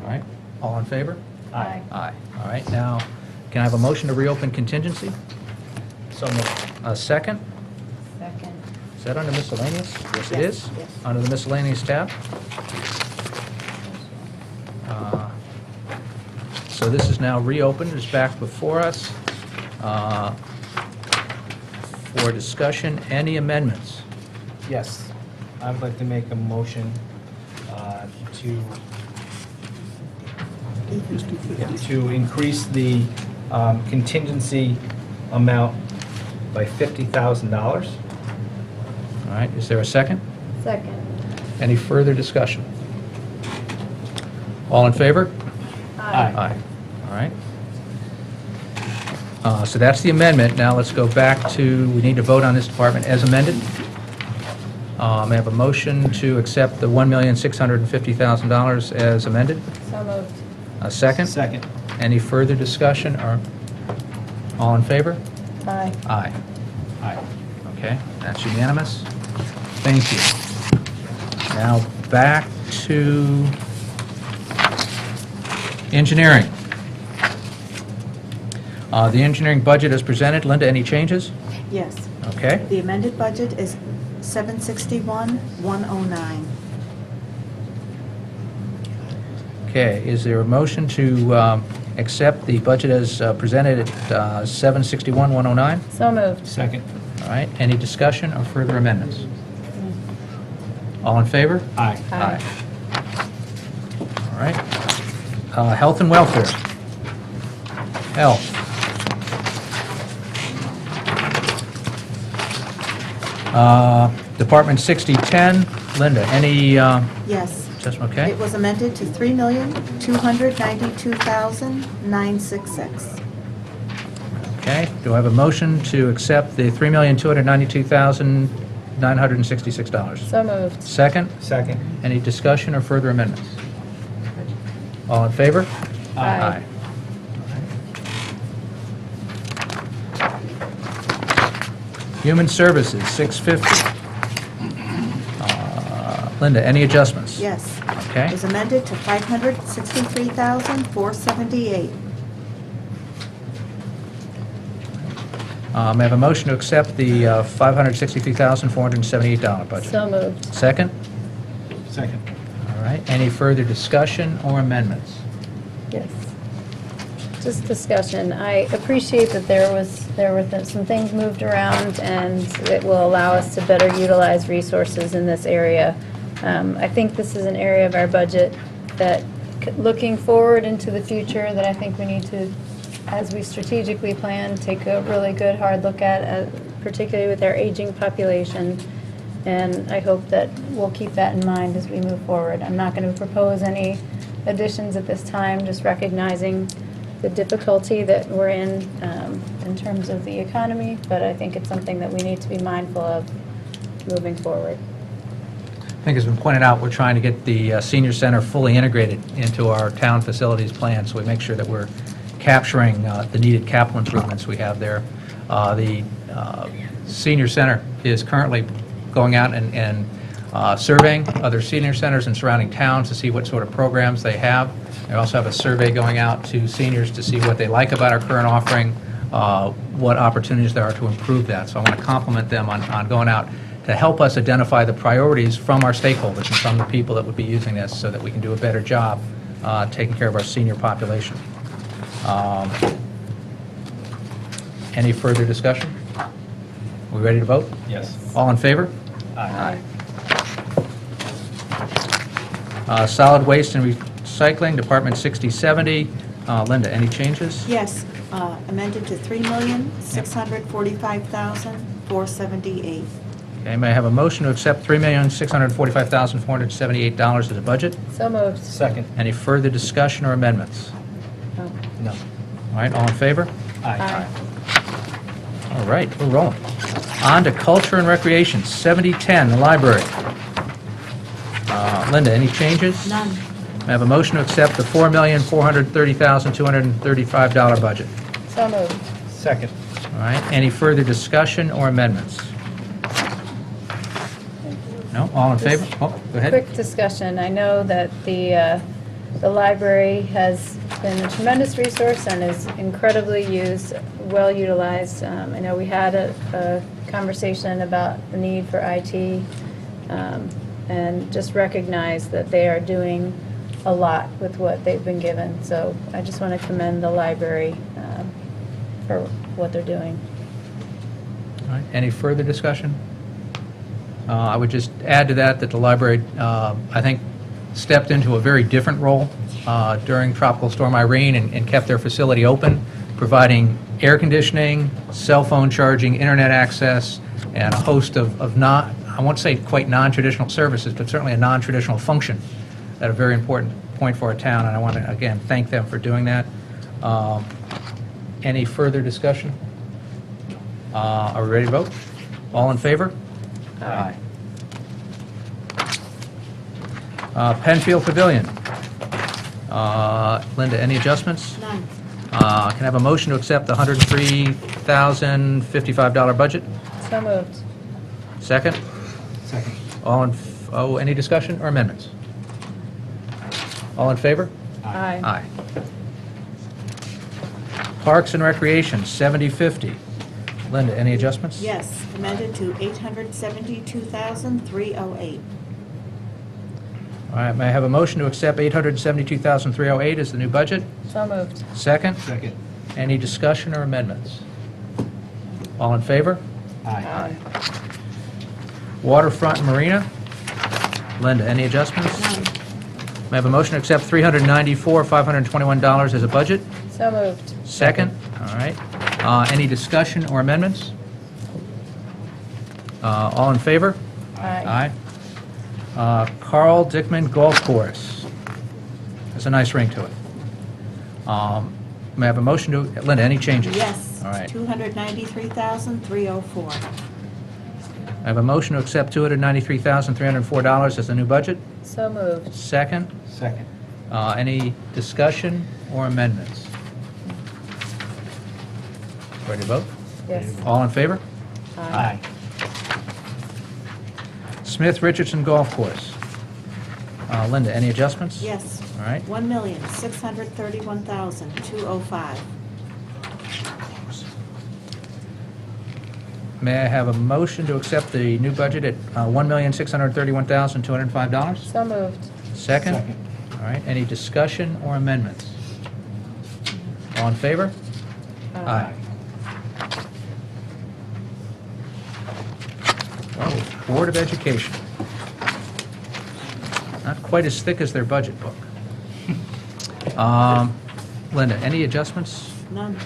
All right, all in favor? Aye. Aye. All right, now, can I have a motion to reopen contingency? So moved. A second? Second. Is that under miscellaneous? Yes, it Yes, is. yes. Under the miscellaneous tab. So this is now reopened, it's back before us for discussion. Any amendments? Yes. I would like to make a motion to increase the contingency amount by $50,000. All right, is there a second? Second. Any further discussion? All in favor? Aye. Aye. All right. So that's the amendment. Now let's go back to, we need to vote on this department as amended. May I have a motion to accept the $1,650,000 as amended? So moved. A second? Second. Any further discussion, or all in favor? Aye. Aye. Aye. Okay, that's unanimous. Thank you. Now, back to engineering. The engineering budget is presented. Linda, any changes? Yes. Okay. The amended budget is 761, 109. Okay, is there a motion to accept the budget as presented at 761-109? So moved. Second. All right, any discussion or further amendments? All in favor? Aye. Aye. All right. Health and welfare. Health. Department 6010, Linda, any Yes. adjustment, okay? It was amended to 3,292,966. Okay, do I have a motion to accept the $3,292,966? So moved. Second, Second. any discussion or further amendments? All in favor? Aye. Human Services, 650. Linda, any adjustments? Yes. Okay. It was amended to 563,478. May I have a motion to accept the $563,478 budget? So moved. Second? Second. All right, any further discussion or amendments? Yes. Just discussion. I appreciate that there were some things moved around, and it will allow us to better utilize resources in this area. I think this is an area of our budget that, looking forward into the future, that I think we need to, as we strategically plan, take a really good, hard look at, particularly with our aging population. And I hope that we'll keep that in mind as we move forward. I'm not going to propose any additions at this time, just recognizing the difficulty that we're in terms of the economy, but I think it's something that we need to be mindful of moving forward. I think, as been pointed out, we're trying to get the senior center fully integrated into our town facilities plan, so we make sure that we're capturing the needed capital improvements we have there. The senior center is currently going out and surveying other senior centers in surrounding towns to see what sort of programs they have. They also have a survey going out to seniors to see what they like about our current offering, what opportunities there are to improve that. So I want to compliment them on going out to help us identify the priorities from our stakeholders and from the people that would be using this, so that we can do a better job taking care of our senior population. Any further discussion? Are we ready to vote? Yes. All in favor? Aye. Solid Waste and Recycling, Department 6070. Linda, any changes? Yes, amended to 3,645,478. Okay, may I have a motion to accept $3,645,478 as a budget? So moved. Second. Any further discussion or amendments? Oh. No. right, all in favor? Aye. All right, we're rolling. On to Culture and Recreation, 7010, the library. Linda, any changes? None. May I have a motion to accept the $4,430,235 budget? So moved. Second. All right, any further discussion or amendments? No, all in favor? Oh, go ahead. Quick discussion. I know that the library has been a tremendous resource and is incredibly used, well utilized. I know we had a conversation about the need for IT, and just recognize that they are doing a lot with what they've been given. So I just want to commend the library for what they're doing. All right, any further discussion? I would just add to that the library, I think, stepped into a very different role during Tropical Storm Irene and kept their facility open, providing air conditioning, cell phone charging, internet access, and a host of not, I won't say quite non-traditional services, but certainly a non-traditional function at a very important point for our town, and I want to, again, thank them for doing that. Any further discussion? Are we ready to vote? All in favor? Aye. Penfield Pavilion. Linda, any adjustments? None. Can I have a motion to accept the $103,055 budget? So moved. Second? Second. Any discussion or amendments? All in favor? Aye. Aye. Parks and Recreation, 7050. Linda, any adjustments? Yes, amended to $872,308. All right, may I have a motion to accept $872,308 as the new budget? So moved. Second? Second. Any discussion or amendments? All in favor? Aye. Waterfront and Marina. Linda, any adjustments? None. May I have a motion to accept $394,521 as a budget? So moved. Second? All right. Any discussion or amendments? All in favor? Aye. Carl Dickman Golf Course. Has a nice ring to it. May I have a motion to, Linda, any changes? Yes. All right. $293,304. I have a motion to accept $293,304 as the new budget. So moved. Second? Second. Any discussion or amendments? Ready to vote? Yes. All in favor? Aye. Smith Richardson Golf Course. Linda, any adjustments? Yes. All right. $1,631,205. May I have a motion to accept the new budget at $1,631,205? So moved. Second? Second. All right. Any discussion or amendments? All in favor? Aye. Well, Board of Education. Not quite as thick as their budget book. Linda, any adjustments? None.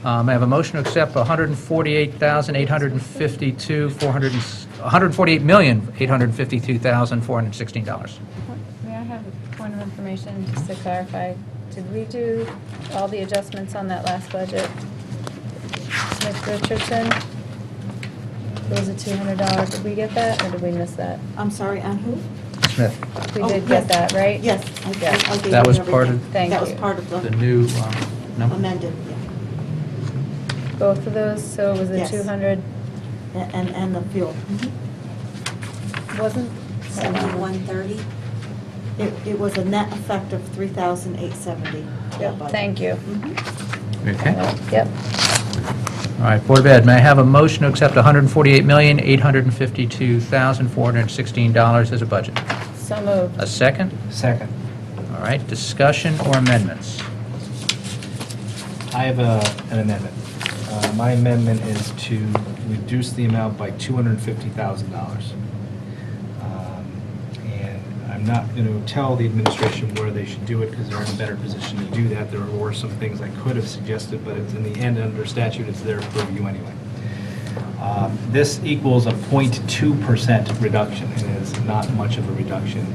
May I have a motion to accept $148,852,416? May I have a point of information, just to clarify? Did we do all the adjustments on that last budget? Smith Richardson? It was a $200. Did we get that, or did we miss that? I'm sorry, on who? Smith, We Oh, did yes. get that, right? Yes. Yeah. I gave That you was part everything. of- Thank That was you. part of the the new number? amended, yeah. Both of those, so it was a Yes. 200, And the fuel. wasn't? 7130. It was a net effect of 3,870. Yep, thank you. Okay. Yep. All right, Board of Ed, may I have a motion to accept $148,852,416 as a budget? So moved. A second? Second. All right, discussion or amendments? I have an amendment. My amendment is to reduce the amount by $250,000. And I'm not going to tell the administration where they should do it because they're in a better position to do that. There were some things I could have suggested, but it's in the end, under statute, it's their purview anyway. This equals a 0.2% reduction, and it's not much of a reduction.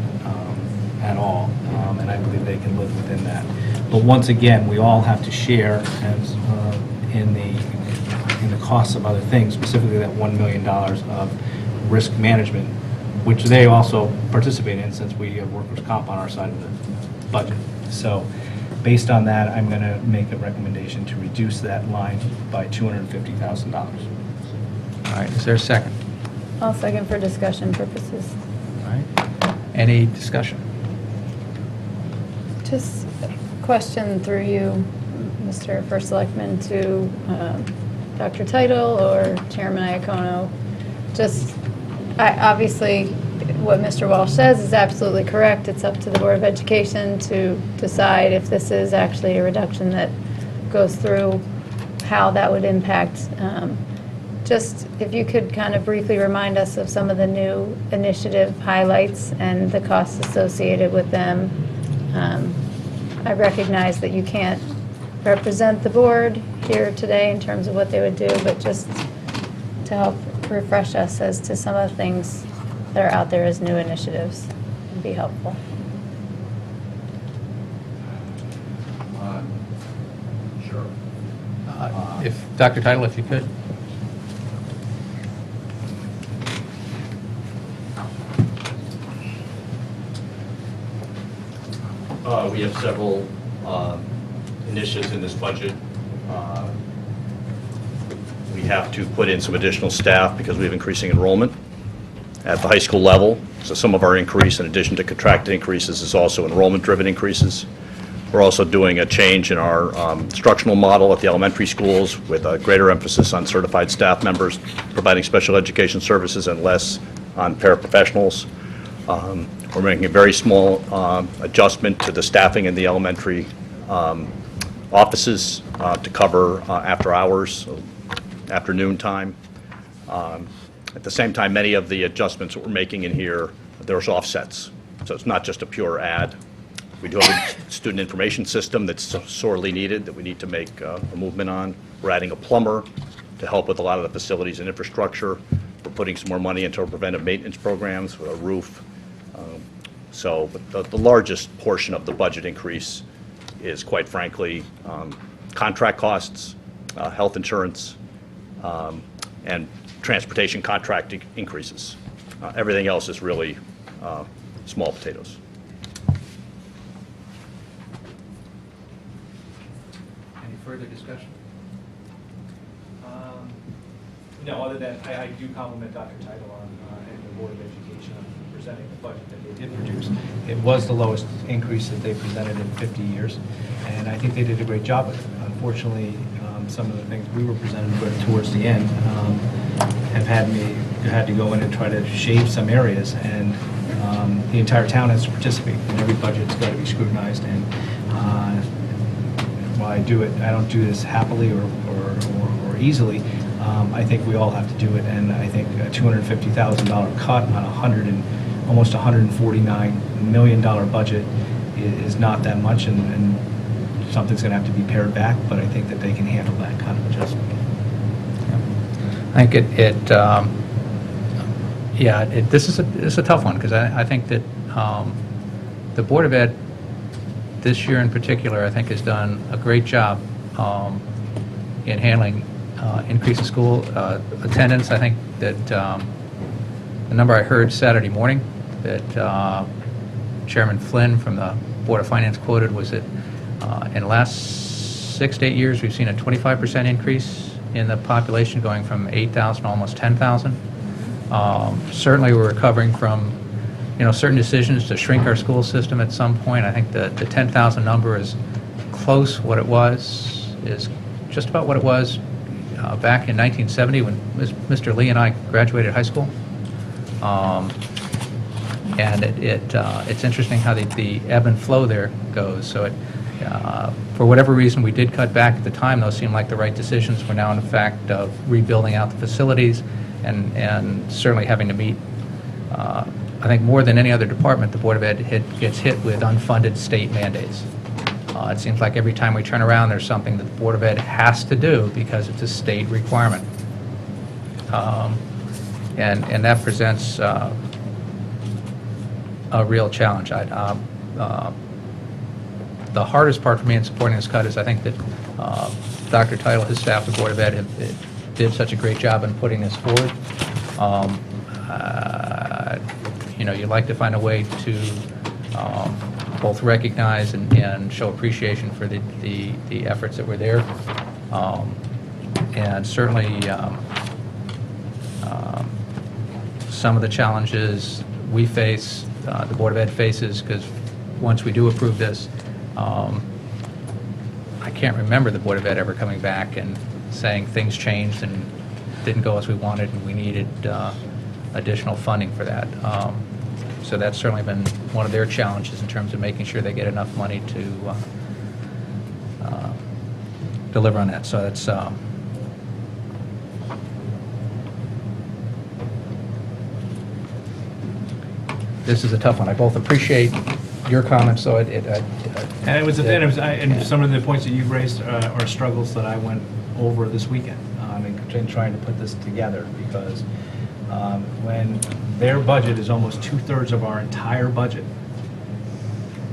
at all, and I believe they can live within that. But once again, we all have to share as, in the costs of other things, specifically that $1 million of risk management, which they also participate in since we have workers' comp on our side of the budget. So based on that, I'm going to make a recommendation to reduce that line by $250,000. All right, is there a second? I'll second for discussion purposes. All right, any discussion? Just a question through you, Mr. First Selectman, to Dr. Title or Chairman Iacono. Just, obviously, what Mr. Walsh says is absolutely correct. It's up to the Board of Education to decide if this is actually a reduction that goes through, how that would impact. Just if you could kind of briefly remind us of some of the new initiative highlights and the costs associated with them. I recognize that you can't represent the board here today in terms of what they would do, but just to help refresh us as to some of the things that are out there as new initiatives would be helpful. Sure. If, Dr. Title, if you could. We have several initiatives in this budget. We have to put in some additional staff because we have increasing enrollment at the high school level. So some of our increase, in addition to contracted increases, is also enrollment-driven increases. We're also doing a change in our instructional model at the elementary schools with a greater emphasis on certified staff members providing special education services and less on paraprofessionals. We're making a very small adjustment to the staffing in the elementary offices to cover after hours, afternoon time. At the same time, many of the adjustments that we're making in here, there's offsets. So it's not just a pure add. We do have a student information system that's sorely needed that we need to make a movement on. We're adding a plumber to help with a lot of the facilities and infrastructure. We're putting some more money into our preventive maintenance programs with a roof. So the largest portion of the budget increase is, quite frankly, contract costs, health insurance, and transportation contract increases. Everything else is really small potatoes. Any further discussion? No, other than I do compliment Dr. Title on and the Board of Education on presenting the budget that they did produce. It was the lowest increase that they presented in 50 years, and I think they did a great job with it. Unfortunately, some of the things we were presented with towards the end have had to go in and try to shave some areas, and the entire town has to participate, and every budget's got to be scrutinized. And while I do it, I don't do this happily or easily. I think we all have to do it, and I think a $250,000 cut on almost $149 million budget is not that much, and something's going to have to be pared back, but I think that they can handle that kind of adjustment. I think this is a tough one, because I think that the Board of Ed this year in particular, I think, has done a great job in handling increase in school attendance. I think that the number I heard Saturday morning that Chairman Flynn from the Board of Finance quoted was that in the last 6 to 8 years, we've seen a 25% increase in the population, going from 8,000 to almost 10,000. Certainly, we're recovering from certain decisions to shrink our school system at some point. I think the 10,000 number is close. What it was is just about what it was back in 1970 when Mr. Lee and I graduated high school. And it's interesting how the ebb and flow there goes. So for whatever reason, we did cut back at the time. Those seemed like the right decisions. We're now in the fact of rebuilding out the facilities and certainly having to meet, I think more than any other department, the Board of Ed gets hit with unfunded state mandates. It seems like every time we turn around, there's something that the Board of Ed has to do because it's a state requirement. And that presents a real challenge. The hardest part for me in supporting this cut is I think that Dr. Title, his staff, the Board of Ed, did such a great job in putting this forward. You'd like to find a way to both recognize and show appreciation for the efforts that were there. And certainly, some of the challenges we face, the Board of Ed faces, because once we do approve this, I can't remember the Board of Ed ever coming back and saying things changed and didn't go as we wanted, and we needed additional funding for that. So that's certainly been one of their challenges in terms of making sure they get enough money to deliver on that. So that's this is a tough one. I both appreciate your comments, so And some of the points that you've raised are struggles that I went over this weekend in trying to put this together, because when their budget is almost 2/3 of our entire budget,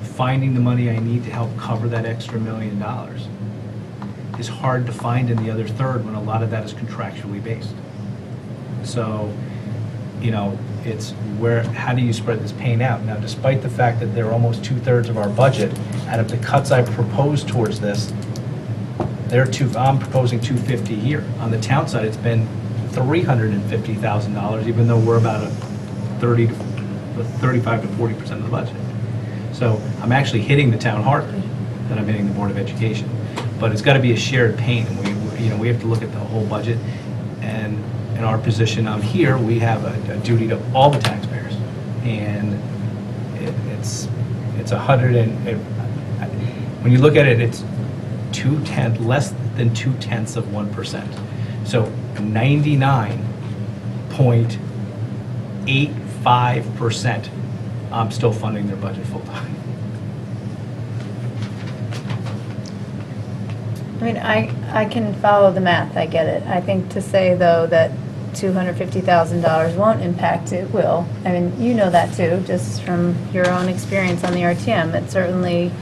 finding the money I need to help cover that extra $1 million is hard to find in the other third when a lot of that is contractually based. So, it's how do you spread this pain out? Now, despite the fact that they're almost 2/3 of our budget, out of the cuts I've proposed towards this, I'm proposing $250 here. On the town side, it's been $350,000, even though we're about 35 to 40% of the budget. So I'm actually hitting the town harder than I'm hitting the Board of Education. But it's got to be a shared pain, and we have to look at the whole budget. And in our position on here, we have a duty to all the taxpayers, and it's 100 and when you look at it, it's less than 0.2%. So 99.85%, I'm still funding their budget full time. I mean, I can follow the math, I get it. I think to say, though, that $250,000 won't impact, it will. I mean, you know that too, just from your own experience on the RTM. It certainly,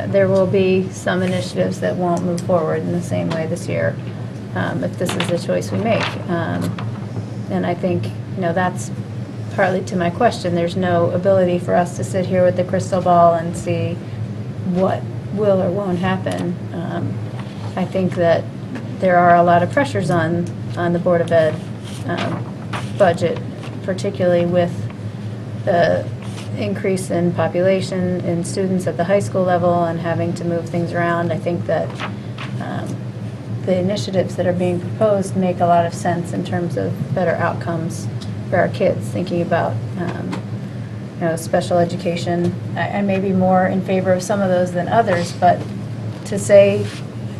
there will be some initiatives that won't move forward in the same way this year, if this is the choice we make. And I think, that's partly to my question. There's no ability for us to sit here with the crystal ball and see what will or won't happen. I think that there are a lot of pressures on the Board of Ed budget, particularly with the increase in population in students at the high school level and having to move things around. I think that the initiatives that are being proposed make a lot of sense in terms of better outcomes for our kids, thinking about special education. I may be more in favor of some of those than others, but to say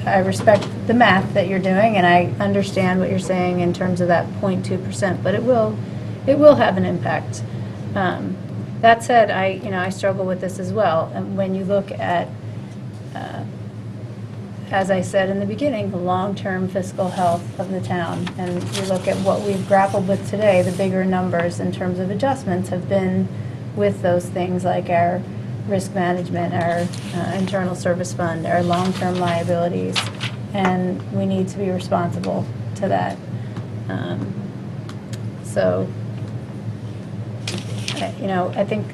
I respect the math that you're doing, and I understand what you're saying in terms of that 0.2%, but it will have an impact. That said, I struggle with this as well. And when you look at, as I said in the beginning, the long-term fiscal health of the town, and you look at what we've grappled with today, the bigger numbers in terms of adjustments have been with those things like our risk management, our internal service fund, our long-term liabilities, and we need to be responsible to that. I think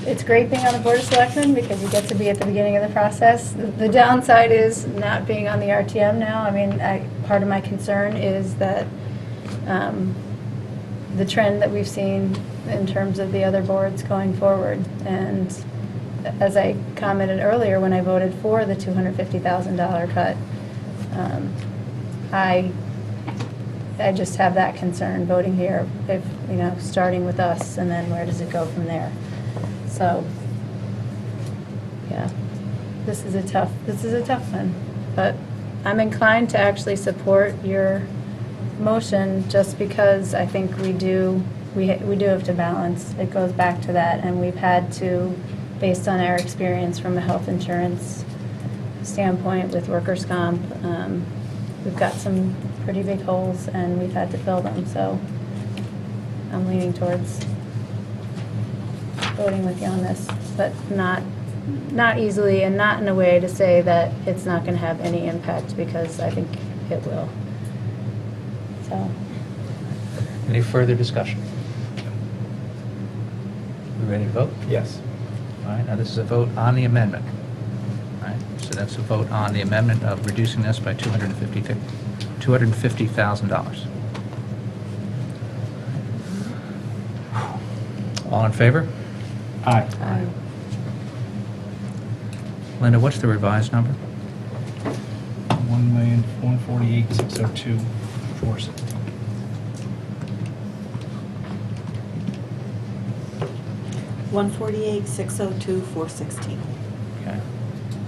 it's great being on the Board of Selectmen because you get to be at the beginning of the process. The downside is not being on the RTM now. I mean, part of my concern is that the trend that we've seen in terms of the other boards going forward. And as I commented earlier, when I voted for the $250,000 cut, I just have that concern voting here, if, starting with us, and then where does it go from there? So, yeah, this is a tough one, but I'm inclined to actually support your motion just because I think we do have to balance. It goes back to that, and we've had to, based on our experience from a health insurance standpoint with workers' comp, we've got some pretty big holes and we've had to fill them, so I'm leaning towards voting with you on this, but not easily and not in a way to say that it's not going to have any impact, because I think it will. So, Any further discussion? We ready to vote? Yes. All right, now this is a vote on the amendment. All right, so that's a vote on the amendment of reducing this by $250,000. All in favor? Aye. aye. Linda, what's the revised number? 1,148,602,460. $148,602,416. Okay.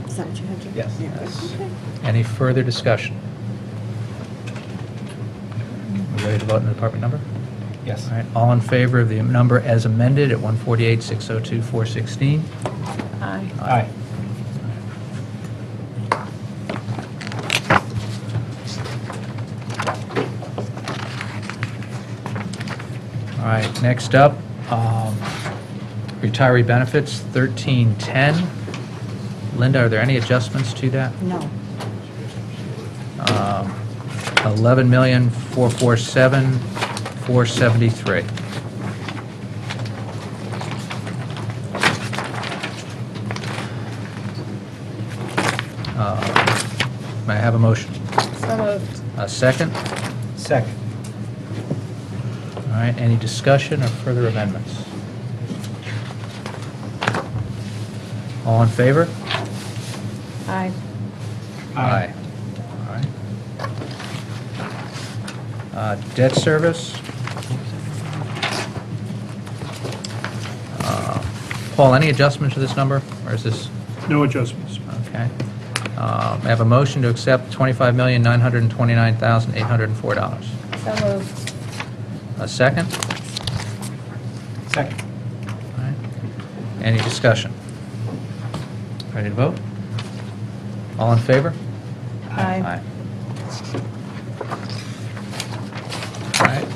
Is that what you had, Jim? Yes. Yeah. Yes. Okay. Any further discussion? We ready to vote on the department number? Yes. All right, all in favor of the number as amended at 148,602,416? Aye. Aye. All right, next up, retiree benefits, 1310. Linda, are there any adjustments to that? No. 11,447,473. May I have a motion? So moved. A second? Second. All right, any discussion or further amendments? All in favor? Aye. All right. Debt service. Paul, any adjustment to this number, or is this, No adjustments. okay? May I have a motion to accept $25,929,804? So moved. A second? Second. All right. Any discussion? Ready to vote? All in favor? Aye. All right.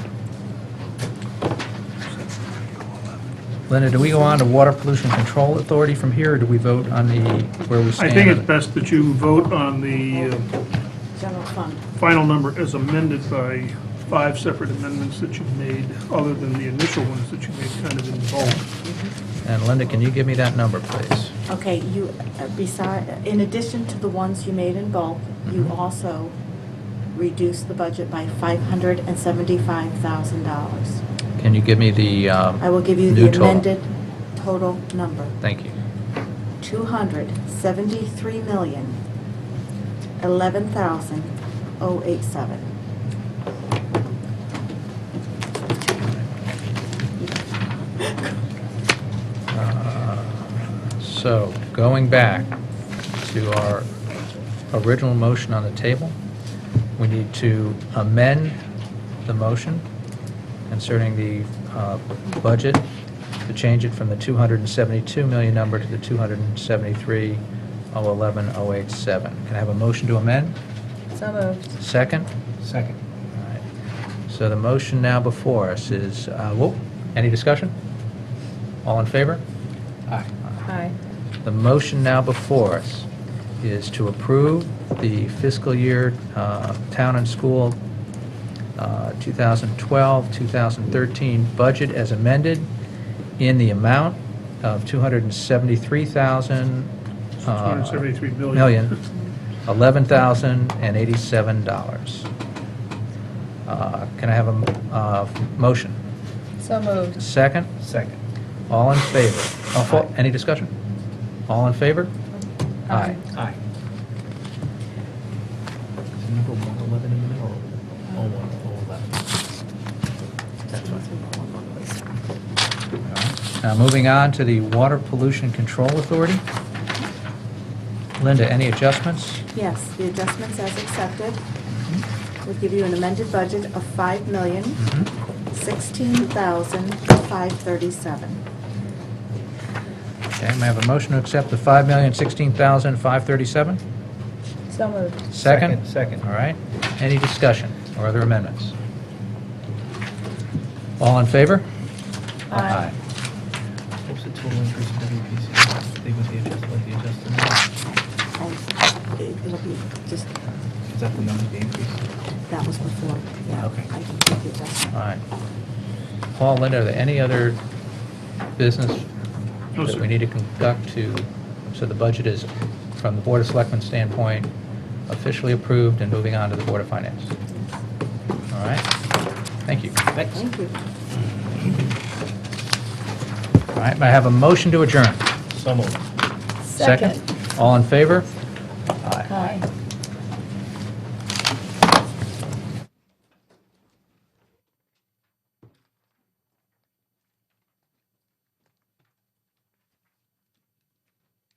Linda, do we go on to Water Pollution Control Authority from here, or do we vote on the, where we I stand? think on it's best that you vote on the General fund. final number as amended by 5 separate amendments that you've made, other than the initial ones that you made kind of in bulk. And Linda, can you give me that number, please? Okay, you, in addition to the ones you made in bulk, you Mhm. also reduced the budget by $575,000. Can you give me the I will give you new the total? amended total number. Thank you. 273,011,087. So, going back to our original motion on the table, we need to amend the motion concerning the budget to change it from the 272 million number to the 273,011,087. Can I have a motion to amend? So moved. Second? Second. All right. So the motion now before us is, any discussion? All in favor? Aye. Aye. The motion now before us is to approve the fiscal year town and school 2012-2013 budget as amended in the amount of $273,000. 273 million. Million, $11,087. Can I have a motion? So moved. Second? Second. All in favor? Any discussion? All in favor? Aye. Aye. Is number 111 in the middle? Oh, 111. Now, moving on to the Water Pollution Control Authority. Linda, any adjustments? Yes, the adjustments as accepted would give you an amended budget of $5,016,537. Okay, may I have a motion to accept the $5,016,537? So moved. Second? Second. All right. Any discussion or other amendments? All in favor? Aye. What's the total increase in WPC? They would be adjusted, like the adjusted number. It'll be just, Is that the number, the increase? that was before, yeah. Okay. I can take the adjustment. All right. Paul, Linda, are there any other business No, that sir. we need to conduct so the budget is, from the Board of Selectmen standpoint, officially approved and moving on to the Board of Finance? All right. Thank you. Thanks. Thank you. All right, may I have a motion to adjourn? So moved. Second. All in favor?